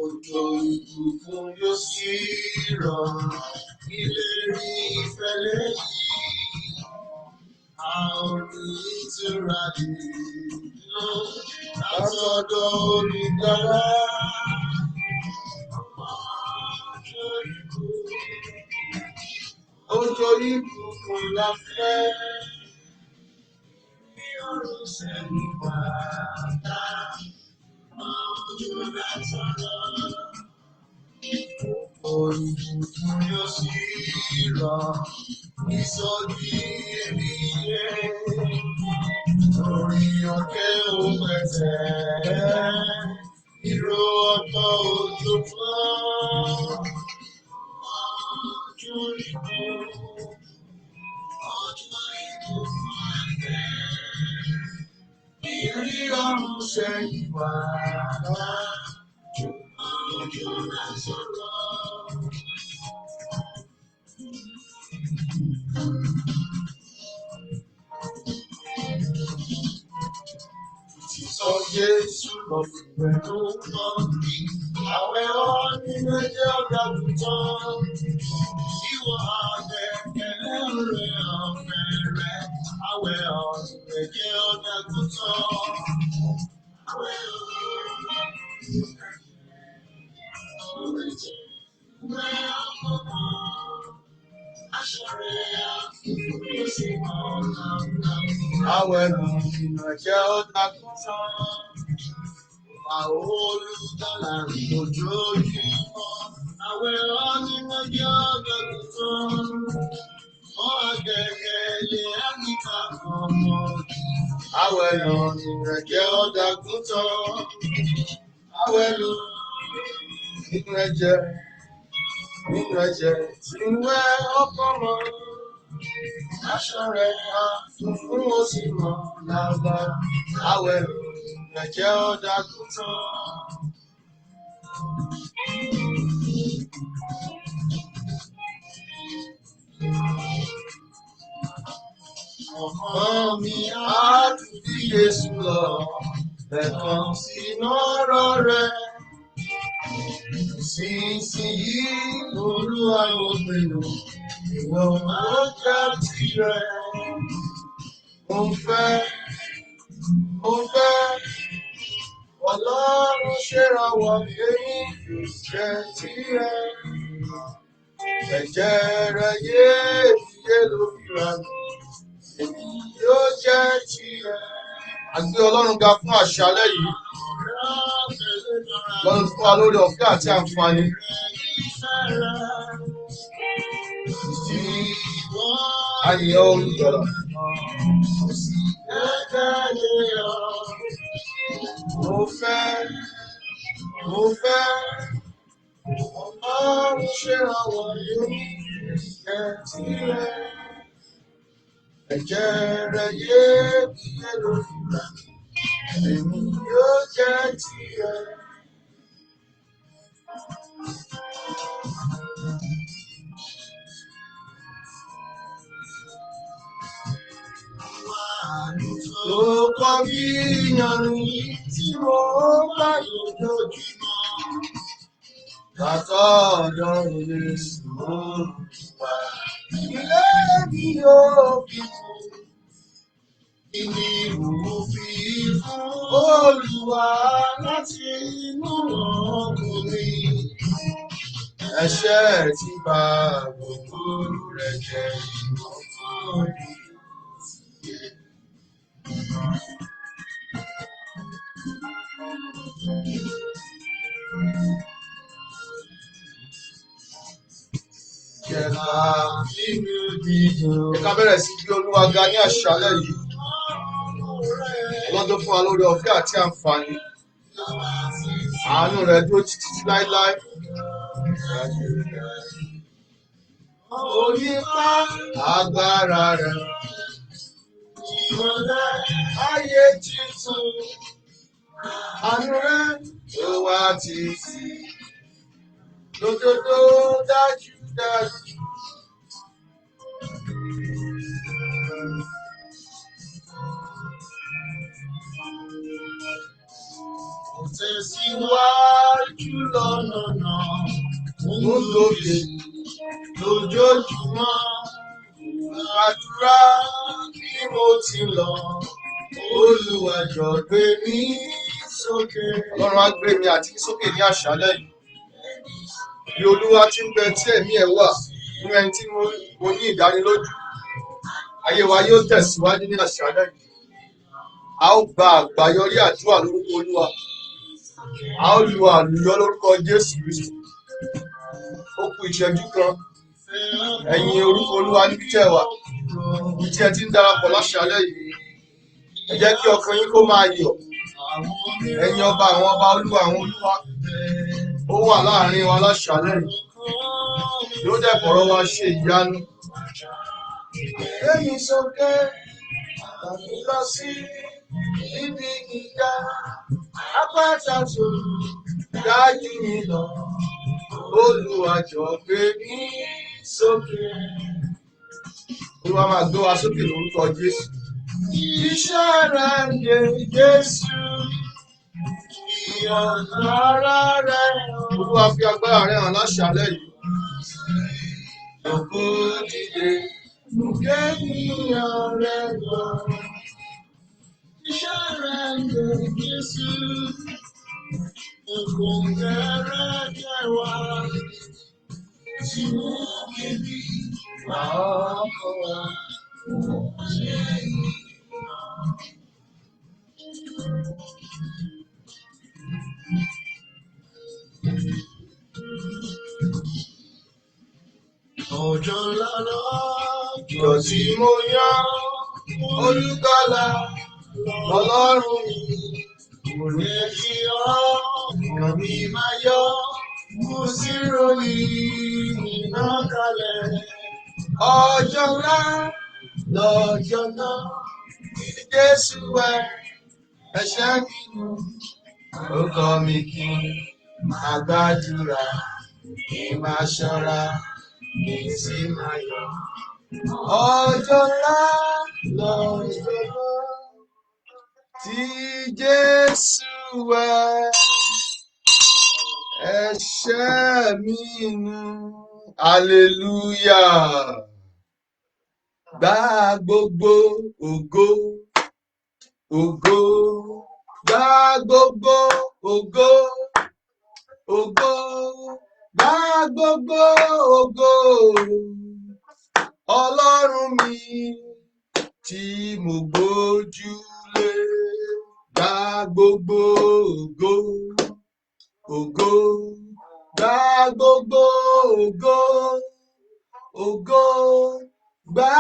Òjò ìbùkún yóò sì rọ̀, ìlérí ìfẹ́ lèyí, a ò ní ìtura nínú látọ̀dọ̀ Olùgbàlà. Òjò ìbùkún la fẹ́, ní ọ̀run sẹ́yìn padà, òjò látọ̀dọ̀. Olùbùkún yóò sì rọ̀, ìsọjí èmi yẹ, orí òkè òun pẹ̀tẹ́, ìró ọ̀pọ̀ òjò fún ojú ìbò, ọjọ́ ìbùkún àgbẹ̀, ìrí ọ̀run sẹ́yìn padà, òjò látọ̀dọ̀. Sọ Jésù lọ fún tó lọ bí àwẹ̀ ọ̀nì méjì ọ̀gá tuntun. Ìwọ àgbẹ̀kẹ̀lé rẹ̀ ọ̀fẹ́ rẹ̀ àwẹ̀ ọ̀nì méjì ọ̀gá tuntun. Àwẹ̀ ọ̀nì méjì rẹ̀ ọ̀kọ̀ọ̀kan. Aṣọ rẹ̀ àfihàn sí ọ̀nà ọ̀nà. Àwẹ̀ ọ̀nì méjì ọ̀gá tuntun. Olùgbàlà ojoojúmọ́, àwẹ̀ ọ̀nì méjì ọ̀gá tuntun. Ọ̀gẹ̀gẹ̀lẹ̀ àníkà ọmọ àwẹ̀ ọ̀nì méjì ọ̀gá tuntun. Àwẹ̀ ló nínú ẹ̀jẹ̀ tí ń wẹ̀ ọkọ̀ mọ́. Aṣọ rẹ̀ á funfun ó sì mọ́ lágbára. Àwẹ̀ ló ẹ̀jẹ̀ ọ̀dà tuntun. Ọmọ mi á tún bí Jésù lọ, ẹ̀kan sínú ọ̀rọ̀ rẹ̀. Sísìnyí Olúwa yóò pinnu, ìwọ máa jẹ́ tirẹ̀. Mo fẹ́ Ọlọ́run ṣèrànwọ́ èyí yóò jẹ́ tirẹ̀. Ẹ̀jẹ̀ rẹ̀ iyebíye ló fi rà mí, èmi yóò jẹ́ tirẹ̀. A gbé Ọlọ́run ga fún àṣálẹ́ yìí. Ọlọ́run fún wa lórí ọ̀fẹ́ àti àǹfààní. Ayé Olùgbàlà. Mo fẹ́ Ọlọ́run ṣèrànwọ́ èmi jẹ́ tirẹ̀. Ẹ̀jẹ̀ rẹ̀ iyebíye ló fi rà mí, èmi yóò jẹ́ tirẹ̀. Tó kọ́ bí yanrìn tí mo bá lójoojúmọ́. Látọ̀dọ̀ Jésù Olúwa, ilé mi yóò fi kú. Ìní ìwúwo fi fún Olúwa láti inú ọkùnrin. Ẹ̀ṣẹ̀ tí bá gbogbo rẹ̀ jẹ́ ìwọ̀n fún Jẹ̀ka nínú Ká bẹ̀rẹ̀ sí bí Olúwa ga ní àṣálẹ́ yìí. Ọlọ́run tó fún wa lórí ọ̀fẹ́ àti àǹfààní. Àánú rẹ̀ dúró títí láéláé. Onípa agbára rẹ̀. Ìmọ̀lẹ̀ ayé tuntun. Àánú rẹ̀ tó wá títí. Lódodo dájúdájú. Tẹ̀síwájú lọ́nà náà, mo lókè lójoojúmọ́. Àdúrà bí mo ti lọ, Olúwa jọ̀ọ́ gbé mi sókè. Ọlọ́run á gbé mi àti sókè ní àṣálẹ́ yìí. Bí Olúwa ti ń bẹ tí ẹ̀mí ẹ̀ wà nínú ẹni tí mo ní ìdánilójú. Ayé wa yóò tẹ̀síwájú ní àṣálẹ́ yìí. A ó gba àgbáyọrí àdúrà lórúkọ Olúwa. A ó lu àlùyọ lórúkọ Jésù Kristi. Ó kù ìṣẹ́jú kan. Ẹ̀yin orúkọ Olúwa níbi tí ẹ wà. Ibi tí ẹ ti ń darapọ̀ láṣálẹ́ yìí. Ẹ jẹ́ kí ọkàn yín kó máa yọ̀. Ẹ̀yin ọba àwọn ọba Olúwa àwọn Olúwa. Ó wà láàrin wa láṣálẹ́ yìí. Yóò dẹ̀ fọ̀rọ̀ wa ṣe ìyanu. Èmi sókè tàbí lọ sí ibi gíga. Àpáta tó dájú mi lọ. Olúwa jọ̀ọ́ gbé mi sókè. Olúwa máa gbé wa sókè lórúkọ Jésù. Iṣẹ́ rẹ̀ ń yé Jésù. Ìyọ̀nàrà rẹ̀. Olúwa fi agbára rẹ̀ hàn láṣálẹ́ yìí. Òkú dìde. Kéèyàn rẹ̀ lọ. Iṣẹ́ rẹ̀ ń yé Jésù. Òkùnkẹ̀rẹ̀ jẹ́ wá. Tí mo kébí máa kọ́ wa. Ọjọ́ ńlá lọ́jọ́ tí mo yàn Olùgbàlà Ọlọ́run mi. Mo ní kí ọkàn mi máa yọ̀, mo sì ròyìn iná kalẹ̀. Ọjọ́ ńlá lọ́jọ́ náà tí Jésù wẹ ẹ̀ṣẹ̀ mi nù. Ó kọ́ mi kí n máa gbàdúrà, kí n máa ṣọ́ra, kí n sì máa yọ̀. Ọjọ́ ńlá lọ́jọ́ náà tí Jésù wẹ ẹ̀ṣẹ̀ mi nù. Hallelujah. Gba gbogbo ògo, ògo. Gba gbogbo ògo, ògo. Gba gbogbo ògo. Ọlọ́run mi tí mo gbójúlé. Gba gbogbo ògo, ògo. Gba gbogbo ògo, ògo. Gba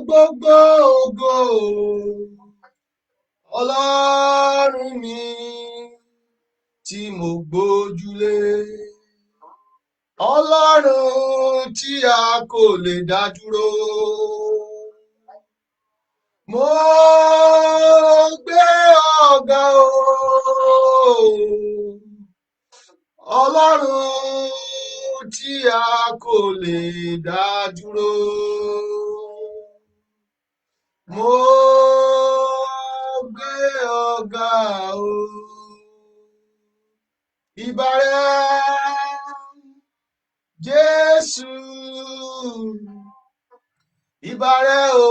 gbogbo ògo. Ọlọ́run mi tí mo gbójúlé. Ọlọ́run tí a kò lè dá dúró. Mo gbé ọ̀gá o. Ọlọ́run tí a kò lè dá dúró. Mo gbé ọ̀gá o. Ìbà rẹ̀ Jésù. Ìbà rẹ̀ o.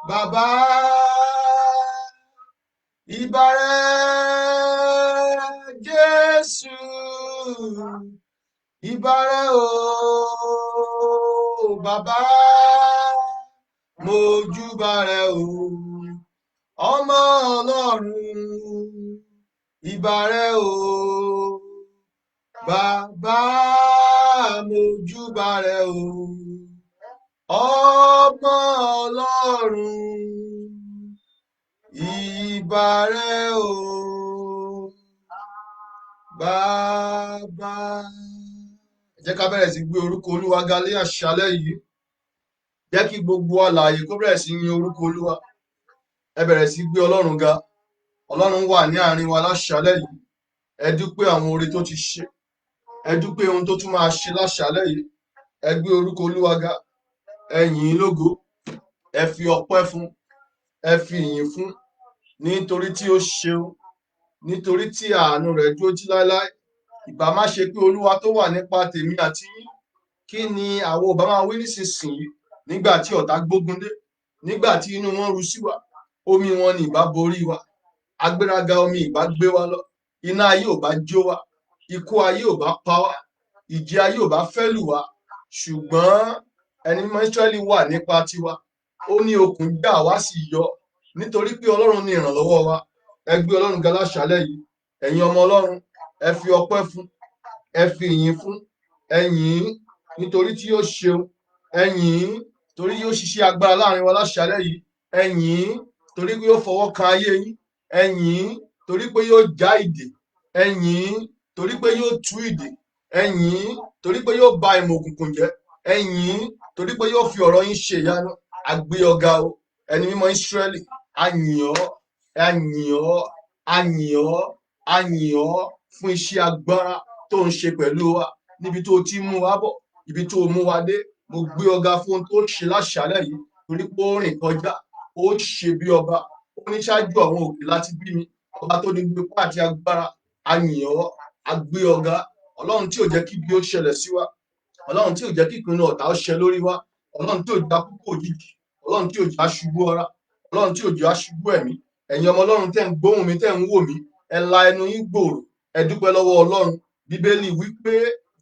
Bàbá. Ìbà rẹ̀ Jésù. Ìbà rẹ̀ o. Bàbá. Mo júbà rẹ̀ o. Ọmọ Ọlọ́run. Ìbà rẹ̀ o. Bàbá mo júbà rẹ̀ o. ọmọ Ọlọ́run ìbà rẹ o bàbá. Ẹ jẹ́ ká bẹ̀rẹ̀ sí gbé orúkọ Olúwa ga ní àṣálẹ́ yìí. Jẹ́ kí gbogbo alààyè kó bẹ̀rẹ̀ sí yin orúkọ Olúwa. Ẹ bẹ̀rẹ̀ sí gbé Ọlọ́run ga. Ọlọ́run wà ní àárín wa láṣálẹ́ yìí. Ẹ dúpẹ́ àwọn oore tó ti ṣe. Ẹ dúpẹ́ ohun tó tún máa ṣe láṣálẹ́ yìí. Ẹ gbé orúkọ Olúwa ga. Ẹ yìn ín lógo. Ẹ fi ọpẹ́ fún. Ẹ fi ìyìn fún. Nítorí tí ó ṣeun. Nítorí tí àánú rẹ̀ dúró títí láéláé. Ìbá má ṣe pé Olúwa tó wà nípa tèmi àti yín. Kí ni àwọn ò bá máa wí nísinsìnyí nígbà tí ọ̀tá gbógun dé? Nígbà tí inú wọn ru sí wa, omi wọn ni ìbá borí wa. Agbéraga omi ìbá gbé wa lọ. Iná ayé ò bá jó wa. Ikú ayé ò bá pa wá. Ìjì ayé ò bá fẹ́ lù wá. Ṣùgbọ́n ẹni mímọ́ Ísírẹ́lì wà nípa tiwa. Ó ní okùn já wá sì yọ. Nítorí pé Ọlọ́run ni ìrànlọ́wọ́ wa. Ẹ gbé Ọlọ́run ga láṣálẹ́ yìí. Ẹ̀yin ọmọ Ọlọ́run, ẹ fi ọpẹ́ fún. Ẹ fi ìyìn fún. Ẹ yìn ín nítorí tí yóò ṣeun. Ẹ yìn ín torí yóò ṣiṣẹ́ agbára láàrin wa láṣálẹ́ yìí. Ẹ yìn ín torí pé yóò fọwọ́ kan ayé yín. Ẹ yìn ín torí pé yóò já ìdè. Ẹ yìn ín torí pé yóò tú ìdè. Ẹ yìn ín torí pé yóò ba ìmọ̀ òkùnkùn jẹ́. Ẹ yìn ín torí pé yóò fi ọ̀rọ̀ yín ṣe ìyanu. A gbé ọ ga o, ẹni mímọ́ Ísírẹ́lì. A yìn ọ́, a yìn ọ́, a yìn ọ́, a yìn ọ́ fún iṣẹ́ agbára tó ń ṣe pẹ̀lú wa níbi tó ti mú wa bọ̀, ibi tó mú wa dé. Mo gbé ọ ga fún ohun tó ṣe láṣálẹ́ yìí torí pé ó rìn kọjá. Ó ṣe bí ọba. Ó ní ṣáájú àwọn òkè láti bí mi. Ọba tó ní gbogbo ipá àti agbára. A yìn ọ́, a gbé ọ ga. Ọlọ́run tí ò jẹ́ kí ibi ó ṣẹlẹ̀ sí wa. Ọlọ́run tí ò jẹ́ kí ìpinnu ọ̀tá ó ṣẹ lórí wa. Ọlọ́run tí ò jẹ́ àkókò òjijì. Ọlọ́run tí ò jẹ́ aṣubú ọ̀rá. Ọlọ́run tí ò jẹ́ aṣubú ẹ̀mí. Ẹ̀yin ọmọ Ọlọ́run tẹ́ ń gbóhùn mi, tẹ́ ń wò mí. Ẹ la ẹnu yín gbòòrò. Ẹ dúpẹ́ lọ́wọ́ Ọlọ́run. Bíbélì wípé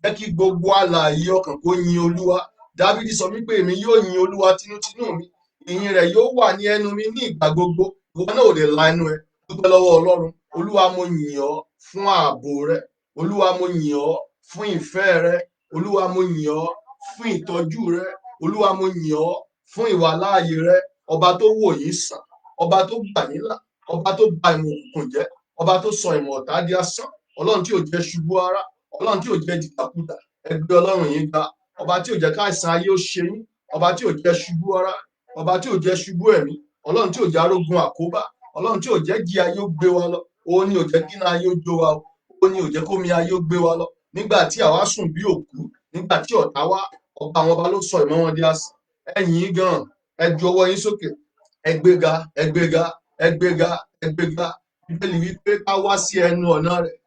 jẹ́ kí gbogbo alààyè ọkàn kó yin Olúwa. Dávídì sọ wípé èmi yóò yin Olúwa tinútinú mi. Ìyìn rẹ̀ yóò wà ní ẹnu mi ní ìgbà gbogbo. Ìwọ náà ò lè la ẹnu ẹ. Dúpẹ́ lọ́wọ́ Ọlọ́run. Olúwa mo yìn ọ́ fún ààbò rẹ. Olúwa mo yìn ọ́ fún ìfẹ́ rẹ. Olúwa mo yìn ọ́ fún ìtọ́jú rẹ. Olúwa mo yìn ọ́ fún ìwàláàyè rẹ. Ọba tó wò yín sàn. Ọba tó gbà yín là. Ọba tó ba ìmọ̀ òkùnkùn jẹ́. Ọba tó sọ ìmọ̀ ọ̀tá di asán. Ọlọ́run tí ò jẹ́ ṣubú ara. Ọlọ́run tí ò jẹ́ dìdàkudà. Ẹ gbé Ọlọ́run yín ga. Ọba tí ò jẹ́ káìsàn ayé ó ṣe yín. Ọba tí ò jẹ́ ṣubú ara. Ọba tí ò jẹ́ ṣubú ẹ̀mí. Ọlọ́run tí ò jẹ́ arógun àkóbá. Ọlọ́run tí ò jẹ́ jí ayé ó gbé wa lọ. Ó ní ò jẹ́ kí iná ayé ó jó wa o. Ó ní ò jẹ́ kómi ayé ó gbé wa lọ. Nígbà tí àwa sùn bí òkú. Nígbà tí ọ̀tá wá. Ọba àwọn ọba ló sọ ìmọ̀ wọn di asán. Ẹ yìn ín gan. Ẹ ju ọwọ́ yín sókè. Ẹ gbéga, ẹ gbéga, ẹ gbéga, ẹ gbéga. Bíbélì wípé ká wá sí ẹnu ọ̀nà rẹ̀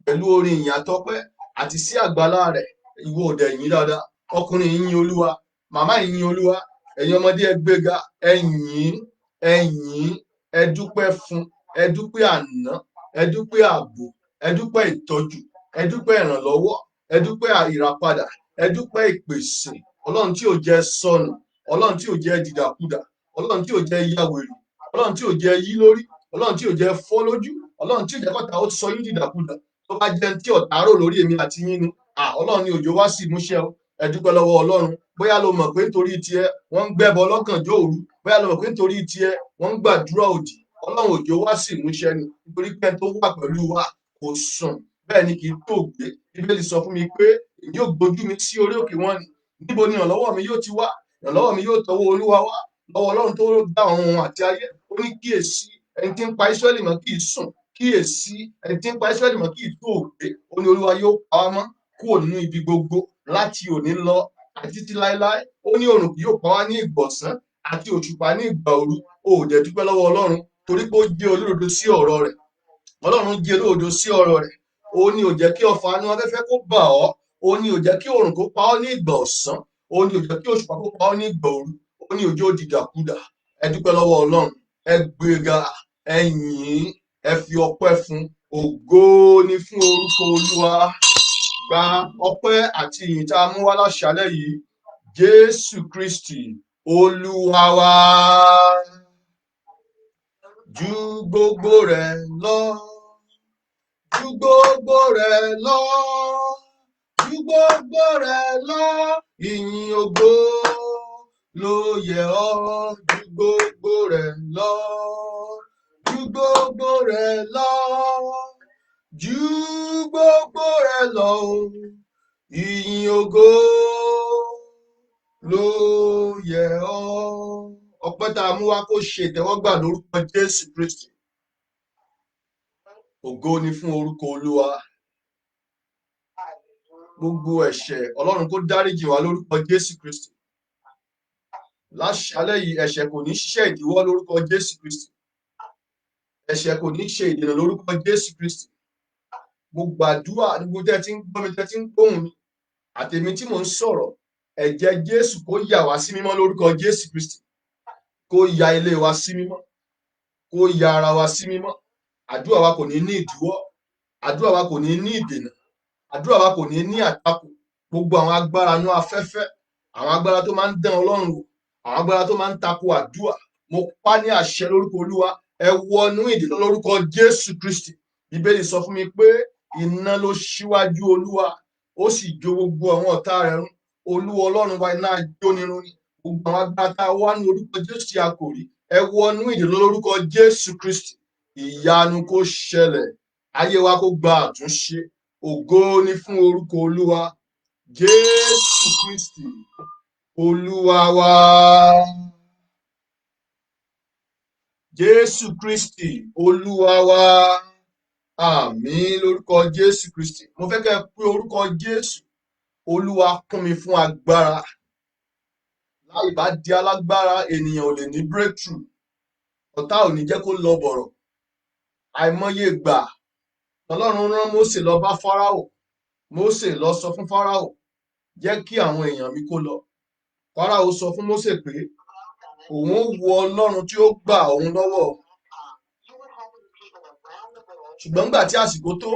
pẹ̀lú orin ìyìn àtọpẹ́ àti sí àgbàlá rẹ̀. Ìwọ ò dẹ̀ yìn dáadáa. Ọkùnrin yìn Olúwa. Màmá yìn Olúwa. Ẹ̀yin ọmọdé ẹ gbéga. Ẹ yìn, ẹ yìn, ẹ dúpẹ́ fún. Ẹ dúpẹ́ àná. Ẹ dúpẹ́ ààbò. Ẹ dúpẹ́ ìtọ́jú. Ẹ dúpẹ́ ìrànlọ́wọ́. Ẹ dúpẹ́ ìràpadà. Ẹ dúpẹ́ ìpèsè. Ọlọ́run tí ò jẹ́ sọnù. Ọlọ́run tí ò jẹ́ dìdàkudà. Ọlọ́run tí ò jẹ́ yáwèrè. Ọlọ́run tí ò jẹ́ yí lórí. Ọlọ́run tí ò jẹ́ fọ́ lójú. Ọlọ́run tí ò jẹ́ kọ́ta ó sọ yín dìdàkudà. Tó bá jẹ́ tí ọ̀tá rò lórí èmi àti yín ni. Ọlọ́run ni òjò wá sí ìmúṣẹ o. Ẹ dúpẹ́ lọ́wọ́ Ọlọ́run. Bóyá lo mọ̀ pé nítorí tiẹ̀ wọ́n ń gbẹ́bọ lọ́gànjọ́ òru. Bóyá lo mọ̀ pé nítorí tiẹ̀ wọ́n ń gbàdúrà òdì. Ọlọ́run òjò wá sí ìmúṣẹ ni. Nítorí pé tó wà pẹ̀lú wa kò sùn. Bẹ́ẹ̀ ni kì í tó gbé. Bíbélì sọ fún mi pé èmi yóò gbójú mi sí orí òkè wọn ni. Níbo ni ìrànlọ́wọ́ mi yóò ti wá? Ìrànlọ́wọ́ mi yóò tọwọ́ Olúwa wá. Lọ́wọ́ Ọlọ́run tó dá ọ̀run àti ayé. Ó ní kíyèsí ẹni tí ń pa Ísírẹ́lì mọ́ kì í sùn. Kíyèsí ẹni tí ń pa Ísírẹ́lì mọ́ kì í tó gbé. Ó ní Olúwa yóò pa wá mọ́ kúrò nínú ibi gbogbo láti òní lọ àti títí láéláé. Ó ní òrùn kì yóò pa wá ní ìgbà ọ̀sán àti òṣùpá ní ìgbà òru. Ó dẹ̀ dúpẹ́ lọ́wọ́ Ọlọ́run torí pé ó jẹ́ olódodo sí ọ̀rọ̀ rẹ̀. Ọlọ́run jẹ́ olódodo sí ọ̀rọ̀ rẹ̀. Ó ní ò jẹ́ kí ọfà inú afẹ́fẹ́ kó bà ọ́. Ó ní ò jẹ́ kí òrùn kó pa ọ́ ní ìgbà ọ̀sán. Ó ní ò jẹ́ kí òṣùpá kó pa ọ́ ní ìgbà òru. Ó ní òjò dìdàkudà. Ẹ dúpẹ́ lọ́wọ́ Ọlọ́run. Ẹ gbéga, ẹ yìn, ẹ fi ọpẹ́ fún. Ògo ni fún orúkọ Olúwa. Gba ọpẹ́ àti ìyìn tá a mú wá láṣálẹ́ yìí. Jésù Kristi Olúwa wa. Ju gbogbo rẹ̀ lọ. Ju gbogbo rẹ̀ lọ. Ju gbogbo rẹ̀ lọ. Ìyìn ògo ló yẹ ọ́ ju gbogbo rẹ̀ lọ, ju gbogbo rẹ̀ lọ, ju gbogbo rẹ̀ lọ, ìyìn ògo ló yẹ ọ́. Ọpẹ́ tá a mú wá kó ṣe ìtẹ́wọ́gbà lórúkọ Jésù Kristi. Ògo ni fún orúkọ Olúwa. Gbogbo ẹ̀ṣẹ̀ Ọlọ́run kó dáríjì wá lórúkọ Jésù Kristi. Láṣálẹ́ yìí ẹ̀ṣẹ̀ kò ní ṣiṣẹ́ ìdíwọ́ lórúkọ Jésù Kristi. Ẹ̀ṣẹ̀ kò ní ṣe ìdènà lórúkọ Jésù Kristi. Mo gbàdúrà ní gbogbo tẹ́ tí ń gbọ́ mi, tẹ́ tí ń gbóhùn mi, àtèmi tí mò ń sọ̀rọ̀, ẹ̀jẹ̀ Jésù kó yà wá sí mímọ́ lórúkọ Jésù Kristi. Kó ya ilé wa sí mímọ́, kó ya ara wa sí mímọ́. Àdúrà wa kò ní ní ìdíwọ́, àdúrà wa kò ní ní ìdènà, àdúrà wa kò ní ní àtakò. Gbogbo àwọn agbára inú afẹ́fẹ́, àwọn agbára tó máa ń dán Ọlọ́run wò, àwọn agbára tó máa ń tako àdúrà, mo pa ní àṣẹ lórúkọ Olúwa, ẹ wọnú ìdènà lórúkọ Jésù Kristi. Bíbélì sọ fún mi pé iná ló ṣíwájú Olúwa, ó sì jó gbogbo àwọn ọ̀tá rẹ̀ run. Olúwa Ọlọ́run wa iná jónirun ni. Gbogbo àwọn agbára tá a wá ní orúkọ Jésù tí a kò rí, ẹ wọnú ìdènà lórúkọ Jésù Kristi. Ìyanu kó ṣẹlẹ̀, ayé wa kó gba àtúnṣe. Ògo ni fún orúkọ Olúwa. Jésù Kristi Olúwa wa. Jésù Kristi Olúwa wa. Àmín lórúkọ Jésù Kristi. Mo fẹ́ kẹ́ ẹ pé orúkọ Jésù. Olúwa kún mi fún agbára. Láì bá di alágbára, ènìyàn ò lè ní breakthrough. Ọ̀tá ò ní jẹ́ kó lọ bọ̀rọ̀. Àìmọye ìgbà Ọlọ́run rán Mósè lọ bá Fáráò. Mósè lọ sọ fún Fáráò, jẹ́ kí àwọn èèyàn mi kó lọ. Fáráò sọ fún Mósè pé òun ó wo Ọlọ́run tí ó gbà òun lọ́wọ́. Ṣùgbọ́n nígbà tí àsìkò tó,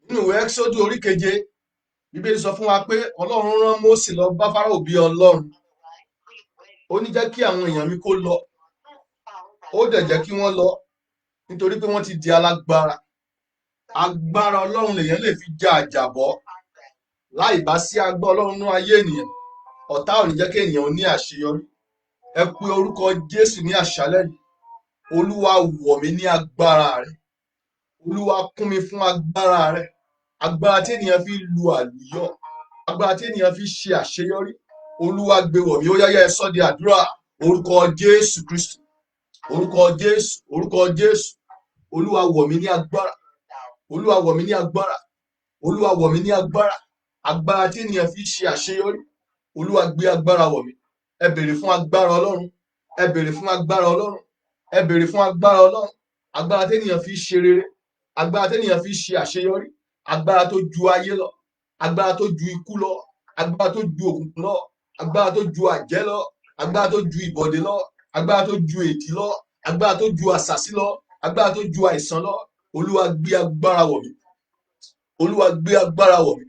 nínú ìwé Ẹ́kísódù orí 7, Bíbélì sọ fún wa pé Ọlọ́run rán Mósè lọ bá Fáráò bí Ọlọ́run. Ó ní jẹ́ kí àwọn èèyàn mi kó lọ. Ó dẹ̀ jẹ́ kí wọ́n lọ nítorí pé wọ́n ti di alágbára. Agbára Ọlọ́run lèèyàn lè fi ja àjàbọ́. Láì bá sí agbára Ọlọ́run nínú ayé ènìyàn, ọ̀tá ò ní jẹ́ kí ènìyàn ní àṣeyọrí. Ẹ pe orúkọ Jésù ní àṣálẹ́ yìí. Olúwa wọ̀ mí ní agbára rẹ̀. Olúwa kún mi fún agbára rẹ̀. Agbára tí ènìyàn fi lu àlùyọ, agbára tí ènìyàn fi ṣe àṣeyọrí. Olúwa gbé wọ̀ mí. Ó yáyá ẹ sọ́ di àdúrà. Orúkọ Jésù Kristi. Orúkọ Jésù. Orúkọ Jésù. Olúwa wọ̀ mí ní agbára. Olúwa wọ̀ mí ní agbára. Olúwa wọ̀ mí ní agbára. Agbára tí ènìyàn fi ṣe àṣeyọrí. Olúwa gbé agbára wọ̀ mí. Ẹ béèrè fún agbára Ọlọ́run. Ẹ béèrè fún agbára Ọlọ́run. Ẹ béèrè fún agbára Ọlọ́run. Agbára tí ènìyàn fi ṣe rere. Agbára tí ènìyàn fi ṣe àṣeyọrí. Agbára tó ju ayé lọ. Agbára tó ju ikú lọ. Agbára tó ju òkùnkùn lọ. Agbára tó ju àjẹ́ lọ. Agbára tó ju ìbọ̀dé lọ. Agbára tó ju èdì lọ. Agbára tó ju àṣàsí lọ. Agbára tó ju àìsàn lọ. Olúwa gbé agbára wọ̀ mí. Olúwa gbé agbára wọ̀ mí.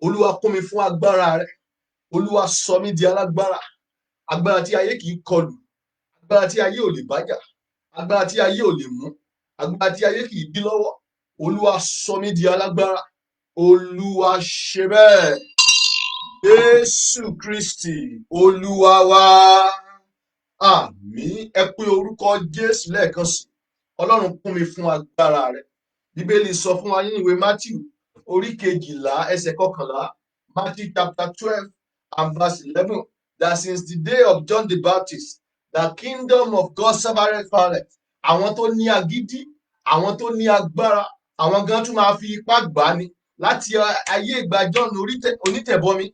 Olúwa kún mi fún agbára rẹ̀. Olúwa sọ mí di alágbára. Agbára tí ayé kì í kọlù. Agbára tí ayé ò lè bájà. Agbára tí ayé ò lè mú. Agbára tí ayé kì í dí lọ́wọ́. Olúwa sọ mí di alágbára. Olúwa ṣe bẹ́ẹ̀. Jésù Kristi Olúwa wa. Àmín. Ẹ pé orúkọ Jésù lẹ́ẹ̀kan sí. Ọlọ́run kún mi fún agbára rẹ̀. Bíbélì sọ fún wa nínú ìwé Mátíù orí 12 ẹsẹ̀ 11. Matthew chapter 12 and verse 11. That since the day of John the Baptist, the kingdom of God suffered violence. Àwọn tó ní agídí, àwọn tó ní agbára, àwọn gan tún máa fi ipá gbà ní. Láti ayé ìgbà John onítẹ̀bọmi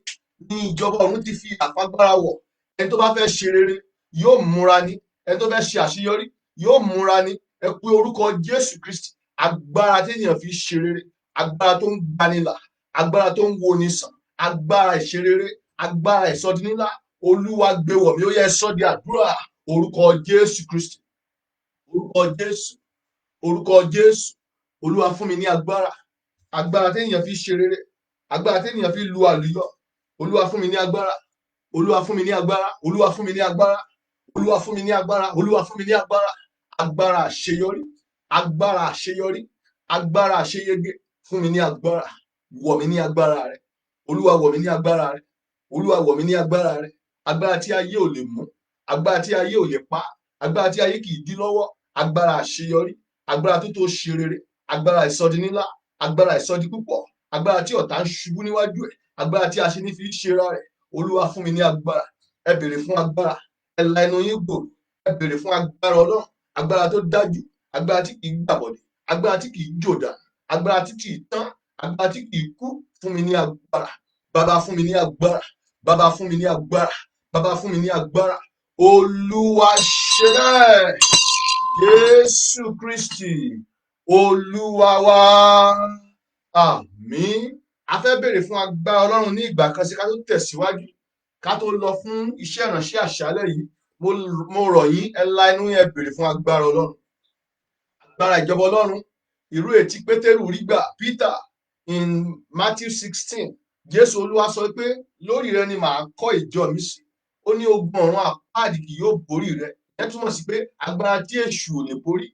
ní ìjọba ọ̀run ti fi àfagbára wọ̀. Ẹni tó bá fẹ́ ṣe rere yóò múra ní. Ẹni tó fẹ́ ṣe àṣeyọrí yóò múra ní. Ẹ pé orúkọ Jésù Kristi. Agbára tí ènìyàn fi ṣe rere, agbára tó ń gbanilà, agbára tó ń woni sàn, agbára ìṣerere, agbára ìsọdínlá. Olúwa gbé wọ̀ mí. Ó yẹ sọ di àdúrà. Orúkọ Jésù Kristi. Orúkọ Jésù. Orúkọ Jésù. Olúwa fún mi ní agbára. Agbára tí ènìyàn fi ṣe rere, agbára tí ènìyàn fi lu àlùyọ. Olúwa fún mi ní agbára. Olúwa fún mi ní agbára. Olúwa fún mi ní agbára. Olúwa fún mi ní agbára. Olúwa fún mi ní agbára. Agbára àṣeyọrí. Agbára àṣeyọrí. Agbára àṣeyege. Fún mi ní agbára. Wọ̀ mí ní agbára rẹ̀. Olúwa wọ̀ mí ní agbára rẹ, Olúwa wọ̀ mí ní agbára rẹ, agbára tí ayé ò lè mú, agbára tí ayé ò lè pa, agbára tí ayé kì í dí lọ́wọ́, agbára àṣeyọrí, agbára tó ṣe rere, agbára ìsọdi ńlá, agbára ìsọdi púpọ̀, agbára tí ọ̀tá ń ṣubú níwájú ẹ̀, agbára tí a ṣe ní fi ṣera rẹ̀. Olúwa fún mi ní agbára. Ẹ béèrè fún agbára, ẹ la ẹnu yín gbò, ẹ béèrè fún agbára Ọlọ́run, agbára tó dájú, agbára tí kì í gbàbọ̀dẹ̀, agbára tí kì í jòdà, agbára tí kì í tán, agbára tí kì í kú. Fún mi ní agbára. Bàbá fún mi ní agbára, bàbá fún mi ní agbára, bàbá fún mi ní agbára. Olúwa ṣe bẹ́ẹ̀. Jésù Kristi Olúwa wa. Àmín. A fẹ́ béèrè fún agbára Ọlọ́run ní ìgbà kan sí ká tó tẹ̀síwájú, ká tó lọ fún iṣẹ́ ìránṣẹ́ àṣálẹ́ yìí. Mo rọ̀ yín, ẹ la inú yẹn béèrè fún agbára Ọlọ́run. Agbára ìjọba Ọlọ́run, irú ètí Pétérù rí gbà, Peter in Matthew 16. Jésù Olúwa sọ pé lórí rẹ ni màá kọ́ ìjọ mi sí. Ó ní ogun ọ̀run àpáàdì kì yóò borí rẹ. Ẹ túmọ̀ sí pé agbára tí èṣù ò lè borí,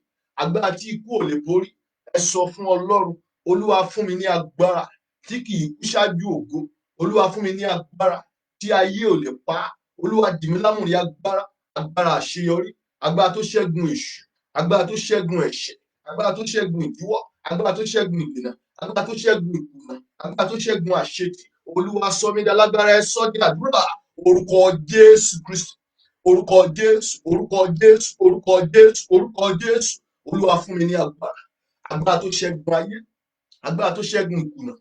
agbára tí ikú ò lè borí. Ẹ sọ fún Ọlọ́run, Olúwa fún mi ní agbára tí kì í kú ṣáájú ògo. Olúwa fún mi ní agbára tí ayé ò lè pa. Olúwa dì mí lámùrè agbára, agbára àṣeyọrí, agbára tó ṣẹ́gun èṣù, agbára tó ṣẹ́gun ẹ̀ṣẹ̀, agbára tó ṣẹ́gun ìdíwọ́, agbára tó ṣẹ́gun ìdènà, agbára tó ṣẹ́gun ìkùnà, agbára tó ṣẹ́gun àṣetì. Olúwa sọ mí dalágbára. Ẹ sọ di àdúrà. Orúkọ Jésù Kristi, orúkọ Jésù, orúkọ Jésù, orúkọ Jésù, orúkọ Jésù. Olúwa fún mi ní agbára, agbára tó ṣẹ́gun ayé, agbára tó ṣẹ́gun ìkùnà,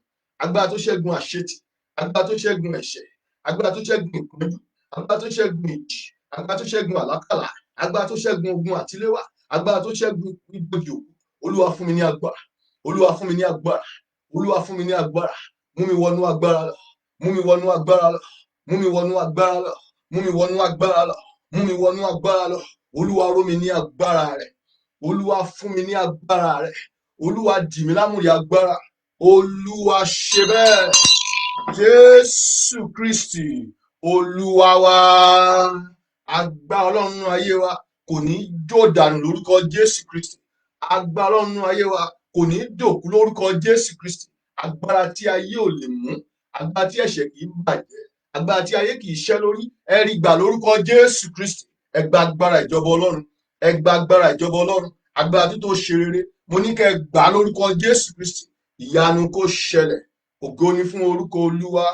agbára tó ṣẹ́gun àṣetì, agbára tó ṣẹ́gun ẹ̀ṣẹ̀, agbára tó ṣẹ́gun ìpọ́njú, agbára tó ṣẹ́gun ìjì, agbára tó ṣẹ́gun àlákàlà, agbára tó ṣẹ́gun ogun àtiléwá, agbára tó ṣẹ́gun ìgbòdì òkú. Olúwa fún mi ní agbára, Olúwa fún mi ní agbára, Olúwa fún mi ní agbára. Mú mi wọnú agbára lọ, mú mi wọnú agbára lọ, mú mi wọnú agbára lọ, mú mi wọnú agbára lọ, mú mi wọnú agbára lọ. Olúwa ró mi ní agbára rẹ, Olúwa fún mi ní agbára rẹ, Olúwa dì mí lámùrè agbára. Olúwa ṣe bẹ́ẹ̀. Jésù Kristi Olúwa wa. Agbára Ọlọ́run nínú ayé wa kò ní jó dànù lórúkọ Jésù Kristi. Agbára Ọlọ́run nínú ayé wa kò ní dòkú lórúkọ Jésù Kristi. Agbára tí ayé ò lè mú, agbára tí ẹ̀ṣẹ̀ kì í bàjẹ́, agbára tí ayé kì í ṣẹ́ lórí, ẹ rí gbà lórúkọ Jésù Kristi. Ẹ gba agbára ìjọba Ọlọ́run, ẹ gba agbára ìjọba Ọlọ́run, agbára tó ṣe rere. Mo ní kẹ́ gbà lórúkọ Jésù Kristi. Ìyanu kó ṣẹlẹ̀. Ògo ni fún orúkọ Olúwa.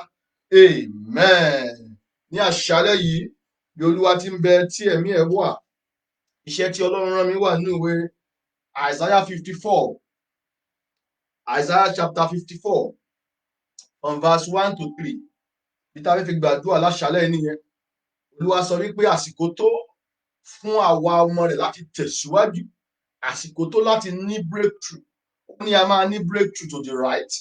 Amen. Ní àṣálẹ́ yìí, bí Olúwa ti ń bẹ tí ẹ̀mí ẹ̀ wà, iṣẹ́ tí Ọlọ́run rán mi wà ní ìwé Isaiah 54. Isaiah chapter 54 on verse 1 to 3. Bí tá a fi gbàdúrà láṣálẹ́ nìyẹn. Olúwa sọ wípé àsìkò tó fún àwa ọmọ rẹ̀ láti tẹ̀síwájú, àsìkò tó láti ní breakthrough. Ó ní a máa ní breakthrough to the right,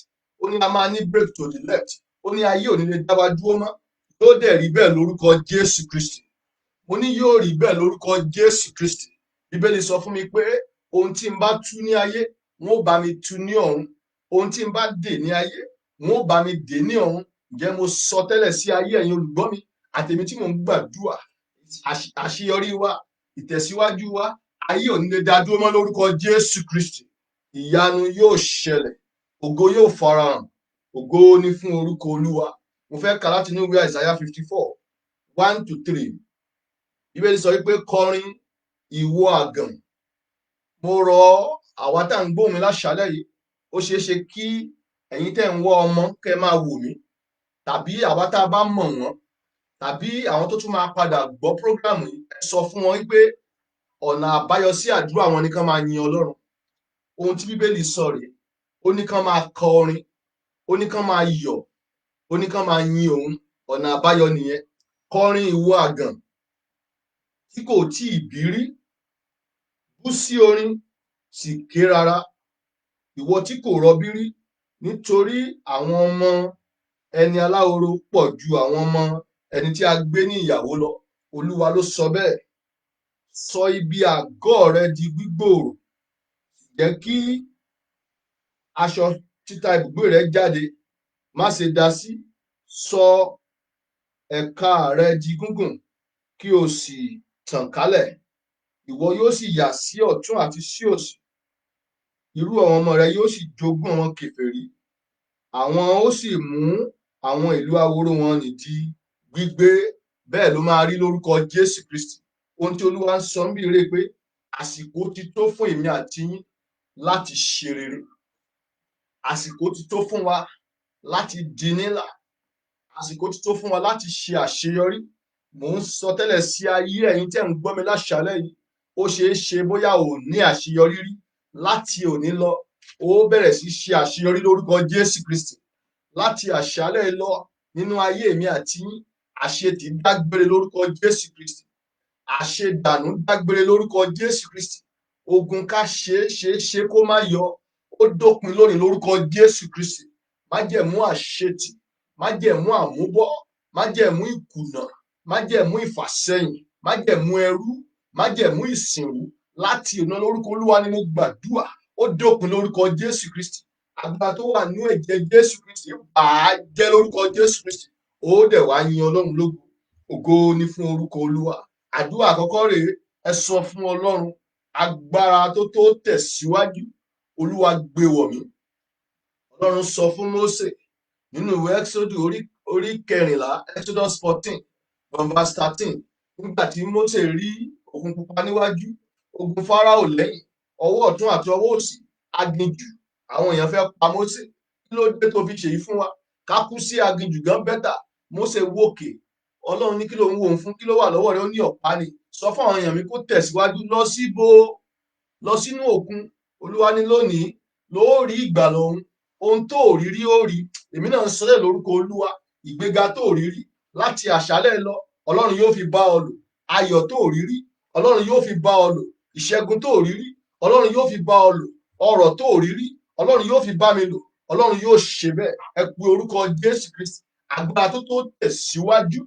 ó ní a máa ní breakthrough to the left, ó ní ayé ò ní lè dá wa dúró mọ́. Yóò dẹ̀ rí bẹ́ẹ̀ lórúkọ Jésù Kristi. Mo ní yóò rí bẹ́ẹ̀ lórúkọ Jésù Kristi. Bíbélì sọ fún mi pé ohun tí n bá tú ní ayé, wọn ó bá mi tú ní ọ̀run. Ohun tí n bá dè ní ayé, wọn ó bá mi dè ní ọ̀run. Ǹjẹ́ mo sọ tẹ́lẹ̀ sí ayé ẹ̀yin olùgbọ́ mi àtèmi tí mò ń gbàdúrà, àṣeyọrí wa, ìtẹ̀síwájú wa, ayé ò ní lè dá dúró mọ́ lórúkọ Jésù Kristi. Ìyanu yóò ṣẹlẹ̀, ògo yóò farahàn. Ògo ni fún orúkọ Olúwa. Mo fẹ́ kà láti inú ìwé Isaiah 54, 1 to 3. Bíbélì sọ wípé kọrin ìwọ àgàn. Mo rọ̀ àwa tá à ń gbóhùn mi láṣálẹ́ yìí, ó ṣeé ṣe kí ẹ̀yin tẹ́ ń wá ọmọ kẹ́ máa wò mí, tàbí àwa tá a bá mọ̀ wọ́n, tàbí àwọn tó tún máa padà gbọ́ prógrámù yìí, ẹ sọ fún wọn wípé ọ̀nà àbáyọ sí àdúrà wọn ni kán máa yin Ọlọ́run. Ohun tí Bíbélì sọ rèé, ó ní kán máa kọ orin, ó ní kán máa yọ̀, ó ní kán máa yin òun. Ọ̀nà àbáyọ nìyẹn. Kọrin ìwọ àgàn tí kò tí ì bí rí, bú sí orin sì ké rárá, ìwọ tí kò rọbí rí, nítorí àwọn ọmọ ẹni aláhoro pọ̀ ju àwọn ọmọ ẹni tí a gbé ní ìyàwó lọ. Olúwa ló sọ bẹ́ẹ̀. Sọ ibi àgọ́ rẹ di gbígbòòrò, jẹ́ kí aṣọ títa ibùgbé rẹ jáde, má ṣe dá sí. Sọ ẹ̀ka rẹ di gígùn, kí o sì tàn kálẹ̀. Ìwọ yóò sì yà sí ọ̀tún àti sí òsì. Irú àwọn ọmọ rẹ yóò sì jogún àwọn kèfèrí, àwọn ó sì mú àwọn ìlú ahoro wọn ní di gbígbé. Bẹ́ẹ̀ ló máa rí lórúkọ Jésù Kristi. Ohun tí Olúwa ń sọ níbí rèé pé àsìkò ti tó fún èmi àti yín láti ṣe rere. Àsìkò ti tó fún wa láti di nílà. Àsìkò ti tó fún wa láti ṣe àṣeyọrí. Mò ń sọ tẹ́lẹ̀ sí ayé ẹ̀yin tẹ́ ń gbọ́ mi láṣálẹ́ yìí. Ó ṣeé ṣe bóyá ò ní àṣeyọrí rí. Láti òní lọ, ó bẹ̀rẹ̀ sí ṣe àṣeyọrí lórúkọ Jésù Kristi. Láti àṣálẹ́ lọ nínú ayé mi àti yín, àṣetì dágbére lórúkọ Jésù Kristi. Àṣedànù dágbére lórúkọ Jésù Kristi. Ogun ká ṣe kó má yọ, ó dópin lónìí lórúkọ Jésù Kristi. Májẹ̀mú àṣetì, májẹ̀mú àmúbọ́, májẹ̀mú ìkùnà, májẹ̀mú ìfàsẹ́yìn, májẹ̀mú ẹrú, májẹ̀mú ìsìnrú. Láti òní lórúkọ Olúwa ni mo gbàdúrà, ó dópin lórúkọ Jésù Kristi. Agbára tó wà nínú ẹ̀jẹ̀ Jésù Kristi bàá jẹ́ lórúkọ Jésù Kristi. Ó dẹ̀ wá yin Ọlọ́run lógo. Ògo ni fún orúkọ Olúwa. Àdúrà àkọ́kọ́ rèé, ẹ sọ fún Ọlọ́run, agbára tó tẹ̀síwájú, Olúwa gbé wọ̀ mí. Ọlọ́run sọ fún Mósè nínú ìwé Ẹ́kísódù orí 14, Exodus 14, verse 13. Nígbà tí Mósè rí òkun pupa níwájú, ogun Fáráò lẹ́yìn, ọwọ́ ọ̀tún àti ọwọ́ òsì, aginjù. Àwọn èèyàn fẹ́ pa Mósè. Kí ló dé tó fi ṣèyí fún wa? Ká kú sí aginjù gan bẹ́tà. Mósè wòkè. Ọlọ́run ní kí ló ń wò ó fún? Kí ló wà lọ́wọ́ rẹ̀? Ó ní ọ̀pá ni. Sọ fún àwọn èèyàn mi kó tẹ̀síwájú lọ síbo, lọ sínú òkun. Olúwa ní lónìí ló rí ìgbàlà òun. Ohun tó rí rí ó rí. Èmi náà ń sọlẹ̀ lórúkọ Olúwa. Ìgbéga tó rí rí láti àṣálẹ́ lọ, Ọlọ́run yóò fi bá ọ lò. Ayọ̀ tó rí rí, Ọlọ́run yóò fi bá ọ lò. Ìṣẹ́gun tó rí rí, Ọlọ́run yóò fi bá ọ lò. Ọrọ̀ tó rí rí, Ọlọ́run yóò fi bá mi lò. Ọlọ́run yóò ṣe bẹ́ẹ̀. Ẹ pe orúkọ Jésù Kristi. Agbára tó tẹ̀síwájú,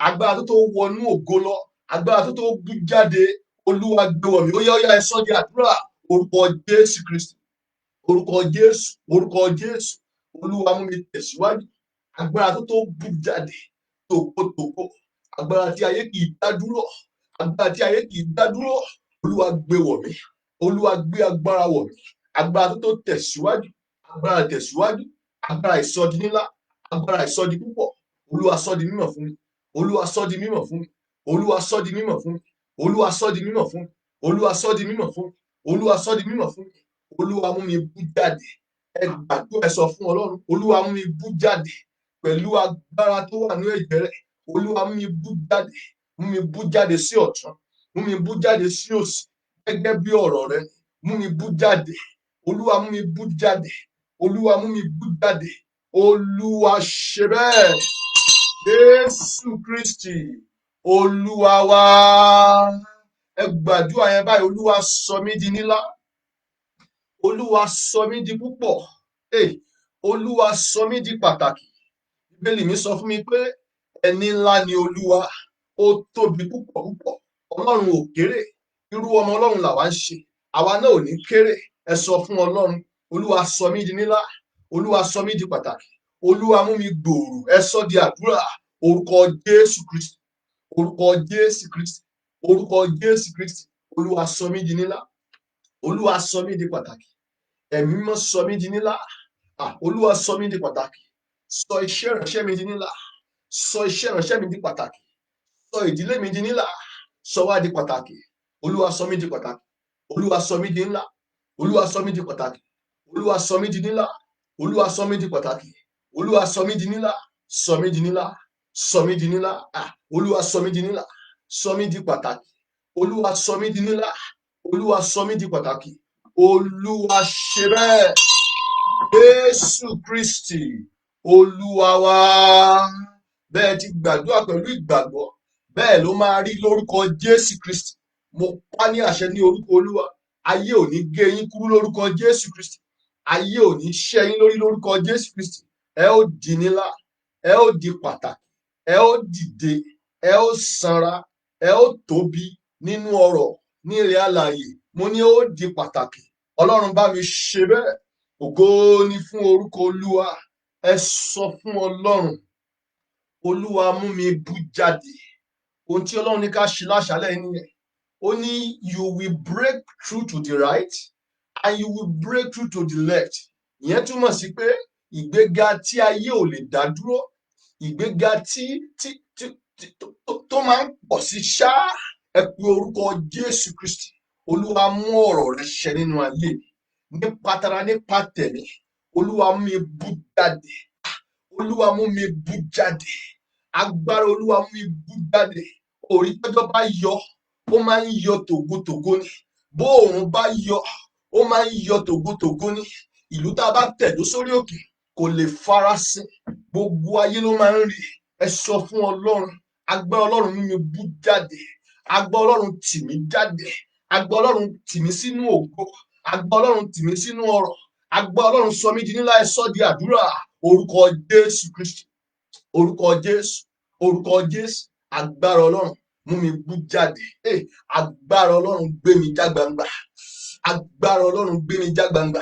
agbára tó wọnú ògo lọ, agbára tó bú jáde. Olúwa gbé wọ̀ mí. Ó yá ẹ sọ di àdúrà. Orúkọ Jésù Kristi. Orúkọ Jésù, orúkọ Jésù. Olúwa mú mi tẹ̀síwájú. Agbára tó bú jáde tòkótòkó. Agbára tí ayé kì í dá dúró. Agbára tí ayé kì í dá dúró. Olúwa gbé wọ̀ mí. Olúwa gbé agbára wọ̀ mí. Agbára tó tẹ̀síwájú. Agbára tẹ̀síwájú. Agbára ìsọdi ńlá. Agbára ìsọdi púpọ̀. Olúwa sọ di mímọ̀ fún mi. Olúwa sọ di mímọ̀ fún mi. Olúwa sọ di mímọ̀ fún mi. Olúwa sọ di mímọ̀ fún mi. Olúwa sọ di mímọ̀ fún mi. Olúwa sọ di mímọ̀ fún mi. Olúwa mú mi bú jáde. Ẹ gbàdúrà, ẹ sọ fún Ọlọ́run. Olúwa mú mi bú jáde pẹ̀lú agbára tó wà ní ẹ̀jẹ̀ rẹ̀. Olúwa mú mi bú jáde. Mú mi bú jáde sí ọ̀tún. Mú mi bú jáde sí òsì. Gẹ́gẹ́ bí ọ̀rọ̀ rẹ. Mú mi bú jáde. Olúwa mú mi bú jáde. Olúwa mú mi bú jáde. Olúwa ṣe bẹ́ẹ̀. Jésù Kristi, Olúwa wa. Ẹ gbàdúrà yẹn báyìí. Olúwa sọ mí di nílá. Olúwa sọ mí di púpọ̀. Olúwa sọ mí di pàtàkì. Bíbélì mi sọ fún mi pé ẹni ńlá ni Olúwa. Ó tóbi púpọ̀ púpọ̀. Ọlọ́run ò kéré. Irú ọmọ Ọlọ́run làwa ń ṣe. Àwa náà ò ní kéré. Ẹ sọ fún Ọlọ́run. Olúwa sọ mí di nílá. Olúwa sọ mí di pàtàkì. Olúwa mú mi gbòòrò. Ẹ sọ di àdúrà. Orúkọ Jésù Kristi. Orúkọ Jésù Kristi. Orúkọ Jésù Kristi. Olúwa sọ mí di nílá. Olúwa sọ mí di pàtàkì. Ẹ̀mí mímọ́ sọ mí di nílá. Olúwa sọ mí di pàtàkì. Sọ iṣẹ́ ìránṣẹ́ mi di nílá. Sọ iṣẹ́ ìránṣẹ́ mi di pàtàkì. Sọ ìdílé mi di nílá. Sọ wá di pàtàkì. Olúwa sọ mí di pàtàkì. Olúwa sọ mí di ńlá. Olúwa sọ mí di pàtàkì. Olúwa sọ mí di nílá. Olúwa sọ mí di pàtàkì. Olúwa sọ mí di nílá. Sọ mí di nílá. Sọ mí di nílá. Olúwa sọ mí di nílá. Sọ mí di pàtàkì. Olúwa sọ mí di nílá. Olúwa sọ mí di pàtàkì. Olúwa ṣe bẹ́ẹ̀. Jésù Kristi, Olúwa wa. Bẹ́ẹ̀ ti gbàdúrà pẹ̀lú ìgbàgbọ́, bẹ́ẹ̀ ló máa rí lórúkọ Jésù Kristi. Mo pa ní àṣẹ ní orúkọ Olúwa. Ayé ò ní gé yín kúrú lórúkọ Jésù Kristi. Ayé ò ní ṣẹ́ yín lórí lórúkọ Jésù Kristi. Ẹ ó di nílá. Ẹ ó di pàtàkì. Ẹ ó dìde. Ẹ ó sanra. Ẹ ó tóbi nínú ọrọ̀ ní ilẹ̀ alààyè. Mo ní ó di pàtàkì. Ọlọ́run bá mi ṣe bẹ́ẹ̀. Ògo ni fún orúkọ Olúwa. Ẹ sọ fún Ọlọ́run. Olúwa mú mi bú jáde. Ohun tí Ọlọ́run ní ká ṣe láṣálẹ́ nìyẹn. Ó ní you will break through to the right and you will break through to the left. Ìyẹn túmọ̀ sí pé ìgbéga tí ayé ò lè dá dúró, ìgbéga tó máa ń pọ̀ sí ṣá. Ẹ pe orúkọ Jésù Kristi. Olúwa mú ọ̀rọ̀ rẹ ṣẹ nínú ayé mi, nípa tara nípa tẹ̀mí. Olúwa mú mi bú jáde. Olúwa mú mi bú jáde. Agbára Olúwa mú mi bú jáde. Orí tọ́jọ́ bá yọ, ó máa ń yọ tògótògó ni. Bó òòrùn bá yọ, ó máa ń yọ tògótògó ni. Ìlú tá a bá tẹ̀dó sórí òkè kò lè farasin. Gbogbo ayé ló máa ń rí. Ẹ sọ fún Ọlọ́run, agbára Ọlọ́run mú mi bú jáde. Agbára Ọlọ́run tì mí jáde. Agbára Ọlọ́run tì mí sínú ògo. Agbára Ọlọ́run tì mí sínú ọrọ̀. Agbára Ọlọ́run sọ mí di ńlá. Ẹ sọ di àdúrà. Orúkọ Jésù Kristi. Orúkọ Jésù. Orúkọ Jésù. Agbára Ọlọ́run mú mi bú jáde. Agbára Ọlọ́run gbé mi já gbangba. Agbára Ọlọ́run gbé mi já gbangba.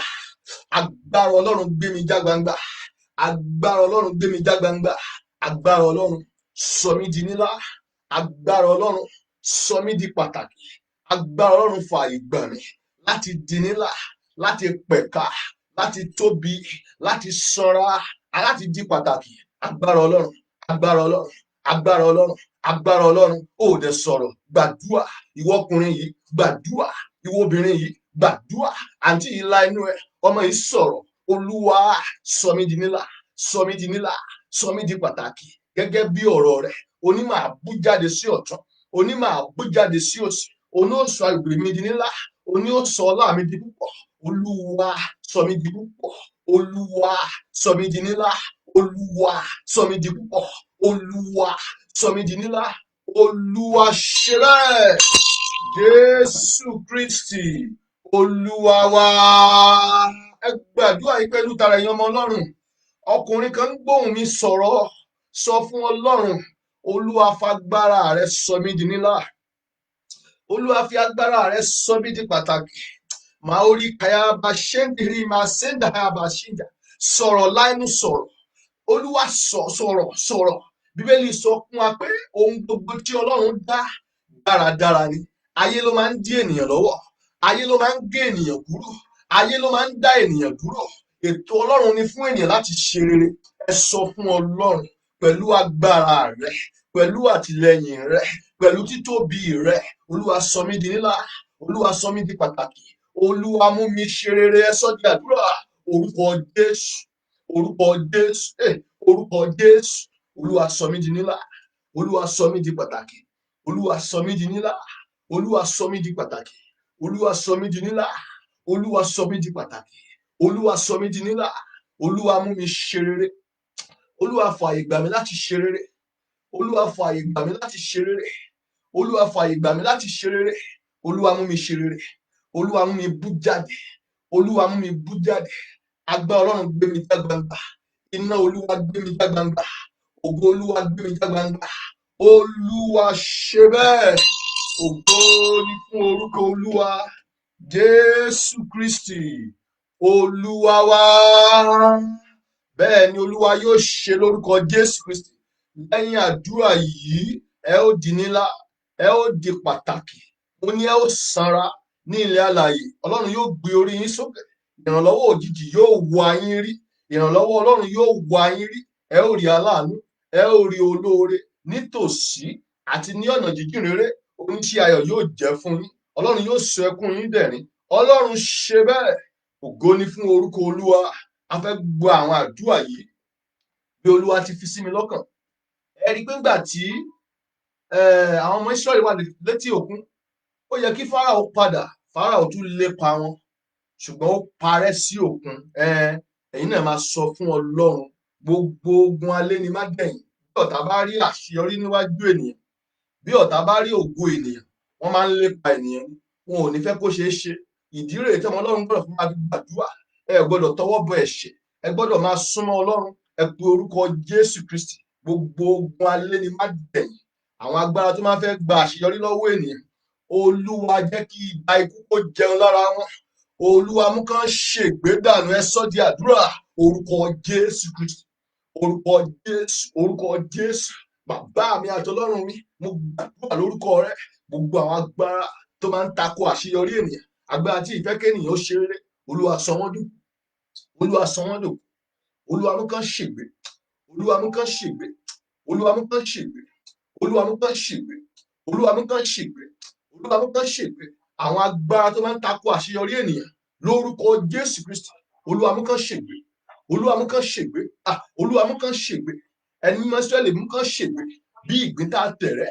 Agbára Ọlọ́run gbé mi já gbangba. Agbára Ọlọ́run gbé mi já gbangba. Agbára Ọlọ́run sọ mí di ńlá. Agbára Ọlọ́run sọ mí di pàtàkì. Agbára Ọlọ́run fààyè gbà mí láti di ńlá, láti pẹ̀ka, láti tóbi, láti sanra, láti di pàtàkì. Agbára Ọlọ́run, agbára Ọlọ́run, agbára Ọlọ́run, agbára Ọlọ́run. Ó dẹ̀ sọ̀rọ̀, gbàdúà. Ìwọ ọkùnrin yìí gbàdúà. Ìwọ obìnrin yìí gbàdúà. Àǹtí yìí la inú ẹ, ọmọ yìí sọ̀rọ̀. Olúwa sọ mí di ńlá, sọ mí di ńlá, sọ mí di pàtàkì. Gẹ́gẹ́ bí ọ̀rọ̀ rẹ̀, oní máa bú jáde sí ọ̀tún, oní máa bú jáde sí òsì, oní ó sọ agbègbè mi di ńlá, oní ó sọ ọlá mi di púpọ̀. Olúwa sọ mí di púpọ̀. Olúwa sọ mí di ńlá. Olúwa sọ mí di púpọ̀. Olúwa sọ mí di ńlá. Olúwa ṣe bẹ́ẹ̀. Jésù Kristi Olúwa wa. Ẹ gbàdúrà yìí pẹ̀lú tara ẹ̀yin ọmọ Ọlọ́run. Ọkùnrin kan ń gbóhùn mi sọ̀rọ̀. Sọ fún Ọlọ́run, Olúwa fagbára rẹ sọ mí di ńlá. Olúwa fi agbára rẹ sọ mí di pàtàkì. Maori kaya ba ṣẹ́ndìrí máa ṣẹ́ndà ba ṣíjà. Sọ̀rọ̀ láìnú sọ̀rọ̀. Olúwa sọ̀rọ̀. Bíbélì sọ fún wa pé ohun gbogbo tí Ọlọ́run dá dáradára ni. Ayé ló máa ń dí ènìyàn lọ́wọ́. Ayé ló máa ń gé ènìyàn kúrò. Ayé ló máa ń dá ènìyàn dúró. Ètò Ọlọ́run ni fún ènìyàn láti ṣe rere. Ẹ sọ fún Ọlọ́run pẹ̀lú agbára rẹ, pẹ̀lú àtìlẹ́yìn rẹ, pẹ̀lú títóbi rẹ. Olúwa sọ mí di ńlá. Olúwa sọ mí di pàtàkì. Olúwa mú mi ṣe rere. Ẹ sọ di àdúrà. Orúkọ Jésù. Orúkọ Jésù. Orúkọ Jésù. Olúwa sọ mí di ńlá. Olúwa sọ mí di pàtàkì. Olúwa sọ mí di ńlá. Olúwa sọ mí di pàtàkì. Olúwa sọ mí di ńlá. Olúwa sọ mí di pàtàkì. Olúwa sọ mí di ńlá. Olúwa mú mi ṣe rere. Olúwa fààyè gbà mí láti ṣe rere. Olúwa fààyè gbà mí láti ṣe rere. Olúwa fààyè gbà mí láti ṣe rere. Olúwa mú mi ṣe rere. Olúwa mú mi bú jáde. Olúwa mú mi bú jáde. Agbára Ọlọ́run gbé mi já gbangba. Iná Olúwa gbé mi já gbangba. Ògo Olúwa gbé mi já gbangba. Olúwa ṣe bẹ́ẹ̀. Ògo ni fún orúkọ Olúwa. Jésù Kristi Olúwa wa. Bẹ́ẹ̀ ni Olúwa yóò ṣe lórúkọ Jésù Kristi. Lẹ́yìn àdúrà yìí, ẹ ó di ńlá, ẹ ó di pàtàkì. Mo ní ẹ ó sanra ní ilẹ̀ alààyè. Ọlọ́run yóò gbé orí yín sókè. Ìrànlọ́wọ́ òjijì yóò wá yín rí. Ìrànlọ́wọ́ Ọlọ́run yóò wá yín rí. Ẹ ó rí aláàánú, ẹ ó rí olóore nítòsí àti ní ọ̀nà jíjìn rere. Oníṣẹ́ ayọ̀ yóò jẹ́ fún yín. Ọlọ́run yóò sọ ẹkún yín dẹ̀rín. Ọlọ́run ṣe bẹ́ẹ̀. Ògo ni fún orúkọ Olúwa. A fẹ́ gbọ́ àwọn àdúrà yìí bí Olúwa ti fi sí mi lọ́kàn. Ẹ rí i pé nígbà tí àwọn ọmọ Ísírẹ́lì wà létí òkun, ó yẹ kí Fáráò padà. Fáráò tún lépa wọn, ṣùgbọ́n ó parẹ́ sí òkun. Ẹ̀yin náà máa sọ fún Ọlọ́run, gbogbo ogun alẹ́ ni má gbẹ̀yìn. Bí ọ̀tá bá rí àṣeyọrí níwájú ènìyàn, bí ọ̀tá bá rí ògo ènìyàn, wọ́n máa ń lépa ènìyàn ni. Wọn ò ní fẹ́ kó ṣeé ṣe. Ìdí rèé tí ọmọ Ọlọ́run gbọ́dọ̀ fún máa fi gbàdúrà. Ẹ gbọ́dọ̀ tọwọ́ bọ ẹ̀ṣẹ̀. Ẹ gbọ́dọ̀ máa súnmọ́ Ọlọ́run. Ẹ pe orúkọ Jésù Kristi. Gbogbo ogun alẹ́ ni má gbẹ̀yìn. Àwọn agbára tó máa fẹ́ gba àṣeyọrí lọ́wọ́ ènìyàn, Olúwa jẹ́ kí idà ikú kó jẹun lára wọn. Olúwa mú kán ṣègbé dànù. Ẹ sọ di àdúrà. Orúkọ Jésù Kristi. Orúkọ Jésù. Orúkọ Jésù. Bàbá mi àti Ọlọ́run mi, mo gbàdúrà lórúkọ rẹ. Gbogbo àwọn agbára tó máa ń tako àṣeyọrí ènìyàn, agbára tí ìfẹ́ kéènìyàn ó ṣe rere, Olúwa sọ wọ́n dòkú. Olúwa sọ wọ́n dòkú. Olúwa mú kán ṣègbé. Olúwa mú kán ṣègbé. Olúwa mú kán ṣègbé, Olúwa mú kán ṣègbé, Olúwa mú kán ṣègbé, Olúwa mú kán ṣègbé. Àwọn agbára tó máa ń tako àṣeyọrí ènìyàn lórúkọ Jésù Kristi, Olúwa mú kán ṣègbé, Olúwa mú kán ṣègbé, Olúwa mú kán ṣègbé. Ẹni mímọ́ Ísírẹ́lì mú kán ṣègbé bí ìgbín tá a tẹ̀rẹ́,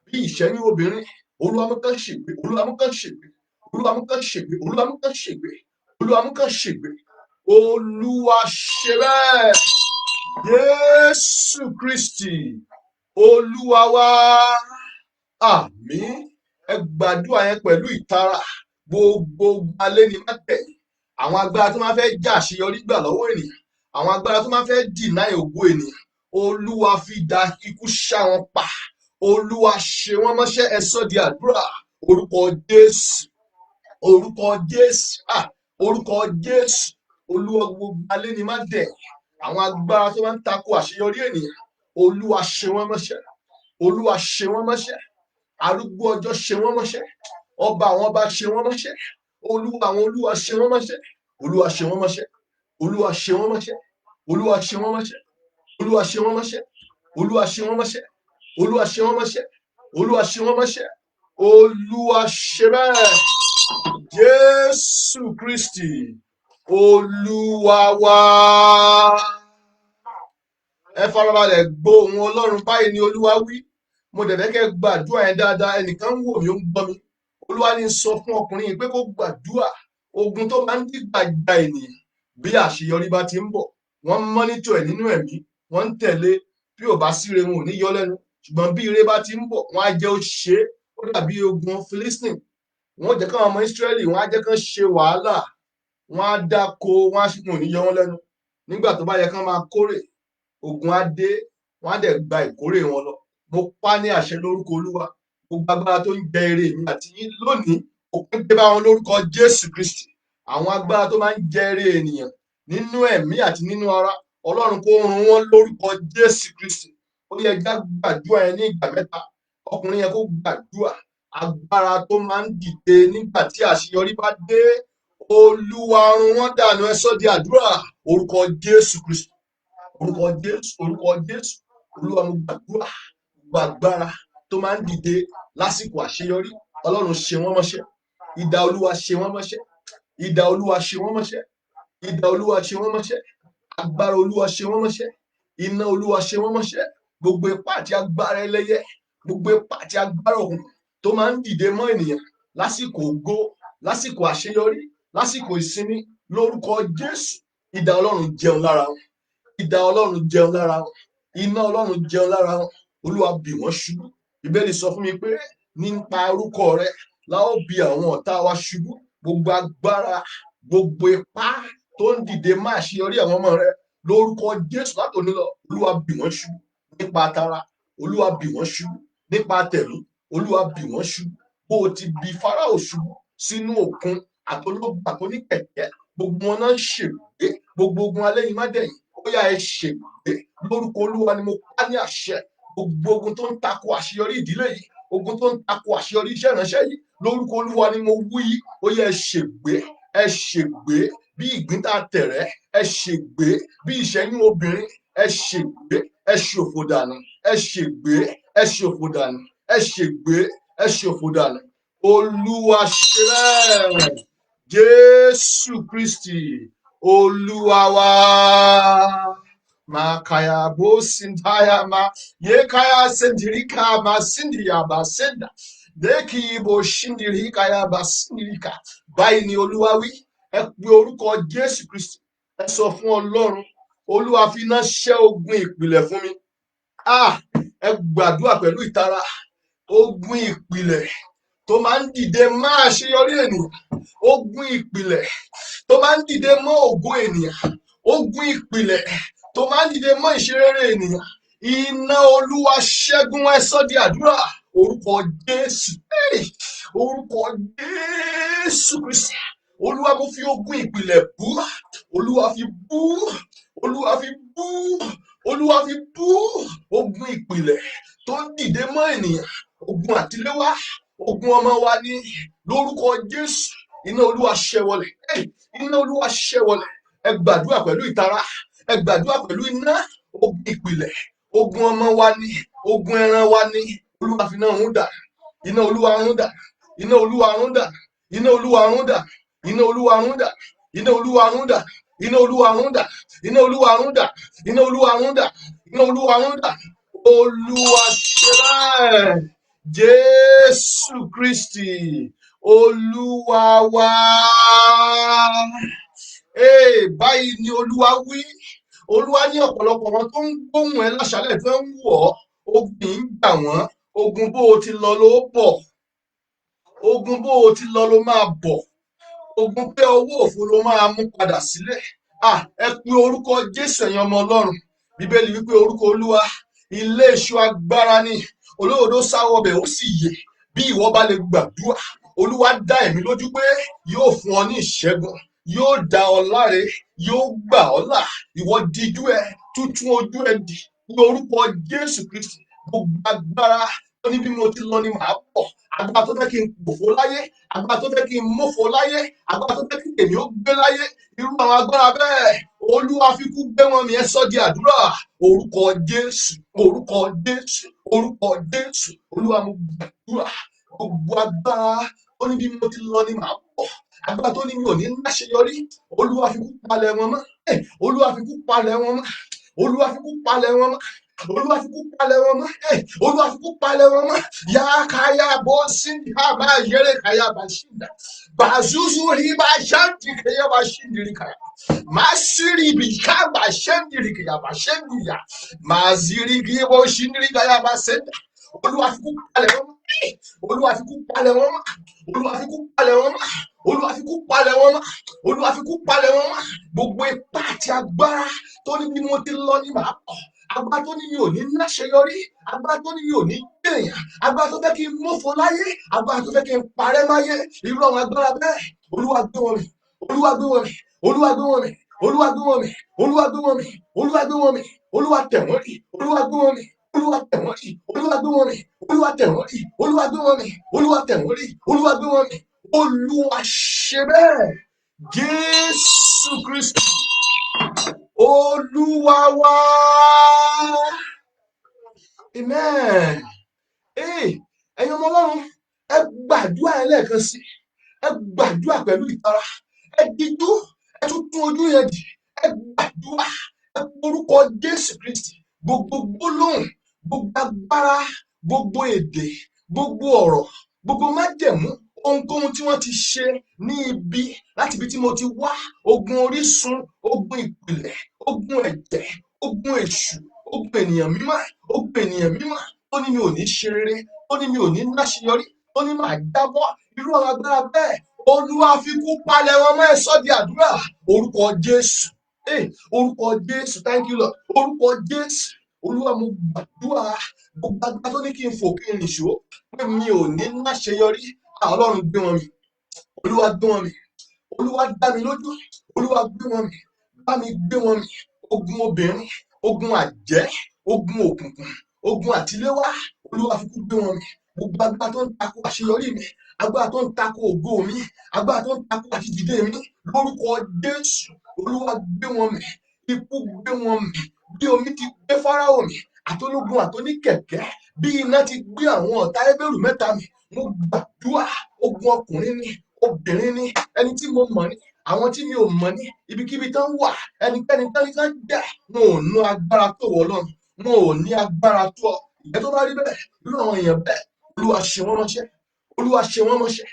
bí ìṣẹ́yún obìnrin. Olúwa mú kán ṣègbé, Olúwa mú kán ṣègbé, Olúwa mú kán ṣègbé, Olúwa mú kán ṣègbé, Olúwa mú kán ṣègbé. Olúwa ṣe bẹ́ẹ̀. Jésù Kristi Olúwa wa. Àmín. Ẹ gbàdúrà yẹn pẹ̀lú ìtara. Gbogbo alẹ́ ni má tẹ̀yìn. Àwọn agbára tó máa fẹ́ já àṣeyọrí gbà lọ́wọ́ ènìyàn, àwọn agbára tó máa fẹ́ dìnáì ògo ènìyàn, Olúwa fi idà ikú ṣá wọn pa. Olúwa ṣe wọ́n mọ́ṣẹ́. Ẹ sọ di àdúrà. Orúkọ Jésù, orúkọ Jésù, orúkọ Jésù. Olúwa gbogbo alẹ́ ni má tẹ̀yìn. Àwọn agbára tó máa ń tako àṣeyọrí ènìyàn, Olúwa ṣe wọ́n mọ́ṣẹ́. Olúwa ṣe wọ́n mọ́ṣẹ́. Arúgbó ọjọ́ ṣe wọ́n mọ́ṣẹ́. Ọba àwọn ọba ṣe wọ́n mọ́ṣẹ́. Olúwa àwọn olúwa ṣe wọ́n mọ́ṣẹ́. Olúwa ṣe wọ́n mọ́ṣẹ́. Olúwa ṣe wọ́n mọ́ṣẹ́. Olúwa ṣe wọ́n mọ́ṣẹ́. Olúwa ṣe wọ́n mọ́ṣẹ́. Olúwa ṣe wọ́n mọ́ṣẹ́. Olúwa ṣe wọ́n mọ́ṣẹ́. Olúwa ṣe wọ́n mọ́ṣẹ́. Olúwa ṣe bẹ́ẹ̀. Jésù Kristi Olúwa wa. Ẹ farabalẹ̀ gbọ́ ohùn Ọlọ́run. Báyìí ni Olúwa wí. Mo dẹ̀ fẹ́ kẹ́ gbàdúrà yẹn dáadáa. Ẹnìkan ń wò mí, ó ń gbọ́ mi. Olúwa ní sọ fún ọkùnrin yìí pé kó gbàdúrà. Ogun tó máa ń dìgbà ja ènìyàn bí àṣeyọrí bá ti ń bọ̀, wọ́n ń mọ́nítọ̀ ẹ̀ nínú ẹ̀mí, wọ́n ń tẹ̀lé. Bí ò bá síre wọn ò ní yọ lẹ́nu, ṣùgbọ́n bí ire bá ti ń bọ̀, wọ́n á jẹ́ ó ṣe é. Ó dàbí ogun Philistine. Wọ́n jẹ́ káwọn ọmọ Ísírẹ́lì, wọ́n á jẹ́ kán ṣe wàhálà, wọ́n á dáko, wọ́n á sì wọn ò ní yọ wọ́n lẹ́nu. Nígbà tó bá yẹ kán máa kórè, ogun á dé, wọ́n á dẹ̀ gba ìkórè wọn lọ. Mo pa ní àṣẹ lórúkọ Olúwa. Gbogbo agbára tó ń jẹ ire mi àti yín lónìí, òpin dé bá wọn lórúkọ Jésù Kristi. Àwọn agbára tó máa ń jẹ ire ènìyàn nínú ẹ̀mí àti nínú ara, Ọlọ́run kó run wọ́n lórúkọ Jésù Kristi. Ó yẹ já gbàdúrà yẹn ní ìgbà mẹ́ta. Ọkùnrin yẹn kó gbàdúrà. Agbára tó máa ń dìde nígbà tí àṣeyọrí bá dé, Olúwa run wọ́n dànù. Ẹ sọ di àdúrà. Orúkọ Jésù Kristi, orúkọ Jésù, orúkọ Jésù. Olúwa mo gbàdúrà. Gbogbo agbára tó máa ń dìde lásìkò àṣeyọrí, Ọlọ́run ṣe wọ́n mọ́ṣẹ́. Idà Olúwa ṣe wọ́n mọ́ṣẹ́. Idà Olúwa ṣe wọ́n mọ́ṣẹ́. Idà Olúwa ṣe wọ́n mọ́ṣẹ́. Agbára Olúwa ṣe wọ́n mọ́ṣẹ́. Iná Olúwa ṣe wọ́n mọ́ṣẹ́. Gbogbo ipá àti agbára ẹlẹ́yẹ, gbogbo ipá àti agbára òkùnkùn tó máa ń dìde mọ́ ènìyàn lásìkò ògo, lásìkò àṣeyọrí, lásìkò ìsinmi, lórúkọ Jésù, idà Ọlọ́run jẹun lára wọn. Idà Ọlọ́run jẹun lára wọn. Iná Ọlọ́run jẹun lára wọn. Olúwa bì wọ́n ṣubú. Bíbélì sọ fún mi pé nípa orúkọ rẹ la ó bi àwọn ọ̀tá wa ṣubú. Gbogbo agbára, gbogbo ipá tó ń dìde máa ṣeyọrí àwọn ọmọ rẹ lórúkọ Jésù látòní lọ, Olúwa bì wọ́n ṣubú. Nípa tara, Olúwa bì wọ́n ṣubú. Nípa tẹ̀mí, Olúwa bì wọ́n ṣubú. Bó o ti bi Fáráò ṣubú sínú òkun àtológbà tó ní kẹ̀kẹ́, gbogbo wọn náà ń ṣègbè. Gbogbo ogun alẹ́yìn má dẹ̀yìn, ó yá ẹ ṣègbè. Lórúkọ Olúwa ni mo pa ní àṣẹ. Gbogbo ogun tó ń tako àṣeyọrí ìdílé yìí, ogun tó ń tako àṣeyọrí iṣẹ́ ìránṣẹ́ yìí, lórúkọ Olúwa ni mo wí, ó yẹ ẹ ṣègbè. Ẹ ṣègbè bí ìgbín tá a tẹ̀rẹ́. Ẹ ṣègbè bí ìṣẹ́yún obìnrin. Ẹ ṣègbè. Ẹ ṣòfò dànù. Ẹ ṣègbè. Ẹ ṣòfò dànù. Ẹ ṣègbè. Ẹ ṣòfò dànù. Olúwa ṣe bẹ́ẹ̀. Jésù Kristi Olúwa wa. Makaya bo sindaya ma yekaya sendirika ma sindiya ba senda deki bo shindirika ya ba sindirika. Báyìí ni Olúwa wí. Ẹ pe orúkọ Jésù Kristi. Ẹ sọ fún Ọlọ́run, Olúwa fi iná ṣẹ́ ogun ìpìlẹ̀ fún mi. Ẹ gbàdúrà pẹ̀lú ìtara. Ogun ìpìlẹ̀ tó máa ń dìde máa àṣeyọrí ènìyàn, ogun ìpìlẹ̀ tó máa ń dìde mọ́ ògo ènìyàn, ogun ìpìlẹ̀ tó máa ń dìde mọ́ ìṣerere ènìyàn, iná Olúwa ṣẹ́gun. Ẹ sọ di àdúrà. Orúkọ Jésù, orúkọ Jésù Kristi. Olúwa mo fi ogun ìpìlẹ̀ bú. Olúwa fi bú. Olúwa fi bú. Olúwa fi bú ogun ìpìlẹ̀ tó ń dìde mọ́ ènìyàn, ogun àtiléwá, ogun ọmọ wa ní lórúkọ Jésù. Iná Olúwa ṣẹ́ wọlẹ̀. Iná Olúwa ṣẹ́ wọlẹ̀. Ẹ gbàdúrà pẹ̀lú ìtara. Ẹ gbàdúrà pẹ̀lú iná. Ogun ìpìlẹ̀, ogun ọmọ wa ni, ogun ẹran wa ni, olúwa fi náà run dà, iná olúwa run dà, iná olúwa run dà, iná olúwa run dà, iná olúwa run dà, iná olúwa run dà, iná olúwa run dà, iná olúwa run dà, iná olúwa run dà, iná olúwa run dà. Olúwa ṣe bẹ́ẹ̀. Jésù Kristi olúwa wa. Báyìí ni olúwa wí. Olúwa ní ọ̀pọ̀lọpọ̀ wọn tó ń gbóhùn ẹ láṣálẹ̀ tó ń wọ̀ ọ́, ogun kì í gbà wọ́n. Ogun bó o ti lọ ló bọ̀, ogun bó o ti lọ ló máa bọ̀, ogun pé owó òfo ló máa mú padà sílẹ̀. Ẹ pe orúkọ Jésù ẹ̀yin ọmọ Ọlọ́run. Bíbélì wípé orúkọ Olúwa ilé ìṣọ́ agbára ni, olódodo sá wọbẹ̀ ó sì yè. Bí ìwọ bá lè gbàdúrà, Olúwa dá ẹ̀mí lójú pé yóò fún ọ ní ìṣẹ́gun, yóò dá ọ láre, yóò gbà ọ́ là. Ìwọ díjú ẹ, tútún ojú ẹ dì ní orúkọ Jésù Kristi. Gbogbo agbára tó ní bí mo ti lọ ni màá bọ̀, agbára tó fẹ́ kí n pòfo láyé, agbára tó fẹ́ kí n mófo láyé, agbára tó fẹ́ kí èmi ó gbé láyé, irú àwọn agbára bẹ́ẹ̀ Olúwa fi kú gbé wọn mi. Ẹ sọ di àdúrà. Orúkọ Jésù, orúkọ Jésù, orúkọ Jésù. Olúwa mo gbàdúrà, gbogbo agbára tó ní bí mo ti lọ ni màá bọ̀, agbára tó ní mi ò ní láṣeyọrí, Olúwa fi kú palẹ̀ wọn mọ́. Olúwa fi kú palẹ̀ wọn mọ́. Olúwa fi kú palẹ̀ wọn mọ́. Olúwa fi kú palẹ̀ wọn mọ́. Olúwa fi kú palẹ̀ wọn mọ́. Yá káyà bọ́ sí àbá yẹrẹ káyà bá ṣìndà. Bàzúzú rí bá ṣáǹtì káyà bá ṣìndìrí káyà. Màsírí bí ká bá ṣẹ́ndìrí káyà bá ṣẹ́ndìyà. Màzírí kí bó ṣìndìrí káyà bá ṣẹ́ndà. Olúwa fi kú palẹ̀ wọn mọ́. Olúwa fi kú palẹ̀ wọn mọ́. Olúwa fi kú palẹ̀ wọn mọ́. Olúwa fi kú palẹ̀ wọn mọ́. Olúwa fi kú palẹ̀ wọn mọ́. Gbogbo ipá àti agbára tó ní bí mo ti lọ ní màá bọ̀, agbára tó ní mi ò ní láṣeyọrí, agbára tó ní mi ò ní gbèyàn, agbára tó fẹ́ kí n mófo láyé, agbára tó fẹ́ kí n parẹ́ máyé, irú àwọn agbára bẹ́ẹ̀ Olúwa gbé wọn mì, Olúwa gbé wọn mì, Olúwa gbé wọn mì, Olúwa gbé wọn mì, Olúwa gbé wọn mì, Olúwa gbé wọn mì, Olúwa tẹ̀ wọ́n rì, Olúwa gbé wọn mì, Olúwa tẹ̀ wọ́n rì, Olúwa gbé wọn mì, Olúwa tẹ̀ wọ́n rì, Olúwa gbé wọn mì, Olúwa tẹ̀ wọ́n rì, Olúwa gbé wọn mì. Olúwa ṣe bẹ́ẹ̀. Jésù Kristi Olúwa wa. Amen. Ẹ̀yin ọmọ Ọlọ́run, ẹ gbàdúrà ẹ lẹ́ẹ̀kan sí, ẹ gbàdúrà pẹ̀lú ìtara, ẹ díjú, ẹ tún tún ojú yẹn dì, ẹ gbàdúrà, ẹ porúkọ Jésù Kristi. Gbogbo gbólóhùn, gbogbo agbára, gbogbo èdè, gbogbo ọ̀rọ̀, gbogbo májẹ̀mú, ohunkóhun tí wọ́n ti ṣe ní ibi láti ibi tí mo ti wá, ogun orísun, ogun ìpìlẹ̀, ogun ẹ̀jẹ̀, ogun èṣù, ogun ènìyàn mímọ́, ogun ènìyàn mímọ́ tó ní mi ò ní ṣe rere, tó ní mi ò ní láṣeyọrí, tó ní màá jábọ́, irú àwọn agbára bẹ́ẹ̀ Olúwa fi kú palẹ̀ wọn mọ́. Ẹ sọ di àdúrà. Orúkọ Jésù. Orúkọ Jésù. Thank you Lord. Orúkọ Jésù. Olúwa mo gbàdúrà, gbogbo agbára tó ní kí n fò kí n nìṣó, pé mi ò ní láṣeyọrí, Ọlọ́run gbé wọn mì, Olúwa gbé wọn mì, Olúwa dá mi lójú, Olúwa gbé wọn mì, bá mi gbé wọn mì. Ogun obìnrin, ogun àjẹ́, ogun òkùnkùn, ogun àtiléwá, Olúwa fi kú gbé wọn mì. Gbogbo agbára tó ń tako àṣeyọrí mi, agbára tó ń tako ògo mi, agbára tó ń tako àtidìde mi, lórúkọ Jésù, Olúwa gbé wọn mì. Ikú gbé wọn mì, bí omi ti gbé Fáráò mì, àtológun àtoníkẹ̀kẹ́, bí iná ti gbé àwọn ọ̀tá Hébérù mẹ́ta mì. Mo gbàdúrà, ogun ọkùnrin ni, obìnrin ni, ẹni tí mo mọ̀ ni, àwọn tí mi ò mọ̀ ní, ibikíbi tán wà, ẹnikẹ́ni tán jẹ́, wọn ò ní agbára tó wọ Ọlọ́run, wọn ò ní agbára tó ọ. Ìyẹn tó bá rí bẹ́ẹ̀, irú àwọn èèyàn bẹ́ẹ̀, Olúwa ṣe wọ́n mọ́ṣẹ́, Olúwa ṣe wọ́n mọ́ṣẹ́,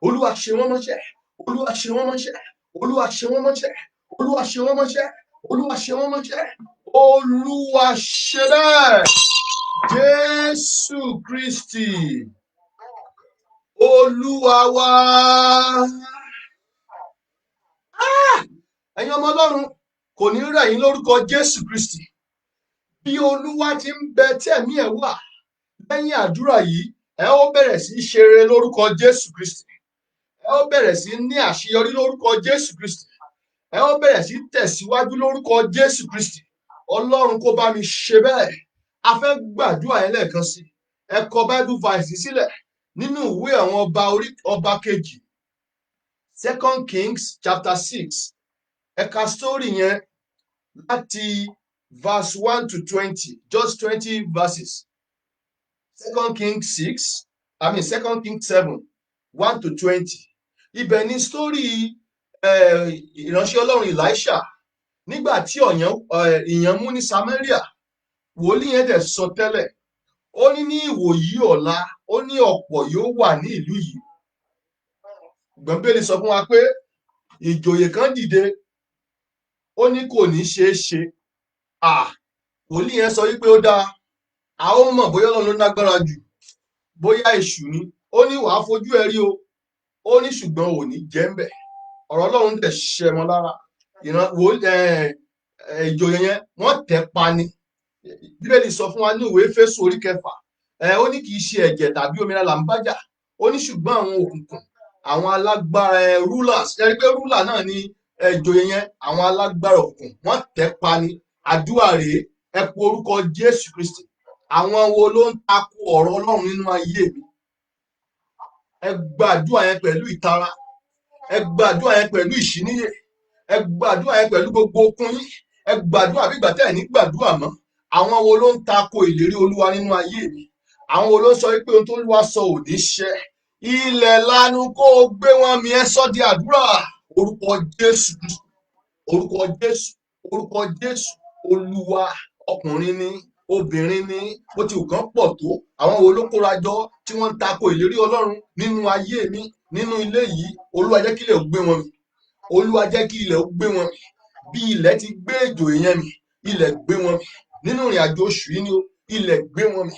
Olúwa ṣe wọ́n mọ́ṣẹ́, Olúwa ṣe wọ́n mọ́ṣẹ́, Olúwa ṣe wọ́n mọ́ṣẹ́, Olúwa ṣe wọ́n mọ́ṣẹ́, Olúwa ṣe wọ́n mọ́ṣẹ́, Olúwa ṣe bẹ́ẹ̀. Jésù Kristi Olúwa wa. Ẹ̀yin ọmọ Ọlọ́run, kò ní rẹ̀ yín lórúkọ Jésù Kristi. Bí Olúwa ti ń bẹ tí ẹ̀mí ẹ̀ wà, lẹ́yìn àdúrà yìí, ẹ ó bẹ̀rẹ̀ sí ṣe rere lórúkọ Jésù Kristi. Ẹ ó bẹ̀rẹ̀ sí ní àṣeyọrí lórúkọ Jésù Kristi. Ẹ ó bẹ̀rẹ̀ sí tẹ̀síwájú lórúkọ Jésù Kristi. Ọlọ́run kó bá mi ṣe bẹ́ẹ̀. A fẹ́ gbàdúrà yẹn lẹ́ẹ̀kan sí. Ẹ kọ Bible verse sílẹ̀ nínú ìwé àwọn ọba kejì, 2 Kings chapter 6. Ẹ ka story yẹn láti verse 1 to 20, just 20 verses. 2 Kings 7, 1 to 20. Ibẹ̀ ni sítórì ìránṣẹ́ Ọlọ́run Elisha nígbà tí ìyàn mú ní Samaria. Wòlíì yẹn dẹ̀ sọ tẹ́lẹ̀, ó ní ìwòyí ọ̀la, ó ní ọ̀pọ̀ yóò wà ní ìlú yìí. Bíbélì sọ fún wa pé ìjòyè kan dìde, ó ní kò ní ṣeé ṣe. Wòlíì yẹn sọ wípé ó dáa, a ó mọ̀ bóyá Ọlọ́run ló lágbára jù, bóyá èṣù ni. Ó ní wàá fojú ẹ rí o, ó ní ṣùgbọ́n ò ní jẹ́ ń bẹ̀. Ọ̀rọ̀ Ọlọ́run dẹ̀ ṣẹ mọ́ lára. Ìjòyè yẹn wọ́n tẹ̀ pa ni. Bíbélì sọ fún wa ní ìwé Éfésù orí 6, ó ní kì í ṣe ẹ̀jẹ̀ tàbí omi là ń bájà, ó ní ṣùgbọ́n àwọn òkùnkùn, àwọn alágbára rulers, ẹ̀rí pé ruler náà ni ìjòyè yẹn, àwọn alágbára òkùnkùn wọ́n tẹ̀ pa ni. Àdúrà rèé, ẹ pe orúkọ Jésù Kristi. Àwọn wo ló ń takò ọ̀rọ̀ Ọlọ́run nínú ayé mi? Ẹ gbàdúrà yẹn pẹ̀lú ìtara, ẹ gbàdúrà yẹn pẹ̀lú ìṣíníyè, ẹ gbàdúrà yẹn pẹ̀lú gbogbo okun yín, ẹ gbàdúrà bí ìgbà tẹ́ ẹ̀ ní gbàdúrà mọ́. Àwọn wo ló ń takò ìlérí Olúwa nínú ayé mi? Àwọn wo ló ń sọ wípé ohun tó Olúwa sọ ò ní ṣẹ? Ilẹ̀ lanu kó o gbé wọn mì, ẹ sọ di àdúrà. Orúkọ Jésù, orúkọ Jésù, orúkọ Jésù. Olúwa, ọkùnrin ni, obìnrin ni, bó ti wù kán pọ̀ tó, àwọn wo ló kóra jọ tí wọ́n ń takò ìlérí Ọlọ́run nínú ayé mi, nínú ilé yìí? Olúwa jẹ́ kí ilẹ̀ ó gbé wọn mì. Olúwa jẹ́ kí ilẹ̀ ó gbé wọn mì. Bí ilẹ̀ ti gbé ìjòyè yẹn mì, ilẹ̀ gbé wọn mì. Nínú ìrìn àjò oṣù yìí ni o, ilẹ̀ gbé wọn mì,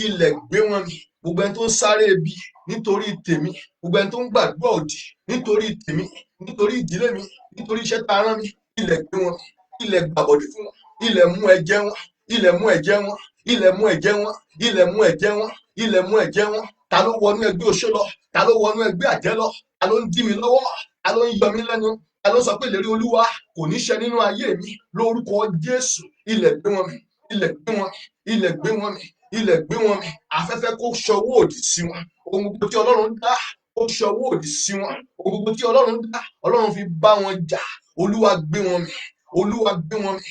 ilẹ̀ gbé wọn mì. Gbogbo ẹni tó ń sáré ebi nítorí tèmi, gbogbo ẹni tó ń gbàdúrà òdì nítorí tèmi, nítorí ìdílé mi, nítorí iṣẹ́ tá a rán mi, ilẹ̀ gbé wọn mì. Ilẹ̀ gbàbọ̀dè fún wọn, ilẹ̀ mú ẹ̀jẹ̀ wọn, ilẹ̀ mú ẹ̀jẹ̀ wọn, ilẹ̀ mú ẹ̀jẹ̀ wọn, ilẹ̀ mú ẹ̀jẹ̀ wọn, ilẹ̀ mú ẹ̀jẹ̀ wọn. Ta ló wọnú ẹgbẹ́ oṣó lọ? Ta ló wọnú ẹgbẹ́ àjẹ́ lọ? Ta ló ń dí mi lọ́wọ́? Ta ló ń yọ mí lẹ́nu? Ta ló sọ pé ìlérí Olúwa kò ní ṣẹ nínú ayé mi? Lórúkọ Jésù, ilẹ̀ gbé wọn mì, ilẹ̀ gbé wọn mì, ilẹ̀ gbé wọn mì, ilẹ̀ gbé wọn mì. Afẹ́fẹ́ kó ṣọwọ́ òdì sí wọn. Ohun gbogbo tí Ọlọ́run dá ó ṣọwọ́ òdì sí wọn. Ohun gbogbo tí Ọlọ́run dá, Ọlọ́run fi bá wọn jà. Olúwa gbé wọn mì, Olúwa gbé wọn mì,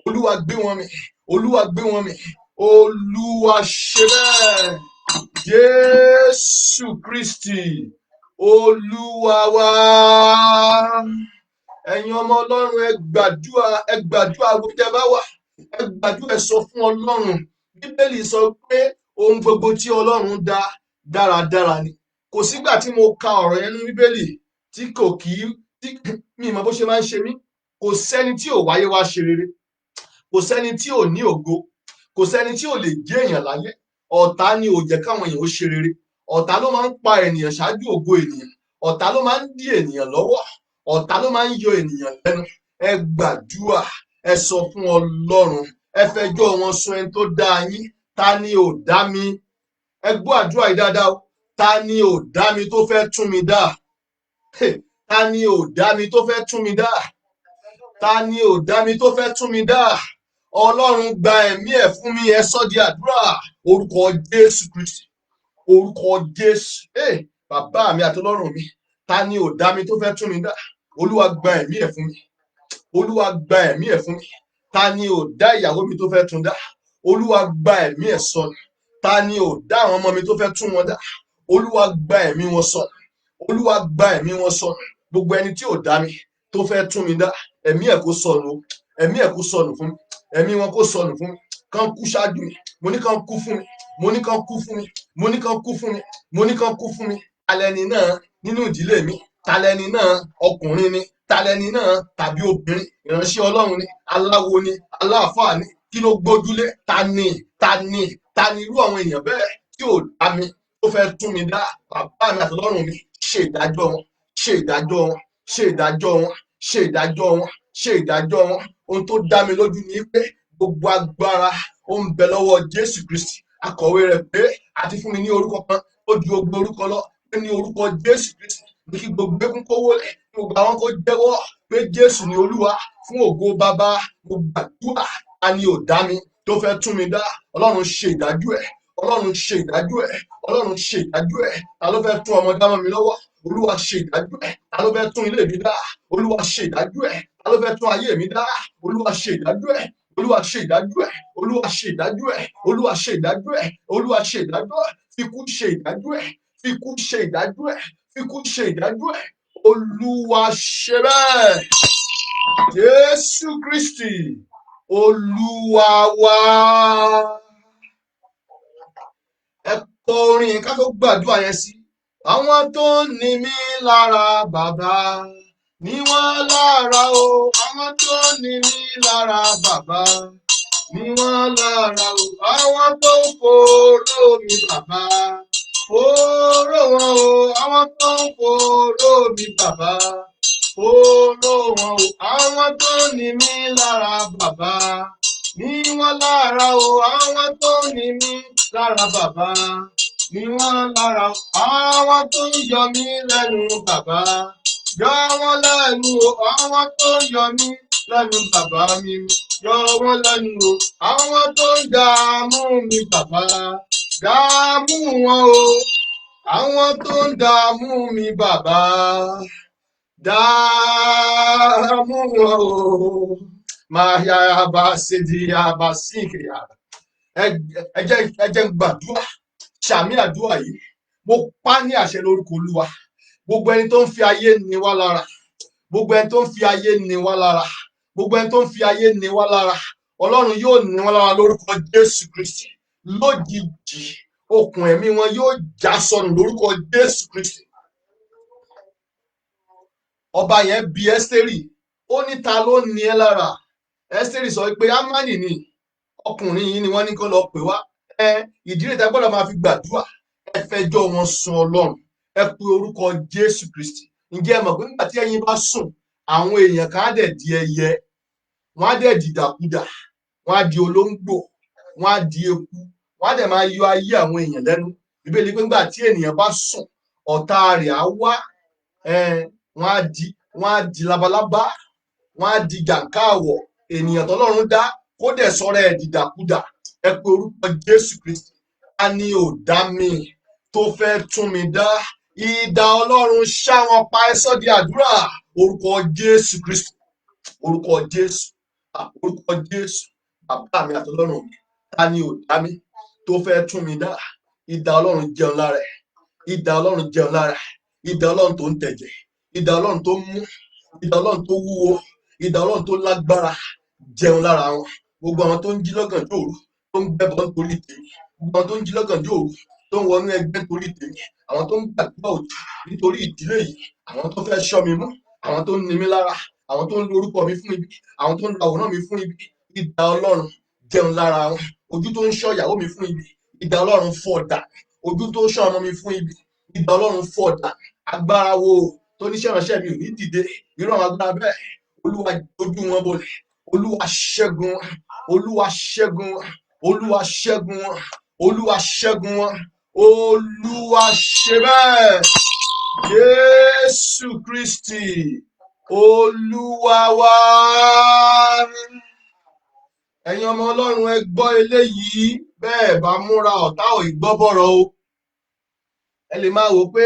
Olúwa gbé wọn mì, Olúwa gbé wọn mì. Olúwa ṣe bẹ́ẹ̀. Jésù Kristi, Olúwa wa. Ẹ̀yin ọmọ Ọlọ́run, ẹ gbàdúrà gbogbo tẹ́ bá wà. Ẹ gbàdúrà, ẹ sọ fún Ọlọ́run. Bíbélì sọ pé ohun gbogbo tí Ọlọ́run dá dáradára ni. Kò sígbà tí mo ka ọ̀rọ̀ yẹn nínú Bíbélì tí mi mọ̀ bó ṣe máa ń ṣe mí. Kò sẹ́ni tí ò wáyé wá ṣe rere, kò sẹ́ni tí ò ní ògo, kò sẹ́ni tí ò lè jẹ́ èèyàn láyé. Ọ̀tá ni ò jẹ́ káwọn èèyàn ó ṣe rere. Ọ̀tá ló máa ń pa ènìyàn ṣáájú ògo ènìyàn. Ọ̀tá ló máa ń dí ènìyàn lọ́wọ́. Ọ̀tá ló máa ń yọ ènìyàn lẹ́nu. Ẹ gbàdúrà, ẹ sọ fún Ọlọ́run, ẹ fẹjọ́ wọn sùn ẹni tó dá yín. Ta ni ò dá mi? Ẹ gbọ́ àdúrà yìí dáadáa o. Ta ni ò dá mi tó fẹ́ tún mi dá? Ta ni ò dá mi tó fẹ́ tún mi dá? Ta ni ò dá mi tó fẹ́ tún mi dá? Ọlọ́run gba ẹ̀mí ẹ̀ fún mi, ẹ sọ di àdúrà. Orúkọ Jésù Kristi, orúkọ Jésù. Bàbá mi àti Ọlọ́run mi, ta ni ò dá mi tó fẹ́ tún mi dá? Olúwa gba ẹ̀mí ẹ̀ fún mi, Olúwa gba ẹ̀mí ẹ̀ fún mi. Ta ni ò dá ìyàwó mi tó fẹ́ tún dá? Olúwa gba ẹ̀mí ẹ̀ sọnù. Ta ni ò dá àwọn ọmọ mi tó fẹ́ tún wọn dá? Olúwa gba ẹ̀mí wọn sọnù, Olúwa gba ẹ̀mí wọn sọnù. Gbogbo ẹni tí ò dá mi tó fẹ́ tún mi dá, ẹ̀mí ẹ̀ kó sọnù, ẹ̀mí ẹ̀ kó sọnù fún mi, ẹ̀mí wọn kó sọnù fún mi. Kán kú ṣáájú mi, mo ní kán kú fún mi, mo ní kán kú fún mi, mo ní kán kú fún mi, mo ní kán kú fún mi. Talẹ́ni náà nínú ìdílé mi, talẹ́ni náà ọkùnrin ni, talẹ́ni náà tàbí obìnrin, ìránṣẹ́ Ọlọ́run ni, aláwo ni, aláàfáà ni, kí ló gbójúlé? Ta ni irú àwọn èèyàn bẹ́ẹ̀ tí ò dá mi tó fẹ́ tún mi dá? Bàbá mi àti Ọlọ́run mi, ṣe ìdájọ́ wọn, ṣe ìdájọ́ wọn, ṣe ìdájọ́ wọn, ṣe ìdájọ́ wọn, ṣe ìdájọ́ wọn. Ohun tó dá mi lójú ni pé gbogbo agbára ó ń bẹ lọ́wọ́ Jésù Kristi. Akọ̀wé rẹ̀ pé àti fún mi ní orúkọ kan ó ju gbogbo orúkọ lọ, pé ní orúkọ Jésù Kristi ní kí gbogbo eégún kó wólẹ̀, kí gbogbo àwọn kó jẹ́wọ́ pé Jésù ni Olúwa, fún ògo Bàbá. Mo gbàdúrà, ta ni ò dá mi tó fẹ́ tún mi dá? Ọlọ́run ṣe ìdájọ́ ẹ̀, Ọlọ́run ṣe ìdájọ́ ẹ̀, Ọlọ́run ṣe ìdájọ́ ẹ̀. Ta ló fẹ́ tún ọmọ dámọ́ mi lọ́wọ́? Olúwa ṣe ìdájọ́ ẹ̀. Ta ló fẹ́ tún ilé mi dá? Olúwa ṣe ìdájọ́ ẹ̀. Ta ló fẹ́ tún ayé mi dá? Olúwa ṣe ìdájọ́ ẹ̀. Olúwa ṣe ìdájọ́ ẹ̀, Olúwa ṣe ìdájọ́ ẹ̀, Olúwa ṣe ìdájọ́ ẹ̀, Olúwa ṣe ìdájọ́ ẹ̀, fikú ṣe ìdájọ́ ẹ̀, fikú ṣe ìdájọ́ ẹ̀, fikú ṣe ìdájọ́ ẹ̀. Olúwa ṣe bẹ́ẹ̀. Jésù Kristi Olúwa wa. Ẹ kọ orin ká tó gbàdúrà yẹn sí. Àwọn tó ní mí lára bàbá ní wọ́n lára o. Àwọn tó ní mí lára bàbá ní wọ́n lára o. Àwọn tó ń foró mi bàbá foró wọn o. Àwọn tó ń foró mi bàbá foró wọn o. Àwọn tó ní mí lára bàbá ní wọ́n lára o. Àwọn tó ní mí lára bàbá ní wọ́n lára o. Àwọn tó ń yọ mí lẹ́nu bàbá yọ wọ́n lẹ́nu o. Àwọn tó ń yọ mí lẹ́nu bàbá mi yọ wọ́n lẹ́nu o. Àwọn tó ń dààmú mi bàbá dààmú wọn o. Àwọn tó ń dààmú mi bàbá dààmú wọn o. Máa yá bá ṣe di àbá sí ìkẹyà. Ẹ jẹ́ gbàdúrà ṣàmì àdúrà yìí. Mo pa ní àṣẹ lórúkọ Olúwa. Gbogbo ẹni tó ń fi ayé ni wá lára, gbogbo ẹni tó ń fi ayé ni wá lára, gbogbo ẹni tó ń fi ayé ni wá lára, Ọlọ́run yóò ní wọ́n lára lórúkọ Jésù Kristi. Lójijì okùn ẹ̀mí wọn yóò já sọnù lórúkọ Jésù Kristi. Ọba yẹn bi Ẹ́sítérì, ó ní ta ló ní ẹ lára? Ẹ́sítérì sọ pé Ámánì ni, ọkùnrin yìí ni wọ́n ní kó lọ pè wá. Ìdí rẹ̀ tá gbọ́dọ̀ máa fi gbàdúrà, ẹ fẹjọ́ wọn sùn Ọlọ́run, ẹ pe orúkọ Jésù Kristi. Ǹjẹ́ ẹ mọ̀ pé nígbà tí ẹyin bá sùn, àwọn èèyàn kan á dẹ̀ di ẹyẹ, wọ́n á dẹ̀ dìdàkudà, wọ́n á di olóńgbò, wọ́n á di eku, wọ́n á dẹ̀ máa yọ ayé àwọn èèyàn lẹ́nu. Bíbélì pé nígbà tí ènìyàn bá sùn, ọ̀tá rẹ̀ á wá, wọ́n á di labalábá, wọ́n á di jàǹkáàwọ̀. Ènìyàn tọ́lọ́run dá kó dẹ̀ sọ̀rọ̀ ẹ̀ dìdàkudà. Ẹ pe orúkọ Jésù Kristi. A ní ò dá mi tó fẹ́ tún mi dá. Idà Ọlọ́run ṣá wọn pa. Ẹ sọ di àdúrà. Orúkọ Jésù Kristi, orúkọ Jésù, orúkọ Jésù. Bàbá mi àti Ọlọ́run mi, ta ni ò dá mi tó fẹ́ tún mi dá? Idà Ọlọ́run jẹun lára ẹ̀, idà Ọlọ́run jẹun lára ẹ̀, idà Ọlọ́run tó ń tẹ̀jẹ̀, idà Ọlọ́run tó mú, idà Ọlọ́run tó wúwo, idà Ọlọ́run tó lágbára jẹun lára wọn. Gbogbo àwọn tó ń jí lọ́gànjọ́ òru tó ń gbẹ́bọ nítorí tèmi, gbogbo àwọn tó ń jí lọ́gànjọ́ òru tó ń wọnú ẹgbẹ́ nítorí tèmi, àwọn tó ń gbàdúrà òjò nítorí ìdílé yìí, àwọn tó fẹ́ ṣọ́ mi mú, àwọn tó ń ni mí lára, àwọn tó ń lo orúkọ mi fún ibi, àwọn tó ń lo àwòrán mi fún ibi, idà Ọlọ́run jẹun lára wọn. Ojú tó ń ṣọ́ ìyàwó mi fún ibi, idà Ọlọ́run fọ́ dànù. Ojú tó ń ṣọ́ ọmọ mi fún ibi, idà Ọlọ́run fọ́ dànù. Agbára wo tó níṣẹ́ ìránṣẹ́ mi ò ní dìde? Irú àwọn agbára bẹ́ẹ̀, Olúwa dojú wọn bolẹ̀, Olúwa ṣẹ́gun wọn, Olúwa ṣẹ́gun wọn, Olúwa ṣẹ́gun wọn, Olúwa ṣẹ́gun wọn. Olúwa ṣe bẹ́ẹ̀. Jésù Kristi Olúwa wa. Ẹ̀yin ọmọ Ọlọ́run, ẹ gbọ́ eléyìí. Bẹ́ẹ̀ bá múra, ọ̀tá ò gbọ́ bọ̀rọ̀ o. Ẹ lè máa wò pé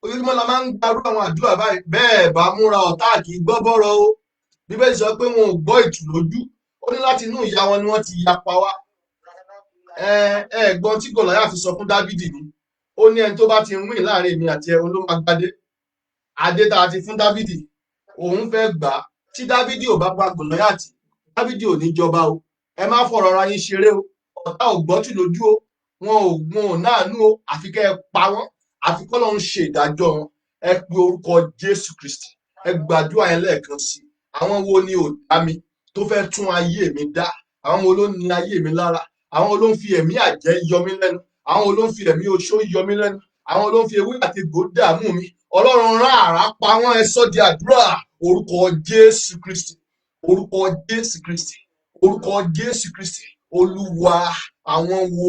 ojoojúmọ́ la máa ń gbarú àwọn àdúrà báyìí. Bẹ́ẹ̀ bá múra, ọ̀tá kì í gbọ́ bọ̀rọ̀ o. Bíbélì sọ pé wọn ò gbọ́ ìtùlójú, ó ní láti inú ìyá wọn ni wọ́n ti yapa wá. Ẹ̀gbọ́n tí Gòláyátì sọ fún Dávídì ni, ó ní ẹni tó bá ti wín láàrin èmi àti ẹ, ló máa gbadé. Adé tá a ti fún Dávídì, òun fẹ́ gbà á. Tí Dávídì ò bá pa Gòláyátì, Dávídì ò ní jọba o. Ẹ má fọ̀rọ̀ ara yín ṣeré o. Ọ̀tá ò gbọ́ tìlójú o, wọn ò náànú o. Àfi kẹ́ ẹ pa wọ́n, àfi kọ́ lọ́run ṣe ìdájọ́ wọn. Ẹ pe orúkọ Jésù Kristi, ẹ gbàdúrà yẹn lẹ́ẹ̀kan sí i. Àwọn wo ni ò dá mi tó fẹ́ tún ayé mi dá? Àwọn wo ló ní ayé mi lára? Àwọn wo ló ń fi ẹ̀mí àjẹ́ yọ mí lẹ́nu? Àwọn wo ló ń fi ẹ̀mí oṣó yọ mí lẹ́nu? Àwọn wo ló ń fi ewé àti egbò dààmú mi? Ọlọ́run rán àrá pa wọ́n. Ẹ sọ di àdúrà. Orúkọ Jésù Kristi, orúkọ Jésù Kristi, orúkọ Jésù Kristi. Olúwa, àwọn wo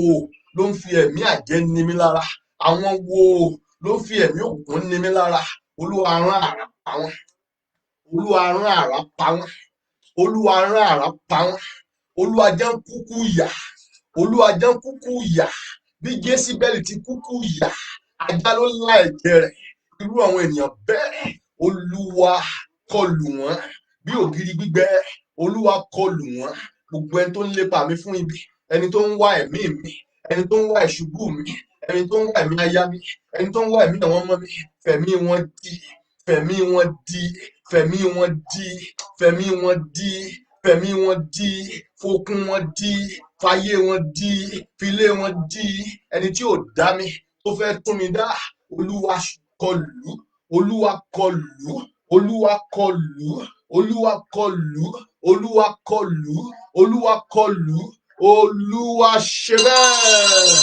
ló ń fi ẹ̀mí àjẹ́ ní mi lára? Àwọn wo ló ń fi ẹ̀mí òkùnkùn ní mi lára? Olúwa rán àrá pa wọ́n. Olúwa rán àrá pa wọ́n. Olúwa rán àrá pa wọ́n. Olúwa jẹ́ ń kúkú yà. Olúwa jẹ́ ń kúkú yà. Bí Jésíbẹ́lì ti kúkú yà, ajá ló lá ẹ̀jẹ̀ rẹ̀. Irú àwọn ènìyàn bẹ́ẹ̀, Olúwa kọlù wọ́n bí ògiri gbígbẹ. Olúwa kọlù wọ́n gbogbo ẹni tó ń lépa mi fún ibi, ẹni tó ń wá ẹ̀mí mi, ẹni tó ń wá ìṣubú mi, ẹni tó ń wá ẹ̀mí aya mi, ẹni tó ń wá ẹ̀mí àwọn ọmọ mi, fẹ̀mí wọn di, fẹ̀mí wọn di, fẹ̀mí wọn di, fẹ̀mí wọn di, fẹ̀mí wọn di, fokún wọn di, fayé wọn di, filé wọn di. Ẹni tí ò dá mi tó fẹ́ tún mi dá, olúwa kọlù, olúwa kọlù, olúwa kọlù, olúwa kọlù, olúwa kọlù, olúwa kọlù, olúwa ṣe bẹ́ẹ̀.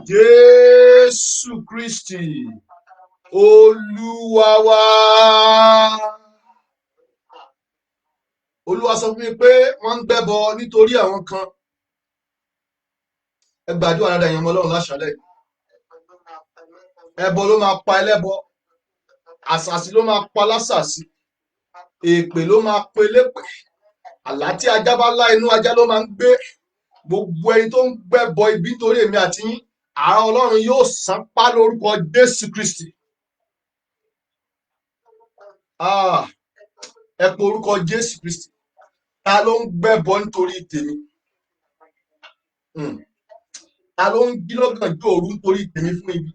Jésù Kristi olúwa wa. Olúwa sọ fún mi pé wọ́n ń gbẹ́bọ nítorí àwọn kan. Ẹ gbàdúrà dáadáa ẹ̀yin ọmọ Ọlọ́run láṣálẹ́. Ẹbọ ló máa pa ẹlẹ́bọ, àṣàsí ló máa pa lásàsí, èpè ló máa pe lépè, àlá tí ajá bá lá inú ajá ló máa ń gbé. Gbogbo ẹni tó ń gbẹ́bọ ibi nítorí èmi àti yín, àrá Ọlọ́run yóò san pa lórúkọ Jésù Kristi. Ẹ pe orúkọ Jésù Kristi. Ta ló ń gbẹ́bọ nítorí tèmi? Ta ló ń jí lọ́gànjọ́ òru nítorí tèmi fún ibi?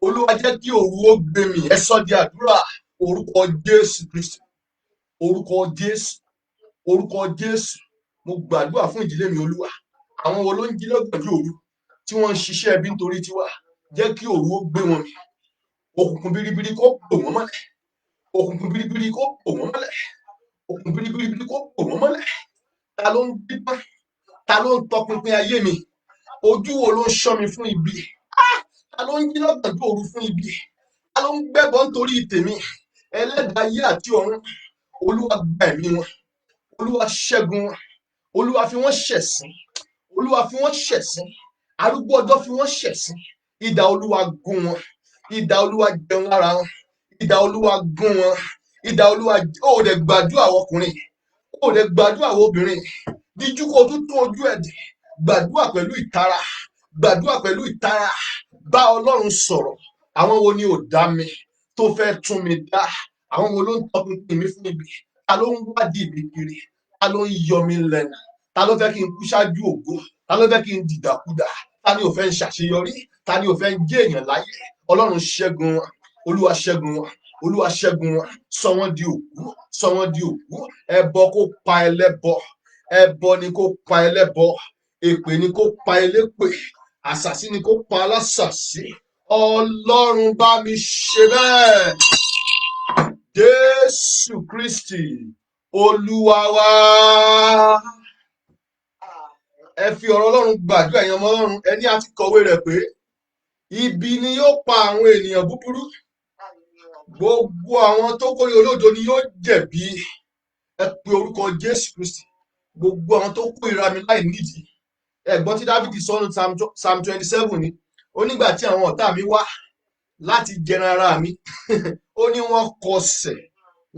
Olúwa jẹ́ kí òru ó gbé mi. Ẹ sọ di àdúrà. Orúkọ Jésù Kristi, orúkọ Jésù, orúkọ Jésù. Mo gbàdúrà fún ìdílé mi, Olúwa. Àwọn wo ló ń jí lọ́gànjọ́ òru tí wọ́n ń ṣiṣẹ́ ẹbí nítorí tiwa? Jẹ́ kí òru ó gbé wọn mì. Òkùnkùn biribiri kó bò wọ́n mọ́lẹ̀, òkùnkùn biribiri kó bò wọ́n mọ́lẹ̀, òkùnkùn biribiri kó bò wọ́n mọ́lẹ̀. Ta ló ń dípá? Ta ló ń tọpinpin ayé mi? Ojú wo ló ń ṣọ́ mi fún ibi? Ta ló ń jí lọ́gànjọ́ òru fún ibi? Ta ló ń gbẹ́bọ nítorí tèmi? Ẹlẹ́dàá ayé àti ọ̀run, Olúwa gba ẹ̀mí wọn, Olúwa ṣẹ́gun wọn, Olúwa fi wọ́n ṣẹ̀sín, Olúwa fi wọ́n ṣẹ̀sín, arúgbó ọjọ́ fi wọ́n ṣẹ̀sín. Idà Olúwa gún wọn, idà Olúwa jẹun lára wọn, idà Olúwa gún wọn, idà Olúwa. Ó dẹ̀ gbàdúrà àwọn ọkùnrin, ó dẹ̀ gbàdúrà àwọn obìnrin. Díjú kó tún tún ojú ẹ̀ dì. Gbàdúrà pẹ̀lú ìtara, gbàdúrà pẹ̀lú ìtara. Bá Ọlọ́run sọ̀rọ̀. Àwọn wo ni ò dá mi tó fẹ́ tún mi dá? Àwọn wo ló ń tọpinpin mi fún ibi? Ta ló ń wádìí mi kiri? Ta ló ń yọ mi lẹ́nu? Ta ló fẹ́ kí n kú ṣáájú ògo? Ta ló fẹ́ kí n dìdàkudà? Ta ni ò fẹ́ ń ṣàṣeyọrí? Ta ni ò fẹ́ ń jẹ́ èèyàn láyé? Ọlọ́run ṣẹ́gun wọn, Olúwa ṣẹ́gun wọn, Olúwa ṣẹ́gun wọn. Sọ wọ́n di òkú, sọ wọ́n di òkú. Ẹbọ kó pa ẹlẹ́bọ, ẹbọ ni kó pa ẹlẹ́bọ, èpè ni kó pa elépè, àṣàsí ni kó pa alásàsí. Ọlọ́run bá mi ṣe bẹ́ẹ̀. Jésù Kristi olúwa wa. Ẹ fi ọ̀rọ̀ Ọlọ́run gbàdúrà ẹ̀yin ọmọ Ọlọ́run. Ẹni àti kọ̀wé rẹ̀ pé ibi ni yóò pa àwọn ènìyàn búburú, gbogbo àwọn tó kórè olódo ni yóò jẹ̀bi. Ẹ pe orúkọ Jésù Kristi. Gbogbo àwọn tó kórìíra mi láì nídìí. Ẹ̀gbọ́n tí Dáfídì sọ́nu Psalm 27 ni. Ó nígbà tí àwọn ọ̀tá mi wá láti jẹran ara mi, ó ní wọ́n kọsẹ̀,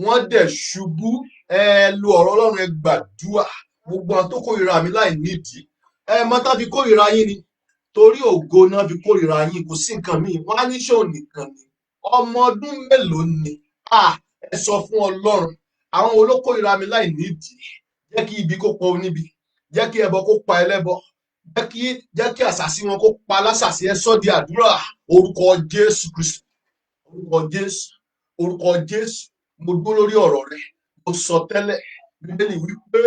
wọ́n dẹ̀ ṣubú. Ẹ lo ọ̀rọ̀ Ọlọ́run, ẹ gbàdúrà. Gbogbo àwọn tó kórìíra mi láì nídìí. Ẹ mọ̀ tá fi kórìíra yín ni torí ògo náà fi kórìíra yín, kò sí nǹkan míì. Wọ́n á ní ṣó nìkan ni. Ọmọ ọdún mélòó ni? Ẹ sọ fún Ọlọ́run. Àwọn wo ló kórìíra mi láì nídìí? Jẹ́ kí ibi kó pa oníbi, jẹ́ kí ẹbọ kó pa ẹlẹ́bọ, jẹ́ kí àṣàsí wọn kó pa alásàsí. Ẹ sọ di àdúrà. Orúkọ Jésù Kristi, orúkọ Jésù, orúkọ Jésù. Mo dúró lórí ọ̀rọ̀ rẹ, mo sọ tẹ́lẹ̀. Bíbélì wípé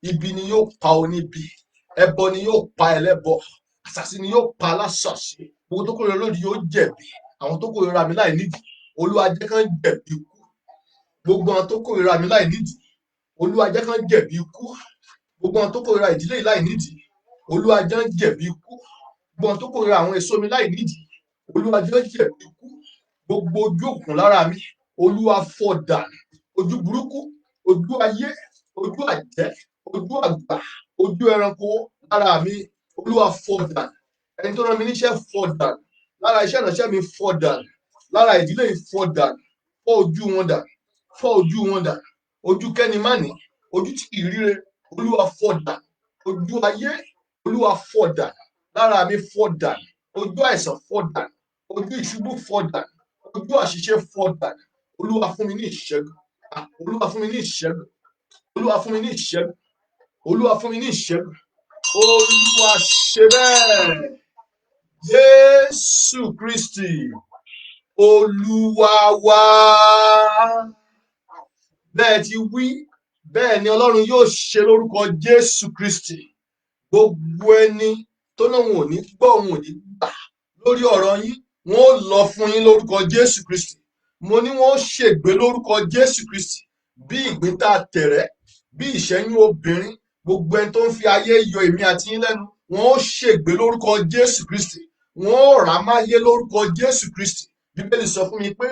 ibi ni yóò pa oníbi, ẹbọ ni yóò pa ẹlẹ́bọ, àṣàsí ni yóò pa alásàsí. Gbogbo tó kórìíra lódì yóò jẹ̀bi. Àwọn tó kórìíra mi láì nídìí, Olúwa jẹ́ kán jẹ̀bi ikú. Gbogbo àwọn tó kórìíra mi láì nídìí, Olúwa jẹ́ kán jẹ̀bi ikú. Gbogbo àwọn tó kórìíra ìdílé yìí láì nídìí, Olúwa jẹ́ kán jẹ̀bi ikú. Gbogbo àwọn tó kórìíra àwọn èso mi láì nídìí, Olúwa jẹ́ kán jẹ̀bi ikú. Gbogbo ojú òkùnkùn lára mi, Olúwa fọ́ dànù. Ojú burúkú, ojú ayé, ojú àjẹ́, ojú àgbà, ojú ẹranko lára mi, Olúwa fọ́ dànù. Ẹni tó rán mi níṣẹ́ fọ́ dànù. Lára iṣẹ́ ìránṣẹ́ mi fọ́ dànù. Lára ìdílé yìí fọ́ dànù. Fọ́ ojú wọn dànù. Fọ́ ojú wọn dànù. Ojú kẹ́ni má ní, ojú tí kì í ríre, Olúwa fọ́ dànù. Ojú ayé, Olúwa fọ́ dànù. Lára mi fọ́ dànù. Ojú àìsàn fọ́ dànù. Ojú ìṣubú fọ́ dànù. Ojú àṣìṣe fọ́ dànù. Olúwa fún mi ní ìṣẹ́gun. Olúwa fún mi ní ìṣẹ́gun. Olúwa fún mi ní ìṣẹ́gun. Olúwa fún mi ní ìṣẹ́gun. Olúwa ṣe bẹ́ẹ̀. Jésù Kristi Olúwa wa. Bẹ́ẹ̀ ti wí, bẹ́ẹ̀ ni Ọlọ́run yóò ṣe lórúkọ Jésù Kristi. Gbogbo ẹni tó náà wọn ò ní gbọ́, wọn ò ní gbà lórí ọ̀rọ̀ yín, wọn ó lọ fún yín lórúkọ Jésù Kristi. Mo ní wọn ó ṣègbé lórúkọ Jésù Kristi, bí ìgbín tá a tẹ̀rẹ́, bí ìṣẹ́yún obìnrin. Gbogbo ẹni tó ń fi ayé yọ èmi àti yín lẹ́nu, wọn ó ṣègbé lórúkọ Jésù Kristi. Wọn ó rà máyé lórúkọ Jésù Kristi. Bíbélì sọ fún mi pé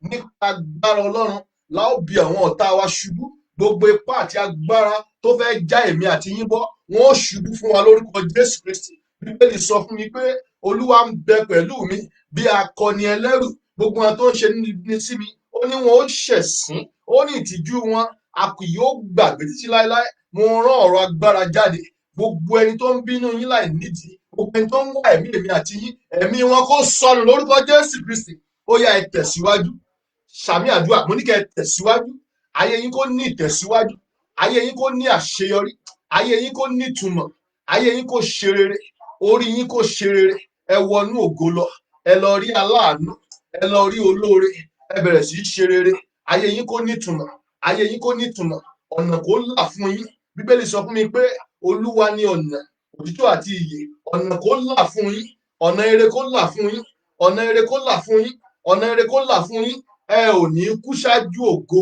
nípa agbára Ọlọ́run la ó bi àwọn ọ̀tá wa ṣubú. Gbogbo ipá àti agbára tó fẹ́ já èmi àti yín bọ́, wọn ó ṣubú fún wa lórúkọ Jésù Kristi. Bíbélì sọ fún mi pé Olúwa ń bẹ pẹ̀lú mi bí akọni ẹlẹ́rù. Gbogbo wọn tó ń ṣe níbi sí mi, ó ní wọn ó ṣẹ̀sín, ó ní ìtìjú wọn a kì yóò gbàgbé títí láéláé. Mo rán ọ̀rọ̀ agbára jáde. Gbogbo ẹni tó ń bínú yín láì nídìí, gbogbo ẹni tó ń wá ẹ̀mí èmi àti yín, ẹ̀mí wọn kó sọnù lórúkọ Jésù Kristi. Ó yá, ẹ tẹ̀síwájú. Sàmì àdúrà, mo ní kẹ́ ẹ tẹ̀síwájú. Ayé yín kó ní ìtẹ̀síwájú. Ayé yín kó ní àṣeyọrí. Ayé yín kó ní ìtumọ̀. Ayé yín kó ṣe rere. Orí yín kó ṣe rere. Ẹ wọnú ògo lọ. Ẹ lọ rí aláàánú. Ẹ lọ rí olóore. Ẹ bẹ̀rẹ̀ sí í ṣe rere. Ayé yín kó ní ìtumọ̀. Ayé yín kó ní ìtumọ̀. Ọ̀nà kó là fún yín. Bíbélì sọ fún mi pé Olúwa ni ọ̀nà, òtítọ́ àti ìyè. Ọ̀nà kó là fún yín. Ọ̀nà ire kó là fún yín. Ọ̀nà ire kó là fún yín. Ọ̀nà ire kó là fún yín. Ẹ ò ní kú ṣáájú ògo.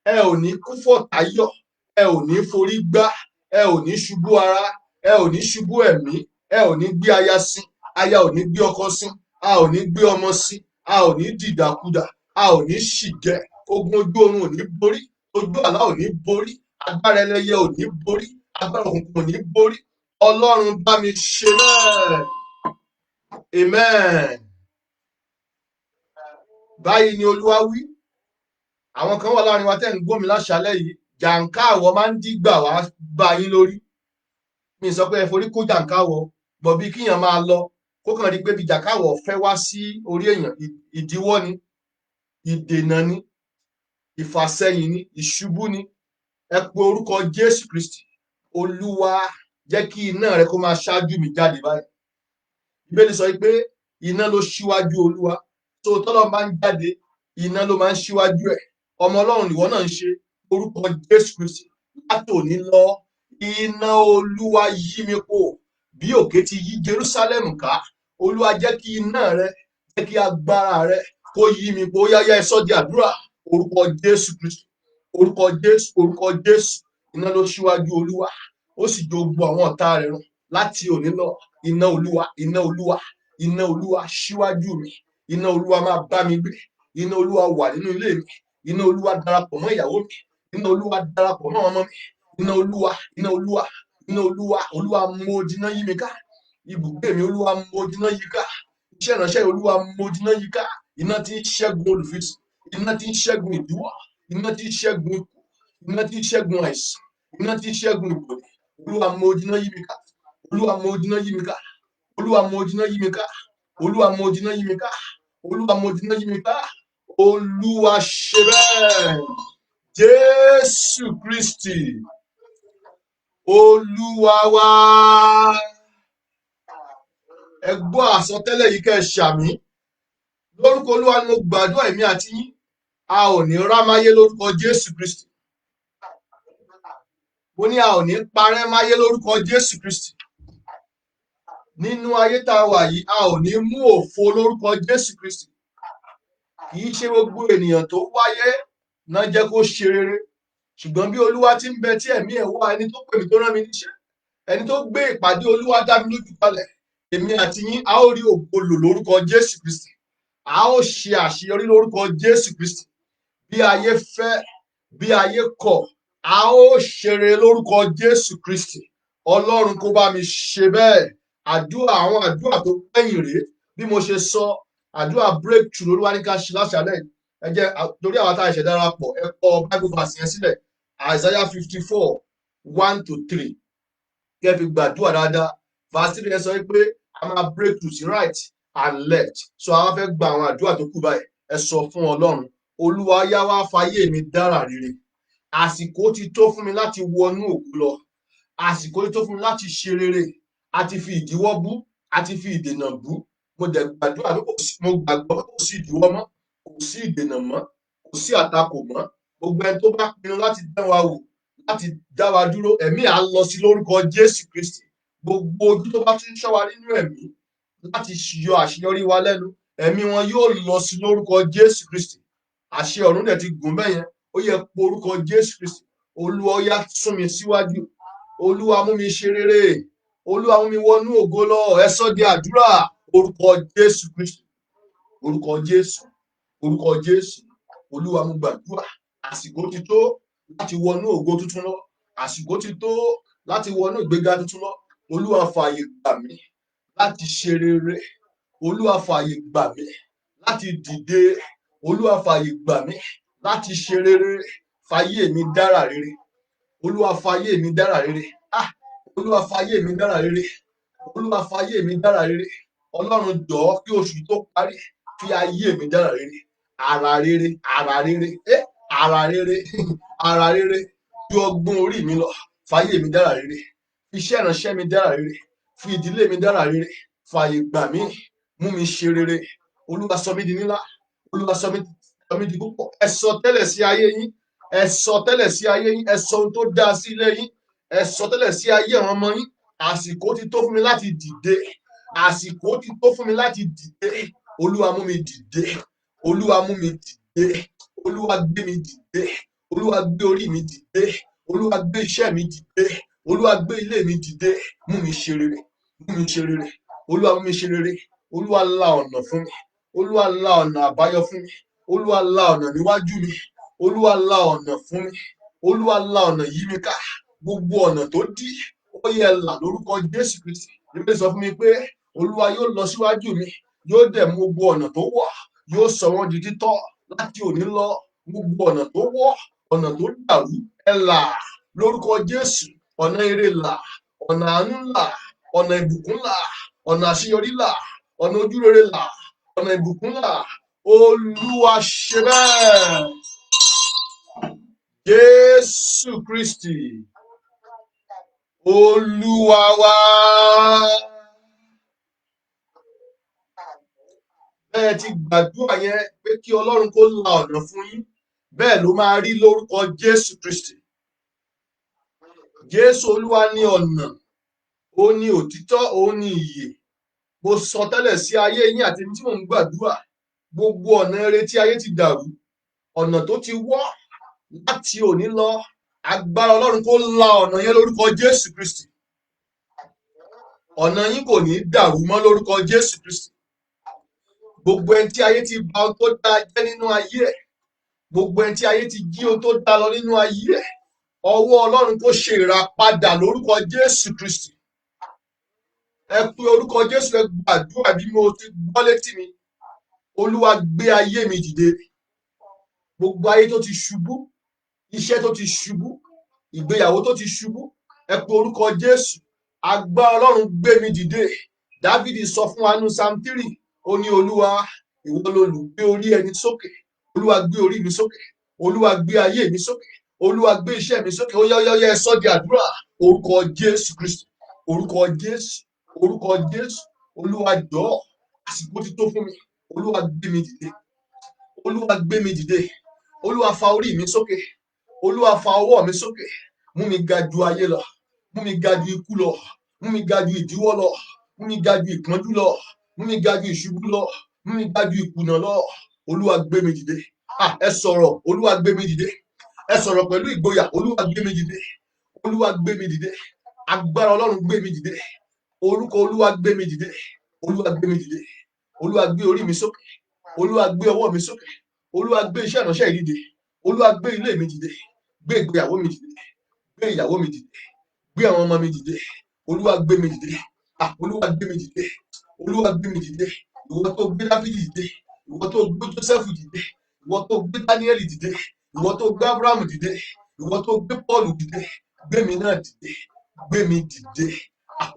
Ẹ ò ní kú fọ̀tàyọ̀. Ẹ ò ní forí gbá. Ẹ ò ní ṣubú ara. Ẹ ò ní ṣubú ẹ̀mí. Ẹ ò ní gbé aya sin. Aya ò ní gbé ọkọ sin. A ò ní gbé ọmọ sin. A ò ní dìdàkudà. A ò ní ṣìjẹ. Ogun ojú oorun ò ní borí. Ojú àlá ò ní borí. Agbára ẹlẹ́yẹ ò ní borí. Agbára òkùnkùn ò ní borí. Ọlọ́run bá mi ṣe bẹ́ẹ̀. Amen. Báyìí ni Olúwa wí. Àwọn kan wà láàrin wa tẹ́ ń gbọ́ mi láṣálẹ́ yìí. Jàǹká àwọ̀ máa ń dígbà wá bá yín lórí. Mi sọ pé ẹ forí kó jàǹká àwọ̀, bọ̀ bí kíyàn máa lọ kó kàn rí pé bí jàǹká àwọ̀ fẹ́ wá sí orí èèyàn, ìdíwọ́ ni, ìdènà ni, ìfàsẹ́yìn ni, ìṣubú ni. Ẹ pe orúkọ Jésù Kristi. Olúwa, jẹ́ kí iná rẹ kó máa ṣáájú mi jáde báyìí. Bíbélì sọ pé iná ló ṣíwájú Olúwa. Tó tọ́lọ́ máa ń jáde, iná ló máa ń ṣíwájú ẹ̀. Ọmọ Ọlọ́run nìwọ náà ń ṣe. Orúkọ Jésù Kristi, látòní lọ, iná Olúwa yí mi po bí òkè ti yí Jerusalem ká. Olúwa, jẹ́ kí iná rẹ, jẹ́ kí agbára rẹ kó yí mi po. Yáyá ẹ sọ di àdúrà. Orúkọ Jésù Kristi, orúkọ Jésù, orúkọ Jésù. Iná ló ṣíwájú Olúwa, ó sì jogbo àwọn ọ̀tá rẹ̀ run. Láti òní lọ, iná Olúwa, iná Olúwa, iná Olúwa ṣíwájú mi. Iná Olúwa máa bá mi gbé. Iná Olúwa wà nínú ilé mi. Iná Olúwa darapọ̀ mọ́ ìyàwó mi. Iná Olúwa darapọ̀ mọ́ ọmọ mi. Iná Olúwa, iná Olúwa, iná Olúwa. Olúwa mú odiná yí mi ká. Ibùgbé mi, Olúwa mú odiná yí ká. Iṣẹ́ ìránṣẹ́, Olúwa mú odiná yí ká. Iná tí ń ṣẹ́gun olùfisùn. Iná tí ń ṣẹ́gun ìdíwọ́. Iná tí ń ṣẹ́gun ikú. Iná tí ń ṣẹ́gun àìsàn. Iná tí ń ṣẹ́gun ìbòdì. Olúwa mú odiná yí mi ká. Olúwa mú odiná yí mi ká. Olúwa mú odiná yí mi ká. Olúwa mú odiná yí mi ká. Olúwa mú odiná yí mi ká. Olúwa ṣe bẹ́ẹ̀. Jésù Kristi Olúwa wa. Ẹ gbọ́ àsọtẹ́lẹ̀ yìí kẹ́ ẹ ṣàmì. Lórúkọ Olúwa ni mo gbàdúrà èmi àti yín. A ò ní rámáyé lórúkọ Jésù Kristi. Mo ní a ò ní parẹ́ máyé lórúkọ Jésù Kristi. Nínú ayé tá a wà yìí, a ò ní mú òfo lórúkọ Jésù Kristi. Kì í ṣe gbogbo ènìyàn tó wáyé náà jẹ́ kó ṣe rere. Ṣùgbọ́n bí Olúwa ti ń bẹ tí ẹ̀mí ẹ̀ wá, ẹni tó pè mí tó rán mi níṣẹ́, ẹni tó gbé ìpàdé Olúwa dá mi lójú kalẹ̀, èmi àti yín a ó rí ògo lò lórúkọ Jésù Kristi. A ó ṣe àṣeyọrí lórúkọ Jésù Kristi. Bí ayé fẹ́, bí ayé kọ̀, a ó ṣeré lórúkọ Jésù Kristi. Ọlọ́run kó bá mi ṣe bẹ́ẹ̀. Àdúrà, àwọn àdúrà tó gbẹ̀yìn rèé. Bí mo ṣe sọ, àdúrà breakthrough lÓlúwa ní ká ṣe láṣálẹ́ yìí. Ẹ jẹ́ torí àwọn tá a ṣẹ̀ darapọ̀, ẹ kọ Bible verse yẹn sílẹ̀. Isaiah 54, 1-3. Kẹ́ fi gbàdúrà dáadáa. Verse 3 yẹn sọ pé a máa breakthrough sí right and left. So àwọn fẹ́ gba àwọn àdúrà tó kù báyìí. Ẹ sọ fún Ọlọ́run, Olúwa yá wá fayé mi dára rere. Àsìkò ti tó fún mi láti wọnú ògo lọ. àsìkò tó fún mi láti ṣe rere, àti fi ìdíwọ́ bú, àti fi ìdènà bú. Mo dẹ̀ gbàdúrà pé mo gbàgbọ́ pé kò sí ìdíwọ́ mọ́, kò sí ìdènà mọ́, kò sí àtakò mọ́. Gbogbo ẹni tó bá pinnu láti dán wa wò, láti dá wa dúró, ẹ̀mí à lọ sí lórúkọ Jésù Kristi. Gbogbo ojú tó bá tún ṣọ́ wa nínú ẹ̀mí láti yọ àṣeyọrí wa lẹ́nu, ẹ̀mí wọn yóò lọ sí lórúkọ Jésù Kristi. Àṣẹ ọ̀run dẹ̀ ti gùn bẹ́yẹn, ó yẹ porúkọ Jésù Kristi. Olúwa ó yá sún mi síwájú, Olúwa mú mi ṣe rere, Olúwa mú mi wọnú ògo lọ. Ẹ sọ di àdúrà, orúkọ Jésù Kristi, orúkọ Jésù, orúkọ Jésù. Olúwa mo gbàdúrà, àsìkò ti tó láti wọnú ògo tuntun lọ, àsìkò ti tó láti wọnú ìgbéga tuntun lọ. Olúwa fààyè gbà mí láti ṣe rere, Olúwa fààyè gbà mí láti dìde, Olúwa fààyè gbà mí láti ṣe rere. Fàyè mi dára rere, Olúwa fàyè mi dára rere. Olúwa fàyè mi dára rere, Olúwa fàyè mi dára rere. Ọlọ́run jọ̀ọ́ kí oṣù tó parí fi ayé mi dára rere. Ara rere, ara rere, ara rere, ara rere ju ọgbọ́n orí mi lọ. Fàyè mi dára rere, iṣẹ́ ìránṣẹ́ mi dára rere, fi ìdílé mi dára rere. Fàyè gbà mí, mú mi ṣe rere. Olúwa sọ mí di ńlá, Olúwa sọ mí di púpọ̀. Ẹ sọ tẹ́lẹ̀ sí ayé yín, ẹ sọ tẹ́lẹ̀ sí ayé yín, ẹ sọ ohun tó dáa sí ilé yín, ẹ sọ tẹ́lẹ̀ sí ayé àwọn ọmọ yín. Àsìkò ti tó fún mi láti dìde, àsìkò ti tó fún mi láti dìde. Olúwa mú mi dìde, Olúwa mú mi dìde, Olúwa gbé mi dìde, Olúwa gbé orí mi dìde, Olúwa gbé iṣẹ́ mi dìde, Olúwa gbé ilé mi dìde. Mú mi ṣe rere, mú mi ṣe rere, Olúwa mú mi ṣe rere. Olúwa la ọ̀nà fún mi, Olúwa la ọ̀nà àbáyọ fún mi, Olúwa la ọ̀nà níwájú mi, Olúwa la ọ̀nà fún mi, Olúwa la ọ̀nà yí mi ká. Gbogbo ọ̀nà tó dí, ó yẹ là lórúkọ Jésù Kristi. Bíbélì sọ fún mi pé Olúwa yóò lọ síwájú mi, yóò dẹ̀ mú gbogbo ọ̀nà tó wọ̀, yóò sọ wọ́n di títọ́ láti òní lọ. Gbogbo ọ̀nà tó wọ̀, ọ̀nà tó dàrú, ẹ là lórúkọ Jésù. Ọ̀nà ire là, ọ̀nà àánú là, ọ̀nà ìbùkún là, ọ̀nà àṣeyọrí là, ọ̀nà ojúrere là, ọ̀nà ìbùkún là. Olúwa ṣe bẹ́ẹ̀. Jésù Kristi, Olúwa wa. Bẹ́ẹ̀ ti gbàdúrà yẹn pé kí Ọlọ́run kó la ọ̀nà fún yín, bẹ́ẹ̀ ló máa rí lórúkọ Jésù Kristi. Jésù Olúwa ní ọ̀nà, ó ní òtítọ́, ó ní ìyè. Mo sọ tẹ́lẹ̀ sí ayé yín àti tí mò ń gbàdúrà, gbogbo ọ̀nà eré tí ayé ti dàrú, ọ̀nà tó ti wọ́ láti òní lọ, agbára Ọlọ́run kó la ọ̀nà yẹn lórúkọ Jésù Kristi. Ọ̀nà yín kò ní dàrú mọ́ lórúkọ Jésù Kristi. Gbogbo ẹni tí ayé ti bà ohun tó dáa jẹ́ nínú ayé ẹ̀, gbogbo ẹni tí ayé ti jí ohun tó dáa lọ nínú ayé ẹ̀, ọwọ́ Ọlọ́run kó ṣe ìràpadà lórúkọ Jésù Kristi. Ẹ pe orúkọ Jésù, ẹ gbàdúrà bí mo ti gbọ́ létí mi. Olúwa gbé ayé mi dìde. Gbogbo ayé tó ti ṣubú, iṣẹ́ tó ti ṣubú, ìgbéyàwó tó ti ṣubú, ẹ pe orúkọ Jésù. Agbára Ọlọ́run gbé mi dìde. Dávìdì sọ fún wa nínú Psalm 3, ó ní Olúwa ìwọ lolùgbé orí ẹni sókè. Olúwa gbé orí mi sókè, Olúwa gbé ayé mi sókè, Olúwa gbé iṣẹ́ mi sókè. Ó yá ẹ sọ di àdúrà. Orúkọ Jésù Kristi, orúkọ Jésù, orúkọ Jésù. Olúwa jọ̀ọ́, àsìkò ti tó fún mi. Olúwa gbé mi dìde, Olúwa gbé mi dìde. Olúwa fa orí mi sókè, Olúwa fa ọwọ́ mi sókè. Mú mi ga ju ayé lọ, mú mi ga ju ikú lọ, mú mi ga ju ìdíwọ́ lọ, mú mi ga ju ìpọ́njú lọ, mú mi ga ju ìṣubú lọ, mú mi ga ju ìkùnà lọ. Olúwa gbé mi dìde. Ẹ sọ̀rọ̀, Olúwa gbé mi dìde. Ẹ sọ̀rọ̀ pẹ̀lú ìgboyà, Olúwa gbé mi dìde. Olúwa gbé mi dìde. Agbára Ọlọ́run gbé mi dìde. Orúkọ Olúwa gbé mi dìde. Olúwa gbé mi dìde. Olúwa gbé orí mi sókè, Olúwa gbé ọwọ́ mi sókè, Olúwa gbé iṣẹ́ ìránṣẹ́ yìí dìde, Olúwa gbé ilé mi dìde, gbé ìgbéyàwó mi dìde, gbé ìyàwó mi dìde, gbé àwọn ọmọ mi dìde. Olúwa gbé mi dìde. Olúwa gbé mi dìde. Olúwa gbé mi dìde. Ìwọ tó gbé Dáfídì dìde, ìwọ tó gbé Jósẹ́fù dìde, ìwọ tó gbé Dáníẹ́lì dìde, ìwọ tó gbé Ábúráhámù dìde, ìwọ tó gbé Pọ́ọ̀lù dìde, gbé mi náà dìde, gbé mi dìde.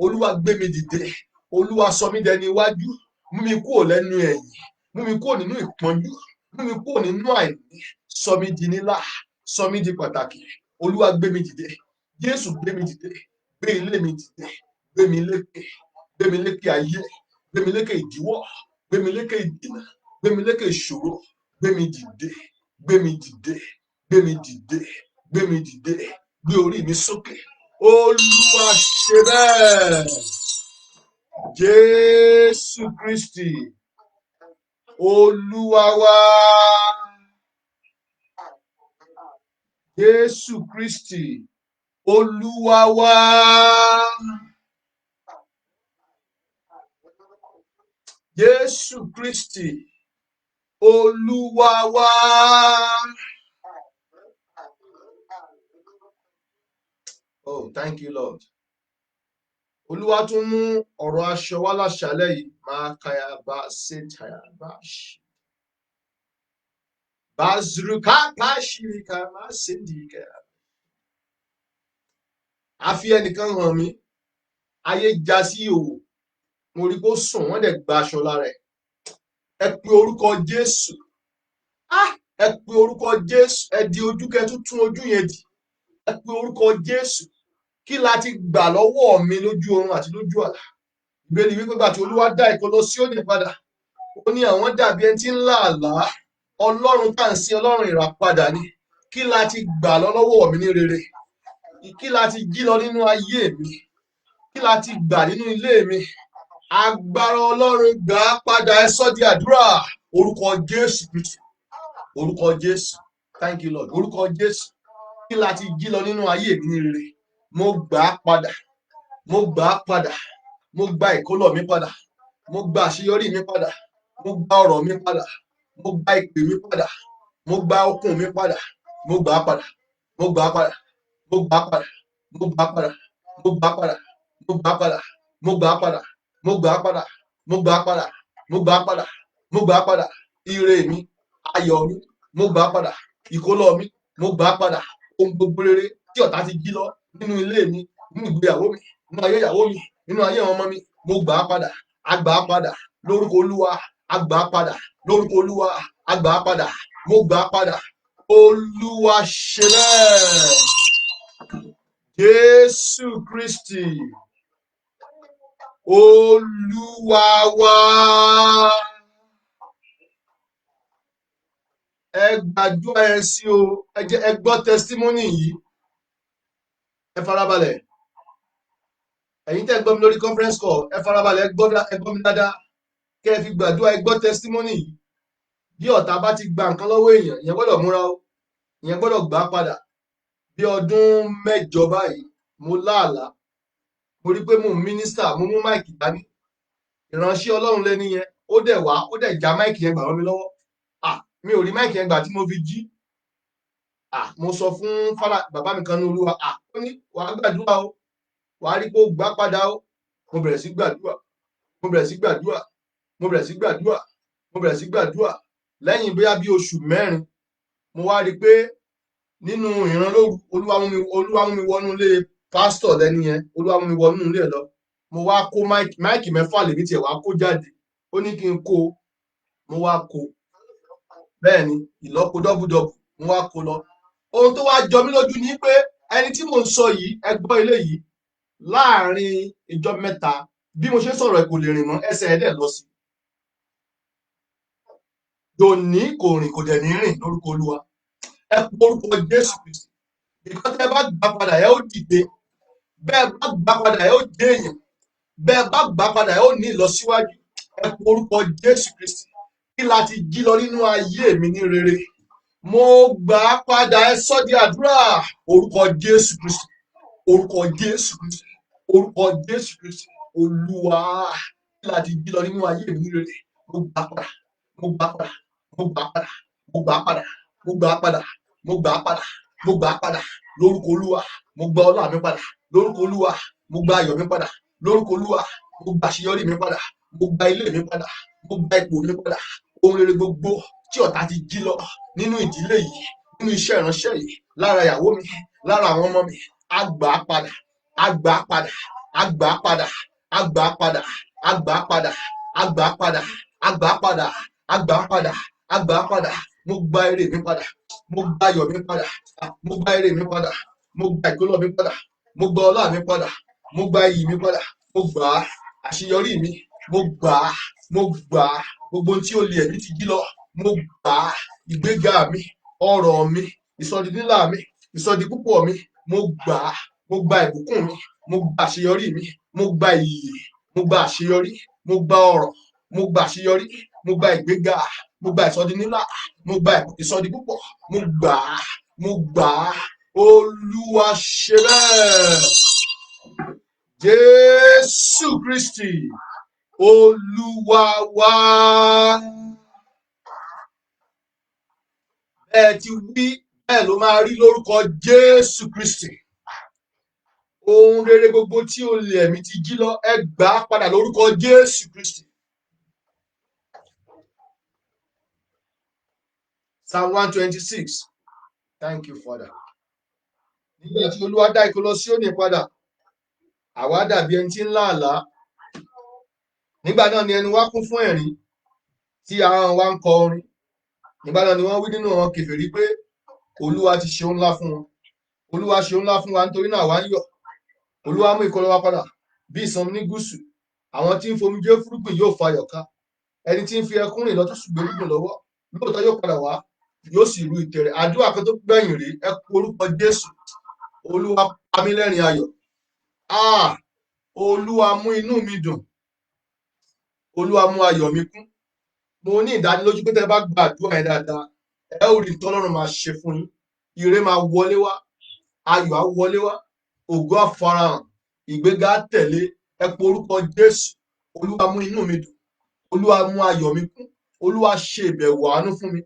Olúwa gbé mi dìde. Olúwa sọ mí dẹni iwájú, mú mi kúrò lẹ́nu ẹ̀yìn, mú mi kúrò nínú ìpọ́njú, mú mi kúrò nínú àìní, sọ mí di ńlá, sọ mí di pàtàkì. Olúwa gbé mi dìde. Jésù gbé mi dìde. gbé ilé mi dìde, gbé mi lékè ayé, gbé mi lékè ìdíwọ́, gbé mi lékè ìdènà, gbé mi lékè ìṣòro, gbé mi dìde, gbé mi dìde, gbé mi dìde, gbé mi dìde, gbé orí mi sókè. Olúwa ṣe bẹ́ẹ̀. Jésù Kristi, Olúwa wa. Jésù Kristi, Olúwa wa. Jésù Kristi, Olúwa wa. Oh, thank you, Lord. Olúwa tún mú ọ̀rọ̀ aṣọ wá láṣálẹ́ yìí. Máa kaya bá ṣètàyà bá ṣe. Bazruka pashirika máa ṣe dìgẹ. A fi ẹnìkan hàn mí. Ayé já sí òwò. Mo rí kó sùn, wọ́n dẹ̀ gba aṣọ lára ẹ̀. Ẹ pe orúkọ Jésù. Ẹ pe orúkọ Jésù. Ẹ di ojú kẹ́ tún ojú yẹn dì. Ẹ pe orúkọ Jésù. Kí la ti gbà lọ́wọ́ mi lójú oorun àti lójú àlá? Ìbéèrè wípé gbà tí Olúwa dá ìkó lọ sí òní padà. Ó ní àwọn dàbí ẹni tí ń lá àlá. Ọlọ́run tá à ń sin Ọlọ́run ìràpadà ni. Kí la ti gbà lọ́wọ́ mi ní rere? Kí la ti jí lọ nínú ayé mi? Kí la ti gbà nínú ilé mi? Agbára Ọlọ́run gbà á padà. Ẹ sọ́ di àdúrà. Orúkọ Jésù Kristi. Orúkọ Jésù. Thank you, Lord. Orúkọ Jésù. Kí la ti jí lọ nínú ayé mi ní rere? Mo gbà á padà. Mo gbà á padà. Mo gba ìkólọ mi padà. Mo gba àṣeyọrí mi padà. Mo gba ọrọ̀ mi padà. Mo gba ìpè mi padà. Mo gba okun mi padà. Mo gbà á padà. Mo gbà á padà. Mo gbà á padà. Mo gbà á padà. Mo gbà á padà. Mo gbà á padà. Mo gbà á padà. Mo gbà á padà. Mo gbà á padà. Mo gbà á padà. Mo gbà á padà. Ire mi, ayọ̀ mi, mo gbà á padà. Ìkólọ mi, mo gbà á padà. Ohun gbogbo rere tí ọ̀tá ti jí lọ nínú ilé mi, nínú ìgbéyàwó mi, nínú ayé ìyàwó mi, nínú ayé àwọn ọmọ mi, mo gbà á padà. A gbà á padà lórúkọ Olúwa. A gbà á padà lórúkọ Olúwa. A gbà á padà. Mo gbà á padà. Olúwa ṣe bẹ́ẹ̀. Jésù Kristi, Olúwa wa. Ẹ gbàdúrà ẹ sí o. Ẹ gbọ́ testimony yìí. Ẹ farabalẹ̀. Ẹ̀yin tẹ́ gbọ́ mi lórí conference call. Ẹ farabalẹ̀. Ẹ gbọ́ mi dáadáa. Kẹ́ ẹ fi gbàdúrà. Ẹ gbọ́ testimony yìí. Bí ọ̀tá bá ti gba nǹkan lọ́wọ́ èèyàn, ìyẹn gbọ́dọ̀ múra o. Ìyẹn gbọ́dọ̀ gbà á padà. Bí ọdún 8 báyìí, mo láàlá. Mo rí pé mo ń mínísítà, mo mú máìkì dání. Ìránṣẹ́ Ọlọ́run lẹ́ni yẹn. Ó dẹ̀ wá, ó dẹ̀ já máìkì yẹn gbà wọ́n mi lọ́wọ́. Mi ò rí máìkì yẹn gbà tí mo fi jí. Mo sọ fún bàbá mi kan ní Olúwa. Ó ní wàá gbàdúrà o. Wàá rí pé ó gbà padà o. Mo bẹ̀rẹ̀ sí gbàdúrà. Mo bẹ̀rẹ̀ sí gbàdúrà. Mo bẹ̀rẹ̀ sí gbàdúrà. Mo bẹ̀rẹ̀ sí gbàdúrà. Lẹ́yìn bóyá bí oṣù 4, mo wá rí pé nínú ìran lóru, Olúwa mú mi wọnú ilé pásítọ̀ lẹ́ni yẹn. Olúwa mú mi wọnú ilé ẹ̀ lọ. Mo wá kó máìkì 6 lèmi tiẹ̀ wá kó jáde. Ó ní kí n kó. Mo wá kó. Bẹ́ẹ̀ ni, ìlọ́po dọ́bùdọ́bù, mo wá kó lọ. Ohun tó wá jọ mí lójú ni pé ẹni tí mò ń sọ yìí, ẹ gbọ́ ilé yìí, láàárín ìjọ 3, bí mo ṣe sọ̀rọ̀ ẹ̀ kò lè rìn mọ́, ẹsẹ̀ ẹ̀ dẹ̀ lọ sí. Dòní kò rìn, kò dẹ̀ ní rìn lórúkọ Olúwa. Ẹ pe orúkọ Jésù Kristi. Ìkọ́ tẹ́ bá gbà padà ẹ ó dìde. Bẹ́ẹ̀ bá gbà padà ẹ ó dé èèyàn. Bẹ́ẹ̀ bá gbà padà ẹ ó ní ìlọsíwájú. Ẹ pe orúkọ Jésù Kristi. Kí la ti jí lọ nínú ayé mi ní rere? Mo gbà á padà. Ẹ sọ́ di àdúrà. Orúkọ Jésù Kristi. Orúkọ Jésù Kristi. Orúkọ Jésù Kristi. Olúwa, kí la ti jí lọ nínú ayé mi ní rere? Mo gbà á padà. Mo gbà á padà. Mo gbà á padà. Mo gbà á padà. Mo gbà á padà. Mo gbà á padà. Mo gbà á padà. Lórúkọ Olúwa. Mo gba ọlá mi padà. Lórúkọ Olúwa. Mo gba ayọ̀ mi padà. Lórúkọ Olúwa. Mo gba àṣeyọrí mi padà. Mo gba ilé mi padà. Mo gba ipò mi padà. Ohun rere gbogbo tí ọ̀tá ti jí lọ nínú ìdílé yìí, nínú iṣẹ́ ìránṣẹ́ yìí, lára ìyàwó mi, lára àwọn ọmọ mi, a gbà á padà. A gbà á padà. A gbà á padà. A gbà á padà. A gbà á padà. A gbà á padà. A gbà á padà. A gbà á padà. A gbà á padà. Mo gba ire mi padà. Mo gba ayọ̀ mi padà. Mo gba ire mi padà. Mo gba ìkólọ mi padà. Mo gba ọlá mi padà. mo gba iyì mi padà, mo gbà á. Àṣeyọrí mi, mo gbà á, mo gbà á. Gbogbo ohun tí ó lé ẹ̀mí ti jí lọ, mo gbà á. Ìgbéga mi, ọrọ̀ mi, ìsọdínlá mi, ìsọdipúpọ̀ mi, mo gbà á. Mo gba ìbùkún mi, mo gba àṣeyọrí mi, mo gba iyì, mo gba àṣeyọrí, mo gba ọrọ̀, mo gba àṣeyọrí, mo gba ìgbéga, mo gba ìsọdínlá, mo gba ìsọdipúpọ̀, mo gbà á, mo gbà á. Olúwa ṣe bẹ́ẹ̀. Jésù Kristi, Olúwa wa. Bẹ́ẹ̀ ti wí, bẹ́ẹ̀ ló máa rí lórúkọ Jésù Kristi. Ohun rere gbogbo tí olè ẹ̀mí ti jí lọ, ẹ gbà á padà lórúkọ Jésù Kristi. Psalm 126. Thank you, Father. Nígbà tí Olúwa dá ìkólọ Síónì padà, àwa dàbí ẹni tí ń lá àlá. Nígbà náà ni ẹnu wa kún fún ẹ̀rín, tí ahọ́n wa ń kọ orin. Nígbà náà ni wọ́n wí nínú àwọn kèfèrí pé Olúwa ti ṣe ohun ńlá fún wọn. Olúwa ṣe ohun ńlá fún wa, nítorí náà àwa ń yọ̀. Olúwa mú ìkólọ wa padà bí ìsàn ní gúúsù. Àwọn tí ń fomijé fúrúgbìn yóò fayọ̀ ká. Ẹni tí ń fi ẹkún rìn lọ tó ṣùgbọ́n irúgbìn lọ́wọ́, lóòótọ́ yóò padà wá, yóò sì ru ìtẹ̀rẹ̀. Àdúrà kan tó gbẹ̀yìn rèé, ẹ kú orúkọ Jésù. Olúwa pa mí lẹ́rìn ayọ̀. Olúwa mú inú mi dùn. Olúwa mú ayọ̀ mi kún. Mo ní ìdánilójú pé tẹ́ bá gba àdúrà yẹn dáadáa, ẹ ó rí tọ́lọ́run máa ṣe fún yín. Ire máa wọlé wá, ayọ̀ á wọlé wá, ògo á farahàn, ìgbéga á tẹ̀lé. Ẹ pe orúkọ Jésù. Olúwa mú inú mi dùn. Olúwa mú ayọ̀ mi kún. Olúwa ṣe ìbẹ̀wò àánú fún mi.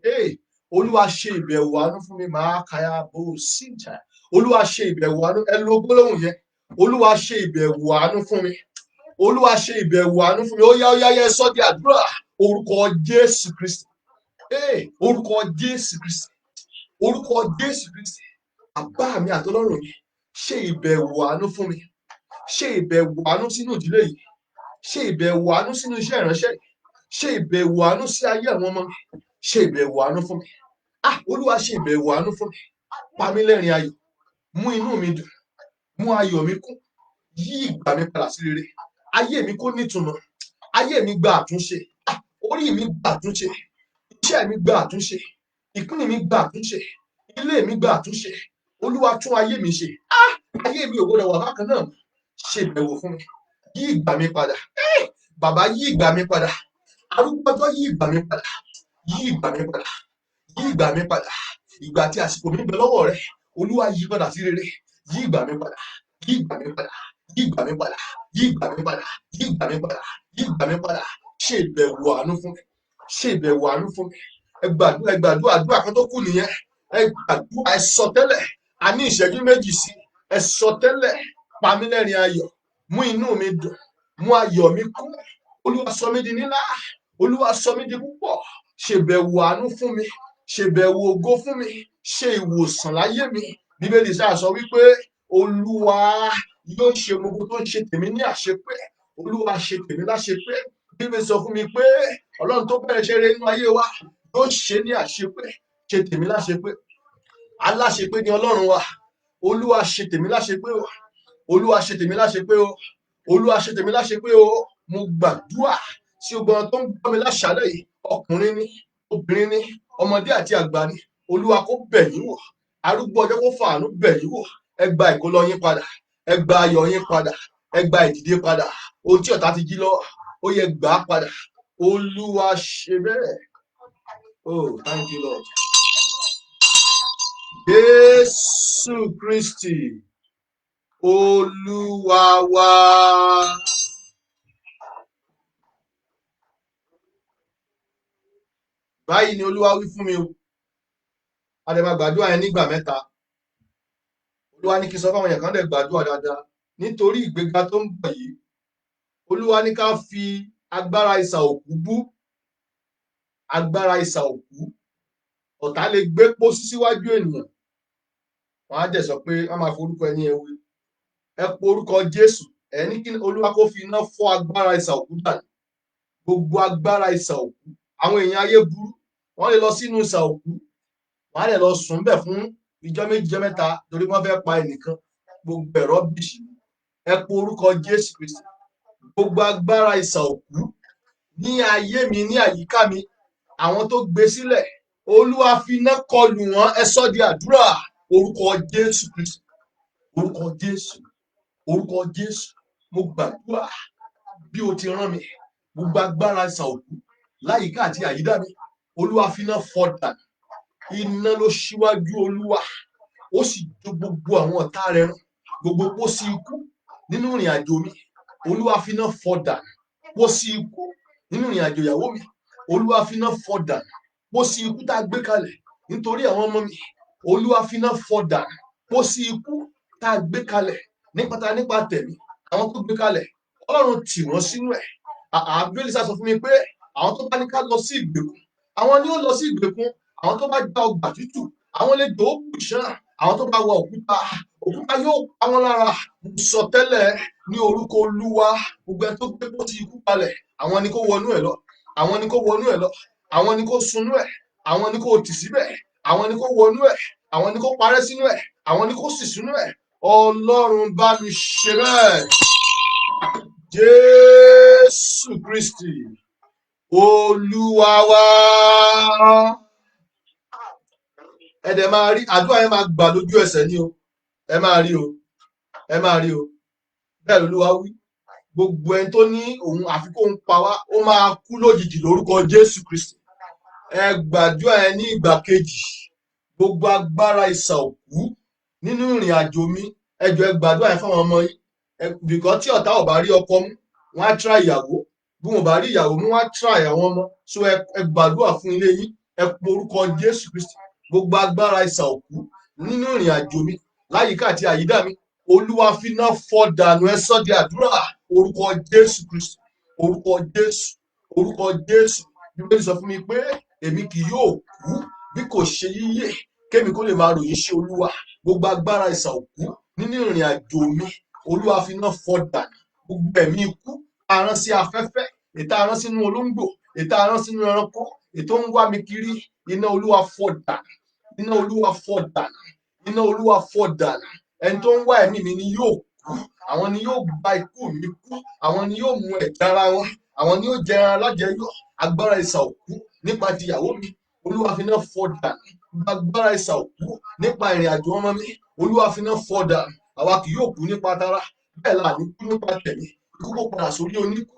Olúwa ṣe ìbẹ̀wò àánú fún mi. Màá kàyà bó síjà. Olúwa ṣe ìbẹ̀wò àánú. Ẹ lo gbólóhùn yẹn. Olúwa ṣe ìbẹ̀wò àánú fún mi. Olúwa ṣe ìbẹ̀wò àánú fún mi. Ó yá yẹ sọ́ di àdúrà. Orúkọ Jésù Kristi. Orúkọ Jésù Kristi. Orúkọ Jésù Kristi. Bàbá mi àtọlọ́run mi, ṣe ìbẹ̀wò àánú fún mi. Ṣe ìbẹ̀wò àánú sínú ìdílé yìí. Ṣe ìbẹ̀wò àánú sínú iṣẹ́ ìránṣẹ́ yìí. Ṣe ìbẹ̀wò àánú sí ayé àwọn ọmọ mi. Ṣe ìbẹ̀wò àánú fún mi. Olúwa ṣe ìbẹ̀wò àánú fún mi. Pa mí lẹ́rìn ayọ̀. Mú inú mi dùn. Mú ayọ̀ mi kún. Yí ìgbà mi padà sí rere. Ayé mi kó nítumọ̀. Ayé mi gba àtúnṣe. Orí mi gba àtúnṣe. Iṣẹ́ mi gba àtúnṣe. Ìpín mi gba àtúnṣe. Ilé mi gba àtúnṣe. Olúwa tún ayé mi ṣe. Ayé mi ò gbọdọ̀ wà bákan náà. Ṣe ìbẹ̀wò fún mi. Yí ìgbà mi padà. Bàbá yí ìgbà mi padà. Arúgbó ọjọ́ yí ìgbà mi padà. Yí ìgbà mi padà. Yí ìgbà mi padà. Ìgbà tí àsìkò mi bẹ lọ́wọ́ rẹ. Olúwa yí padà sí rere. Yí ìgbà mi padà. Yí ìgbà mi padà. Yí ìgbà mi padà. Yí ìgbà mi padà. Yí ìgbà mi padà. Yí ìgbà mi padà. Ṣe ìbẹ̀wò àánú fún mi. Ṣe ìbẹ̀wò àánú fún mi. Ẹ gbàdúrà àdúrà kan tó kù nìyẹn. Ẹ gbàdúrà, ẹ sọ tẹ́lẹ̀. A ní ìṣẹ́jú méjì sí. Ẹ sọ tẹ́lẹ̀. Pa mí lẹ́rìn ayọ̀. Mú inú mi dùn. Mú ayọ̀ mi kún. Olúwa sọ mí di ńlá. Olúwa sọ mí di púpọ̀. Ṣe ìbẹ̀wò àánú fún mi. Ṣe ìbẹ̀wò ògo fún mi. Ṣe ìwòsàn láyé mi. Bíbélì sáà sọ wípé Olúwa yóò ṣe gbogbo tó ń ṣe tèmi ní àṣepé. Olúwa ṣe tèmi láṣepé. Bíbélì sọ fún mi pé Ọlọ́run tó bẹ̀rẹ̀ ṣe rere nínú ayé wa yóò ṣe ní àṣepé. Ṣe tèmi láṣepé. Aláṣepé ni Ọlọ́run wa. Olúwa ṣe tèmi láṣepé o. Olúwa ṣe tèmi láṣepé o. Olúwa ṣe tèmi láṣepé o. Mo gbàdúrà sí ọgbọ́n tó ń gbọ́ mi láṣálẹ́ yìí. Ọkùnrin ni, obìnrin ni, ọmọdé àti àgbà ni. Olúwa kó bẹ̀ yín wò. Arúgbó ọjọ́ kó fàánú bẹ̀ yín wò. Ẹ gba ìkólọ yín padà. Ẹ gba ayọ̀ yín padà. Ẹ gba ìdìde padà. Ohun tí ọ̀tá ti jí lọ, ó yẹ gbà á padà. Olúwa ṣe bẹ́ẹ̀. Oh, thank you, Lord. Jésù Kristi, Olúwa wa. Báyìí ni Olúwa wí fún mi o. A lè máa gbàdúrà yẹn nígbà mẹ́ta. Olúwa ní kí n sọ fáwọn èèyàn kan lè gbàdúrà dáadáa. Nítorí ìgbéga tó ń bọ̀ yìí, Olúwa ní ká fi agbára isà òkú bú. Agbára isà òkú. Ọ̀tá lè gbé pósí síwájú ènìyàn. Wọ́n á dẹ̀ sọ pé wọ́n máa forúkọ ẹni ẹ wí. Ẹ pe orúkọ Jésù. Ẹ ní kí Olúwa kó fi iná fọ́ agbára isà òkú dànù. Gbogbo agbára isà òkú. Àwọn èèyàn ayé burú. Wọ́n lè lọ sínú isà òkú. Wọ́n á lè lọ sùn bẹ̀ fún ìjọ́ méjì ìjọ́ mẹ́ta torí wọ́n fẹ́ pa ẹnìkan. Gbogbo ẹ̀rọ bìṣì. ẹ pe orúkọ Jésù Kristi. Gbogbo agbára ìsà òkú ní ayé mi, ní àyíká mi, àwọn tó gbé sílẹ̀, Olúwa fi iná kọlù wọ́n. Ẹ sọ di àdúrà. Orúkọ Jésù Kristi, orúkọ Jésù, orúkọ Jésù. Mo gbàdúrà bí o ti rán mi, gbogbo agbára ìsà òkú láyìíká àti àyídá mi, Olúwa fi iná fọ́ dànù. Iná ló ṣíwájú Olúwa, ó sì jó gbogbo àwọn ọ̀tá rẹ̀ run. Gbogbo pósí ikú nínú ìrìn àjò mi, Olúwa fi iná fọ́ dànù. Pósí ikú nínú ìrìn àjò ìyàwó mi, Olúwa fi iná fọ́ dànù. Pósí ikú tá a gbé kalẹ̀ nítorí àwọn ọmọ mi, Olúwa fi iná fọ́ dànù. Pósí ikú tá a gbé kalẹ̀ nípa tẹ̀mí, àwọn tó gbé kalẹ̀, Ọlọ́run tì wọ́n sínú ẹ̀. Bíbélì sọ fún mi pé àwọn tó bá ní ká lọ sí ìgbèkùn, àwọn ni ó lọ sí ìgbèkùn. Àwọn tó bá gba ọgbà tútù, àwọn lè dò ó bùṣán. Àwọn tó bá wọ òkúta yóò pa wọ́n lára. Mo sọ tẹ́lẹ̀ ní orúkọ Olúwa, gbogbo ẹni tó gbé pósí ikú kalẹ̀, àwọn ni kó wọnú ẹ̀ lọ. Àwọn ni kó wọnú ẹ̀ lọ. Àwọn ni kó sunú ẹ̀. Àwọn ni kó tì síbẹ̀. Àwọn ni kó wọnú ẹ̀. Àwọn ni kó parẹ́ sínú ẹ̀. Àwọn ni kó sì sínú ẹ̀. Ọlọ́run bá mi ṣe bẹ́ẹ̀. Jésù Kristi, Olúwa wa. Ẹ dẹ̀ máa rí àdúrà yẹn máa gbà lójú ẹsẹ̀ ni o. Ẹ máa rí o. Ẹ máa rí o. Bẹ́ẹ̀ l'Olúwa wí. Gbogbo ẹni tó ní òun àfi kóun pa wá, ó máa kú lójijì lórúkọ Jésù Kristi. Ẹ gbàdúrà yẹn ní ìgbà kejì. Gbogbo agbára ìsà òkú nínú ìrìn àjò mi, ẹ jọ̀ọ́ ẹ gbàdúrà yẹn fáwọn ọmọ yín. Bìkọ́ tí ọ̀tá ò bá rí ọkọ mú, wọ́n á try ìyàwó. Bí wọn ò bá rí ìyàwó mú, wọ́n á try àwọn ọmọ. So ẹ gbàdúrà fún ilé yín. Ẹ pe orúkọ Jésù Kristi. Gbogbo agbára ìsà òkú nínú ìrìn àjò mi, láyìíká àti àyídá mi, Olúwa fi iná fọ́ dànù. Ẹ sọ di àdúrà. Orúkọ Jésù Kristi, orúkọ Jésù, orúkọ Jésù. Bíbélì sọ fún mi pé èmi kì yóò kú bí kò ṣe yíyè, kémi kó lè máa ròyìn iṣẹ́ Olúwa. Gbogbo agbára ìsà òkú nínú ìrìn àjò mi, Olúwa fi iná fọ́ dànù. Gbogbo ẹ̀mí ikú arán sí afẹ́fẹ́, ètò arán sínú olóńgbò, ètò arán sínú ẹranko, ètò ń wá mi kiri, iná Olúwa fọ́ dànù. Iná Olúwa fọ́ dànù. Iná Olúwa fọ́ dànù. Ẹni tó ń wá ẹ̀mí mi ni yóò kú. Àwọn ni yóò gba ikú mi kú. Àwọn ni yóò mú ẹ̀jẹ̀ ara wọn. Àwọn ni yóò jẹ ẹran alájẹyọ. Agbára ìsà òkú nípa ti ìyàwó mi, Olúwa fi iná fọ́ dànù. Agbára ìsà òkú nípa ìrìn àjò ọmọ mi, Olúwa fi iná fọ́ dànù. Àwa kì yóò kú nípa tara, bẹ́ẹ̀ la ní kú nípa tẹ̀mí. Ikú kó padà sórí oníkú.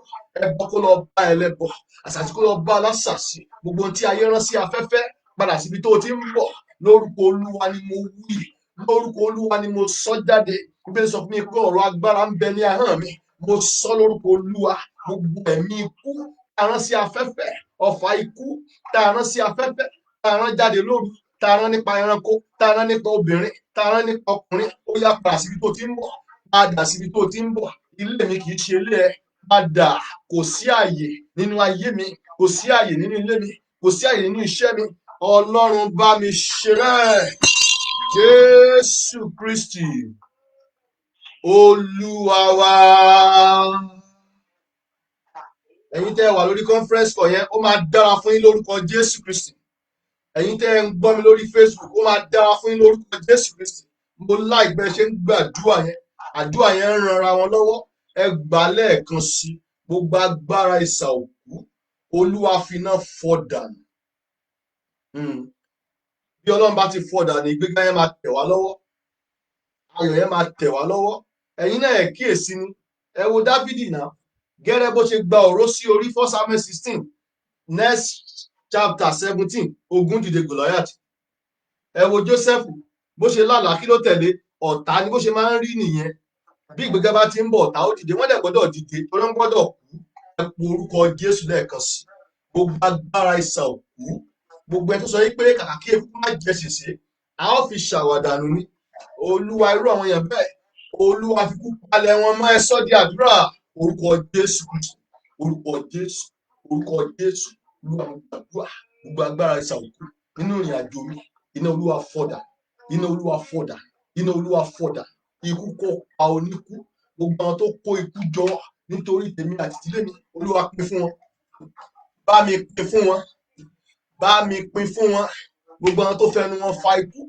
Ẹbọ kó lọ bá ẹlẹ́bọ. Àṣàsí kó lọ bá alásàsí. Gbogbo ohun tí ayé rán sí afẹ́fẹ́ padà síbi tó ti ń bọ̀. Lórúkọ Olúwa ni mo wí. Lórúkọ Olúwa ni mo sọ jáde. Bíbélì sọ fún mi pé ọ̀rọ̀ agbára ń bẹ ní ahọ́n mi. Mo sọ lórúkọ Olúwa. Gbogbo ẹ̀mí ikú tá a rán sí afẹ́fẹ́, ọfà ikú tá a rán sí afẹ́fẹ́, tá a rán jáde lóru, tá a rán nípa ẹranko, tá a rán nípa obìnrin, tá a rán nípa ọkùnrin, ó yá padà síbi tó ti ń bọ̀. Padà síbi tó ti ń bọ̀. Ilé mi kì í ṣe ilé ẹ. Padà. Kò sí àyè nínú ayé mi. Kò sí àyè nínú ilé mi. Kò sí àyè nínú iṣẹ́ mi. Ọlọ́run bá mi ṣe bẹ́ẹ̀. Jésù Kristi, Olúwa wa. Ẹ̀yin tẹ́ wà lórí conference call yẹn, ó máa dára fún yín lórúkọ Jésù Kristi. Ẹ̀yin tẹ́ ń gbọ́ mi lórí Facebook, ó máa dára fún yín lórúkọ Jésù Kristi. Mo like bẹ́ẹ̀ ṣe ń gbàdúrà yẹn. Àdúrà yẹn ń ran ara wọn lọ́wọ́. Ẹ gbà lẹ́ẹ̀kan sí. Gbogbo agbára ìsà òkú, Olúwa fi iná fọ́ dànù. Bí Ọlọ́run bá ti fọ́ dànù, ìgbéga yẹn máa tẹ̀ wá lọ́wọ́. Ayọ̀ yẹn máa tẹ̀ wá lọ́wọ́. Ẹ̀yin náà ẹ kíyèsí ni. Ẹ wo Dáfídì náà. Gẹ́rẹ́ bó ṣe gba òró sí orí 1 Samuel 16, next chapter 17, ogun dìde Gòláyátì. Ẹ wo Joseph bó ṣe lálàá, kí ló tẹ̀lé? Ọ̀tá ni bó ṣe máa ń rí nìyẹn. Bí ìgbéga bá ti ń bọ̀, ọ̀tá ó dìde. Wọ́n dẹ̀ gbọ́dọ̀ dìde torí wọ́n gbọ́dọ̀ kú. Ẹ po orúkọ Jésù lẹ́ẹ̀kan sí. Gbogbo agbára ìsà òkú, gbogbo ẹ tó sọ yí pé kàkà kí eku má jẹ ṣèṣe, a ó fi ṣàwàdànù ni. Olúwa, irú àwọn èèyàn bẹ́ẹ̀, Olúwa fi kú palẹ̀ wọn mọ́. Ẹ sọ di àdúrà. Orúkọ Jésù Kristi, orúkọ Jésù, orúkọ Jésù. Olúwa, mo gbàdúrà. Gbogbo agbára ìsà òkú nínú ìrìn àjò mi, iná Olúwa fọ́ dànù. Iná Olúwa fọ́ dànù. Iná Olúwa fọ́ dànù. Ikú kó pa oníkú. Gbogbo àwọn tó kó ikú jọ nítorí tèmi àti ìdílé mi, Olúwa pín fún wọn. Bá mi pín fún wọn. Bá mi pín fún wọn. Gbogbo àwọn tó fẹnu wọn fa ikú,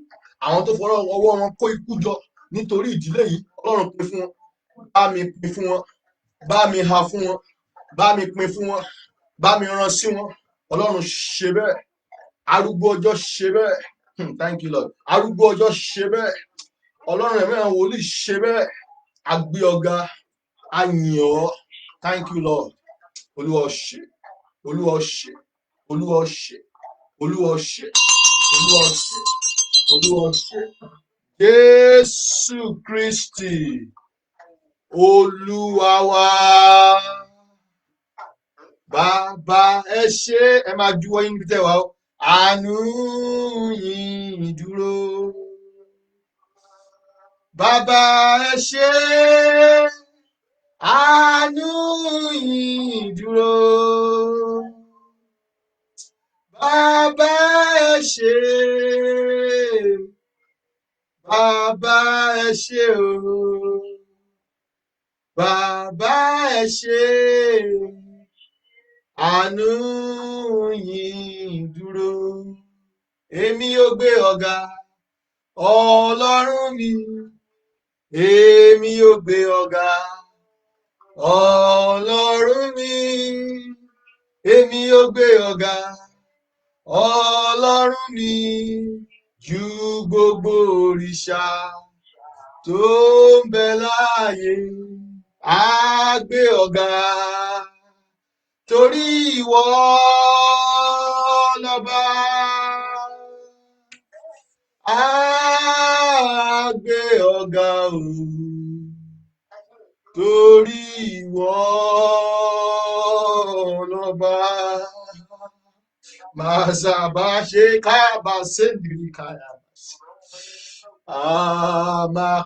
àwọn tó fọwọ́ wọn kó ikú jọ nítorí ìdílé yìí, Ọlọ́run pín fún wọn. bá mi pín fún wọn, bá mi ha fún wọn, bá mi pín fún wọn, bá mi rán sí wọn. Ọlọ́run ṣe bẹ́ẹ̀. Arúgbó ọjọ́ ṣe bẹ́ẹ̀. Thank you Lord. Arúgbó ọjọ́ ṣe bẹ́ẹ̀. Ọlọ́run ẹ̀mí àwọn wòlíì ṣe bẹ́ẹ̀. A gbé ọ̀gá, a yìn ọ́. Thank you Lord. Olúwa ṣe, Olúwa ṣe, Olúwa ṣe, Olúwa ṣe, Olúwa ṣe, Olúwa ṣe. Jésù Kristi, Olúwa wa. Bàbá ẹ ṣé, ẹ máa juwọ́ yín níbi tẹ́ wà ó. Àánú yín dúró. Bàbá ẹ ṣé, àánú yín dúró. Bàbá ẹ ṣé, bàbá ẹ ṣé o. Bàbá ẹ ṣé, àánú yín dúró. Èmi ó gbé ọ̀gá, Ọlọ́run mi. Èmi ó gbé ọ̀gá, Ọlọ́run mi. Èmi ó gbé ọ̀gá, Ọlọ́run mi. Ju gbogbo òrìṣà tó ń bẹ láàyè, á gbé ọ̀gá. Torí ìwọ lọ́ba, á gbé ọ̀gá o. Torí ìwọ lọ́ba. Mazaba ṣe káyàbá sẹ́ndìrì káyàbá.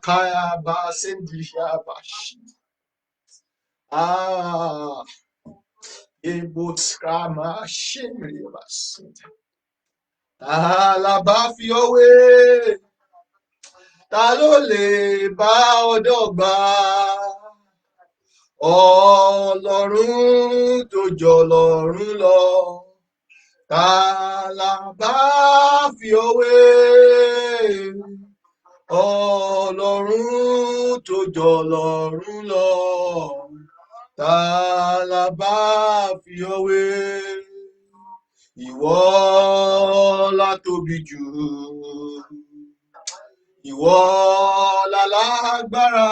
Káyàbá sẹ́ndìrì káyàbá. Ebotskama ṣẹ́ndìrì káyàbá. Àlàbá fi òwe, ta ló lè bá ọ dọ́gba? Ọlọ́run tó jọ Ọlọ́run lọ. Àlàbá fi òwe, Ọlọ́run tó jọ Ọlọ́run lọ. Àlàbá fi òwe. Ìwọ la tóbi jù, ìwọ la lágbára,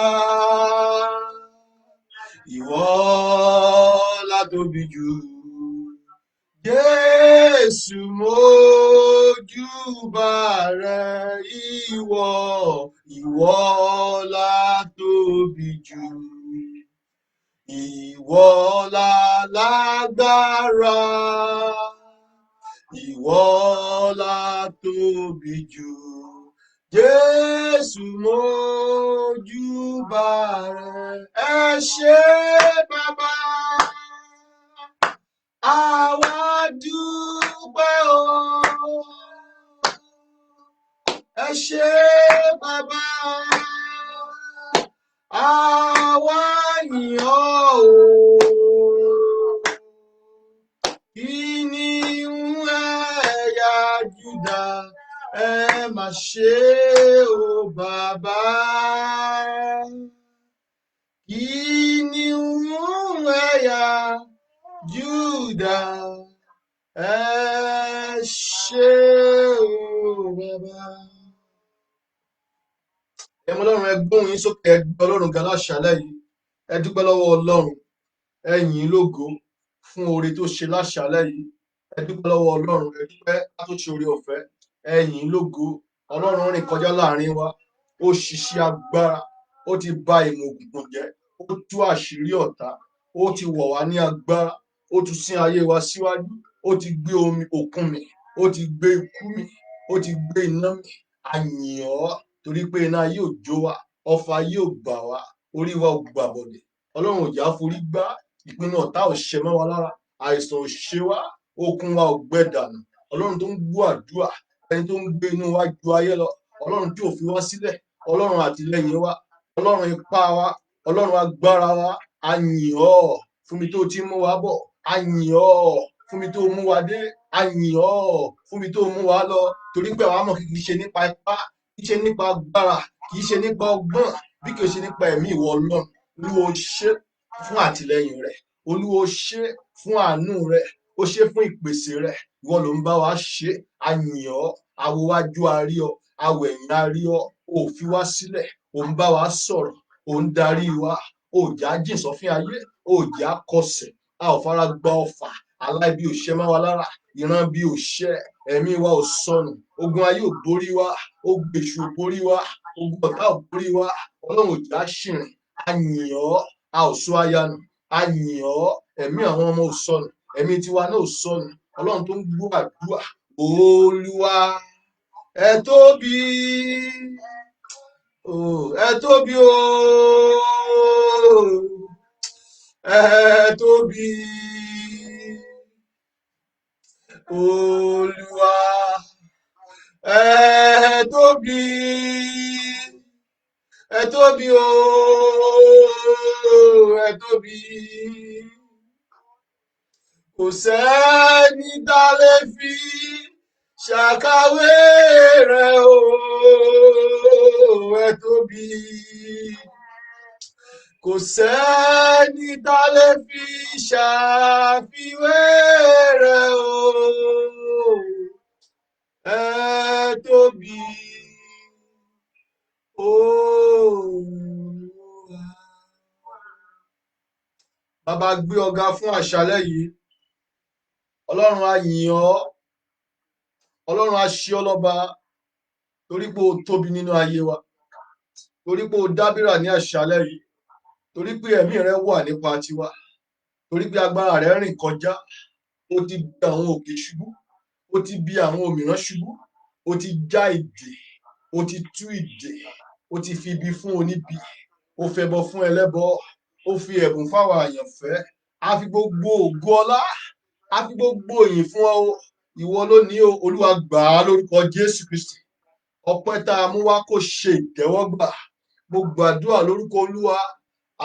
ìwọ la tóbi jù. Jésù mójúbà rẹ, ìwọ la tóbi jù, ìwọ la lágbára, ìwọ la tóbi jù. Jésù mójúbà rẹ. Ẹ ṣé bàbá, àwa dúpẹ́ o. Ẹ ṣé bàbá, àwa yìn ọ́ o. Kìnìún ẹ̀yà Júdà, ẹ mà ṣé o bàbá. Kìnìún ẹ̀yà Júdà, ẹ ṣé o bàbá. Ẹmọ Ọlọ́run, ẹ gbóhùn yín sókè, ẹ gbé Ọlọ́run ga láṣálẹ́ yìí. Ẹ dúpẹ́ lọ́wọ́ Ọlọ́run, ẹ yìn ín lógo fún oore tó ṣe láṣálẹ́ yìí. Ẹ dúpẹ́ lọ́wọ́ Ọlọ́run, ẹ dúpẹ́ látòṣe oore ọ̀fẹ́. Ẹ yìn ín lógo. Ọlọ́run rìn kọjá láàrin wa, ó ṣiṣẹ́ agbára, ó ti ba ìmọ̀ òkùnkùn jẹ́, ó tú àṣírí ọ̀tá, ó ti wọ̀ wá ní agbára, ó tún sín ayé wa síwájú, ó ti gbé omi òkun mì, ó ti gbé ikú mì, ó ti gbé iná mì. A yìn ọ́ torí pé iná yóò jó wa, ọfà yóò bà wá, orí wa ò gbàbọ̀dẹ̀. Ọlọ́run ò já forí gbá, ìpinnu ọ̀tá ò ṣẹ mọ́ wa lára, àìsàn ò ṣe wá, okun wa ò gbẹ dànù. Ọlọ́run tó ń gbọ́ àdúrà, ẹni tó ń gbé inú wa ju ayé lọ, Ọlọ́run tí ò fi wá sílẹ̀, Ọlọ́run àtìlẹ́yìn wa, Ọlọ́run ipá wa, Ọlọ́run agbára wa. A yìn ọ́ fún mi tó ti mú wa bọ̀, a yìn ọ́ fún mi tó mú wa dé, a yìn ọ́ fún mi tó mú wa lọ. Torí pé àwa mọ̀ kì í ṣe nípa ipá, kì í ṣe nípa agbára, kì í ṣe nípa ọgbọ́n, bí kì í ṣe nípa ẹ̀mí ìwọ Ọlọ́run. Olúwa ó ṣé fún àtìlẹ́yìn rẹ, Olúwa ó ṣé fún àánú rẹ, ó ṣé fún ìpèsè rẹ. Ìwọ ló ń bá wa ṣe, a yìn ọ́, a wo wájú a rí ọ, a wo ẹ̀yìn a rí ọ, ò fi wá sílẹ̀, ò ń bá wa sọ̀rọ̀, ò ń darí wa, ò já jìn sọ́fín ayé, ò já kọsẹ̀, a ò fara gba ọfà, aláìbí ò ṣẹ mọ́ wa lára, ìran bí ò ṣẹ, ẹ̀mí wa ò sọnù, ogun ayé ò borí wa, ogun èṣù ò borí wa, ogun ọ̀tá ò borí wa, Ọlọ́run ò já ṣìrìn, a yìn ọ́, a ò sọ ayanu, a yìn ọ́, ẹ̀mí àwọn ọmọ ò sọnù, ẹ̀mí tiwa náà ò sọnù, Ọlọ́run tó ń gbọ́ àdúrà, Olúwa ẹ tóbi, ẹ tóbi o, ẹ tóbi, Olúwa ẹ tóbi, ẹ tóbi o, ẹ tóbi, kò sẹ́ni tá a lè fi ṣàkàwé rẹ o, ẹ tóbi, kò sẹ́ni tá a lè fi ṣàfiwé rẹ o, ẹ tóbi, Olúwa. Bàbá gbé ọ̀gá fún àṣálẹ́ yìí, Ọlọ́run a yìn ọ́, Ọlọ́run a ṣe ọ́ lọ́ba, torí pé o tóbi nínú ayé wa, torí pé o dábìrà ní àṣálẹ́ yìí, torí pé ẹ̀mí rẹ wà nípa tiwa, torí pé agbára rẹ rìn kọjá, o ti bí àwọn òkè ṣubú, o ti bí àwọn òmìrán ṣubú, o ti já ìdè, o ti tú ìdè, o ti fi ibi fún oníbi, o fẹbọ fún ẹlẹ́bọ, o fi ẹ̀bùn fáwọn àyànfẹ́, a fi gbogbo ògo ọlá, a fi gbogbo ìyìn fún ọ, ìwọ ló ní o, Olúwa gbà á lórúkọ Jésù Kristi. Ọpẹ́ tá a mú wá kó ṣe ìtẹ́wọ́gbà, mo gbàdúrà lórúkọ Olúwa,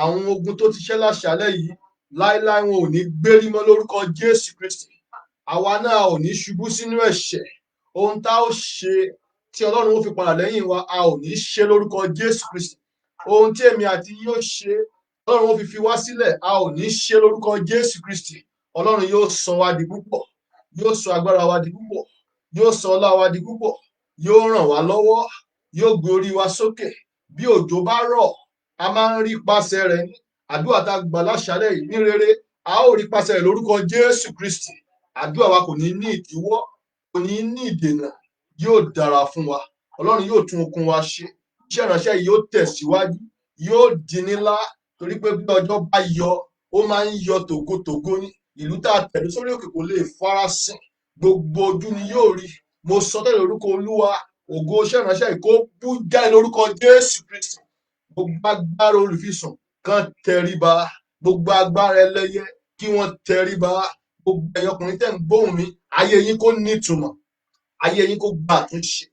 àwọn ogun tó ti ṣẹ́ láṣálẹ́ yìí láíláí wọn ò ní gbérí mọ́ lórúkọ Jésù Kristi. Àwa náà ò ní ṣubú sínú ẹ̀ṣẹ̀, ohun tá ó ṣe tí Ọlọ́run ó fi padà lẹ́yìn wa, a ò ní ṣe lórúkọ Jésù Kristi. Ohun tí èmi àti yín ó ṣe, Ọlọ́run ó fi wá sílẹ̀, a ò ní ṣe lórúkọ Jésù Kristi. Ọlọ́run yóò sọ wá di púpọ̀, yóò sọ agbára wa di púpọ̀, yóò sọ ọlá wa di púpọ̀, yóò ràn wá lọ́wọ́, yóò gbé orí wa sókè. Bí òjò bá rọ̀, a máa ń rí ipasẹ̀ rẹ̀ ní àdúrà tá a gbà láṣálẹ́ yìí ní rere, a ó rí ipasẹ̀ rẹ̀ lórúkọ Jésù Kristi. Àdúrà wa kò ní ní ìdíwọ́, kò ní ní ìdènà, yóò dára fún wa. Ọlọ́run yóò tún okun wa ṣe, iṣẹ́ ìránṣẹ́ yìí yóò tẹ̀síwájú, yóò di ńlá, torí pé bí ọjọ́ bá yọ, ó máa ń yọ tògótògó ní. Ìlú tá a tẹ̀dó sórí òkè kò lè farasin, gbogbo ojú ni yóò rí. Mo sọ tẹ́lẹ̀ lórúkọ Olúwa, ògo iṣẹ́ ìránṣẹ́ yìí kó bú jáde lórúkọ Jésù Kristi. Gbogbo agbára olùfisùn kan tẹríba, gbogbo agbára ẹlẹ́yẹ kí wọ́n tẹríba, gbogbo ẹ̀yin ọkùnrin tẹ́ ń gbóhùn mi, ayé yín kó nítumọ̀, ayé yín kó gba àtúnṣe,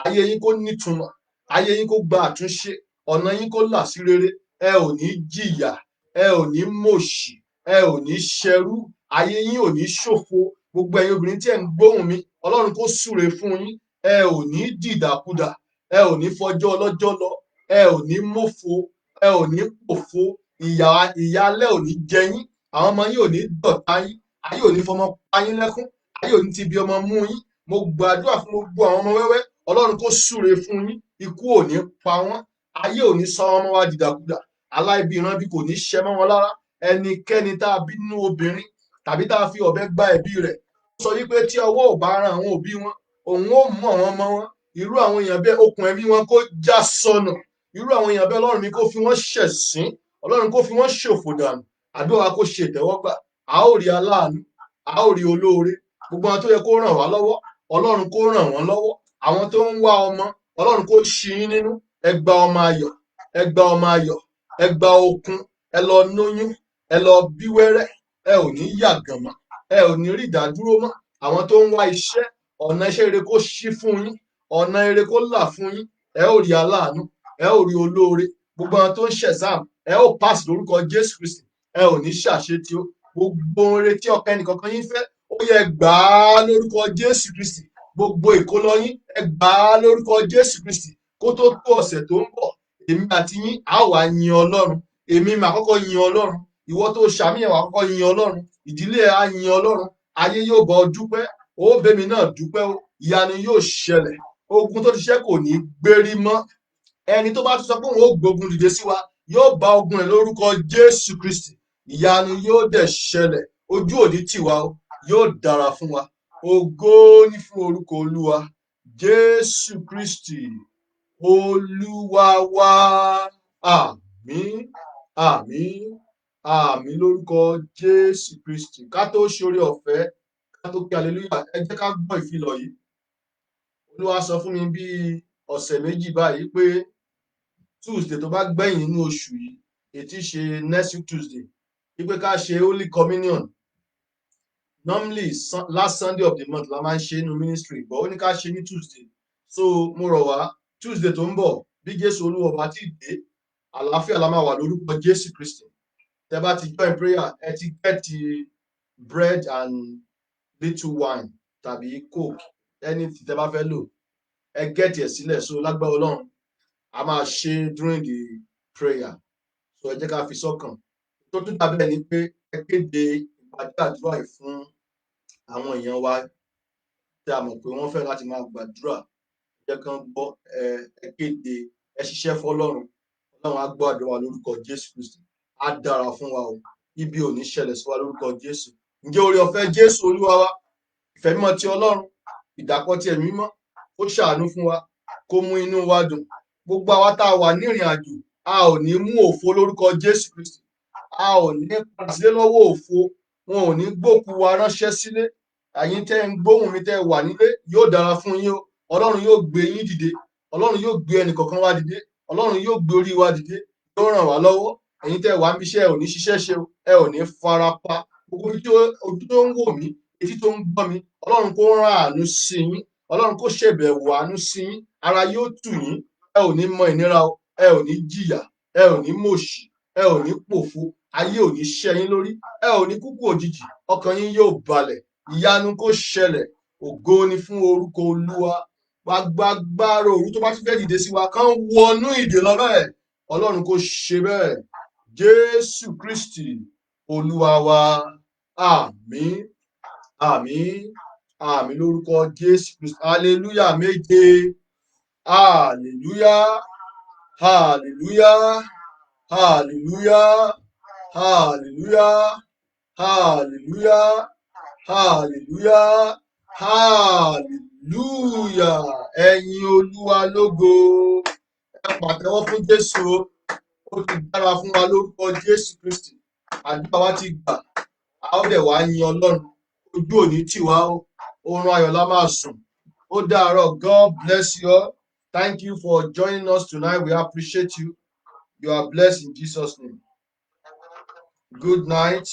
ayé yín kó nítumọ̀, ayé yín kó gba àtúnṣe, ọ̀nà yín kó là sí rere, ẹ ò ní jìyà, ẹ ò ní mòṣì, ẹ ò ní ṣẹrú, ayé yín ò ní ṣòfò. Gbogbo ẹ̀yin obìnrin tí ẹ ń gbóhùn mi, Ọlọ́run kó súre fún yín, ẹ ò ní dìdàkudà, ẹ ò ní fọjọ́ ọlọ́jọ́ lọ, ẹ ò ní mófo, ẹ ò ní pòfo, ìyálẹ̀ ò ní jẹ yín, àwọn ọmọ yín ò ní dọ̀tá yín, ayé ò ní fọmọ pa yín lẹ́kún, ayé ò ní ti bí ọmọ mú yín. Mo gbàdúrà fún gbogbo àwọn ọmọ wẹ́wẹ́, Ọlọ́run kó súre fún yín, ikú ò ní pa wọ́n, ayé ò ní sọ ọmọ wa dìdàkudà, aláìbí ìran bí kò ní ṣẹ mọ́ wọn lára. Ẹnikẹ́ni tá a bí nínú obìnrin tàbí tá a fi ọ̀bẹ gbá ẹbí rẹ̀, sọ wípé tí ọwọ́ ò bá ran àwọn òbí wọn, òun ó mú àwọn ọmọ wọn. Irú àwọn èèyàn bẹ́ẹ̀ okùn ẹbí wọn kó já sọnù, irú àwọn èèyàn bẹ́ẹ̀ Ọlọ́run mi kó fi wọ́n ṣẹ̀sín, Ọlọ́run kó fi wọ́n ṣòfò dànù. Àdúrà kó ṣe ìtẹ́wọ́gbà, a ó rí aláàánú, a ó rí olóore. Gbogbo àwọn tó yẹ kó ràn wá lọ́wọ́, Ọlọ́run kó ràn wọ́n lọ́wọ́. Àwọn tó ń wá ọmọ, Ọlọ́run kó ṣí yín nínú, ẹ gba ọmọ ayọ̀, ẹ gba ọmọ ayọ̀, ẹ gba okun, ẹ lọ lóyún, ẹ lọ bí wẹ́rẹ́, ẹ ò ní yàgàn mọ́, ẹ ò ní rí ìdádúró mọ́. Àwọn tó ń wá iṣẹ́, ọ̀nà iṣẹ́ rere kó ṣí fún yín, ọ̀nà rere kó là fún yín, ẹ ó rí aláàánú, ẹ ó rí olóore. Gbogbo àwọn tó ń ṣẹ̀sám, ẹ ó pass lórúkọ Jésù Kristi, ẹ ò ní ṣàṣetì o. Gbogbo oore tí ọkàn ẹnìkankan yín fẹ́, ó yẹ gbà á lórúkọ Jésù Kristi. Gbogbo ìkólọ yín, ẹ gbà á lórúkọ Jésù Kristi. Kó tó tó ọ̀sẹ̀ tó ń bọ̀, èmi àti yín á wá yin Ọlọ́run, èmi mà kọ́kọ́ yin Ọlọ́run, ìwọ tó ṣàmì ẹ̀ wà kọ́kọ́ yin Ọlọ́run, ìdílé ẹ̀ á yin Ọlọ́run, ayé yóò bọ́ dúpẹ́, ó bẹ́mi náà dúpẹ́ o, ìyanu yóò ṣẹlẹ̀, ogun tó ti ṣẹ́ kò ní gbérí mọ́. Ẹni tó bá tún sọ pé òun ó gbógun dìde sí wa yóò bá ogun ẹ̀ lórúkọ Jésù Kristi. Ìyanu yóò dẹ̀ ṣẹlẹ̀, ojú òní tì wá o, yóò dára fún wa. Ògo ni fún orúkọ Olúwa Jésù Kristi Olúwa wa. Àmín, àmín, àmín lórúkọ Jésù Kristi. Ká tó ṣoore ọ̀fẹ́, ká tó kí hallelujah, ẹ jẹ́ ká gbọ́ ìfilọ̀ yìí. Olúwa sọ fún mi bí ọ̀sẹ̀ méjì báyìí pé Tuesday tó bá gbẹ̀yìn nínú oṣù yìí, ètí ṣe next week Tuesday, wípé ká ṣe Holy Communion. Normally last Sunday of the month la máa ń ṣe nínú ministry, but ó ní ká ṣe ní Tuesday. So mo rọ̀ wá Tuesday tó ń bọ̀ bí Jésù Olúwa bá ti dé, àlàáfíà la máa wà lórúkọ Jésù Kristi. Tẹ́ bá ti join prayer, ẹ ti get bread and little wine tàbí coke, anything tẹ́ bá fẹ́ lò, ẹ get ẹ̀ sílẹ̀. So lágbára Ọlọ́run a máa ṣe during the prayer. So ẹ jẹ́ ká fi sọ́kàn. Tó tún dàbẹ̀ ni pé ẹ kéde ìpàdé àdúrà yìí fún àwọn èèyàn wa tí a mọ̀ pé wọ́n fẹ́ láti máa gbàdúrà. Jẹ́ kán gbọ́, ẹ kéde, ẹ ṣiṣẹ́ fọ́lọ́run. Ọlọ́run á gbọ́ àdúrà lórúkọ Jésù Kristi. Á dára fún wa o. Ibi ò ní ṣẹlẹ̀ sí wa lórúkọ Jésù. Ǹjẹ́ oore ọ̀fẹ́ Jésù Olúwa wa, ìfẹ́ mímọ́ ti Ọlọ́run, ìdàpọ̀ ti Ẹ̀mí Mímọ́, kó ṣàánú fún wa, kó mú inú wa dùn. Gbogbo àwa tá a wà ní ìrìn àjò, a ò ní mú òfo lórúkọ Jésù Kristi. A ò ní padà sílé lọ́wọ́ òfo, wọn ò ní gbókù wa ránṣẹ́ sílé. Ẹ̀yin tẹ́ ń gbóhùn mi tẹ́ wà nílé, yóò dára fún yín o. Ọlọ́run yóò gbé yín dìde, Ọlọ́run yóò gbé ẹnìkọ̀ọ̀kan wa dìde, Ọlọ́run yóò gbé orí wa dìde, yóò ràn wá lọ́wọ́. Ẹ̀yin tẹ́ wà níbi iṣẹ́ ẹ ò ní ṣiṣẹ́ ṣe o, ẹ ò ní fara pa. Gbogbo ojú tó ń wò mí, etí tó ń gbọ́ mi, Ọlọ́run kó rán àánú sí yín, Ọlọ́run kó ṣèbẹ̀wò àánú sí yín, ara yóò tù yín, ẹ ò ní mọ ìnira o, ẹ ò ní jìyà, ẹ ò ní mòṣì, ẹ ò ní pòfo, ayé ò ní ṣẹ́ yín lórí, ẹ ò ní kúkú òjijì, ọkàn yín yóò balẹ̀, ìyanu kó ṣẹlẹ̀. Ògo ni fún orúkọ Olúwa. Gbàgbára òru tó bá tún fẹ́ dìde sí wa kán wọnú ìdè lọ bẹ́ẹ̀. Ọlọ́run kó ṣe bẹ́ẹ̀. Jésù Kristi Olúwa wa. Àmín, àmín, àmín lórúkọ Jésù Kristi. Hallelujah méje. Hallelujah, hallelujah, hallelujah, hallelujah, hallelujah, hallelujah, hallelujah. Ẹ̀yin Olúwa lógo. Ẹ pàtẹ́wọ́ fún Jésù. Ó ti dára fún wa lórúkọ Jésù Kristi. Àdúrà wa ti gbà. A ó dẹ̀ wá yin Ọlọ́run. Ojú òní tì wá o. Oorun ayọ̀ la máa sùn. Ó dàárọ̀. God bless you all. Thank you for joining us tonight. We appreciate you. You are blessed in Jesus' name. Good night.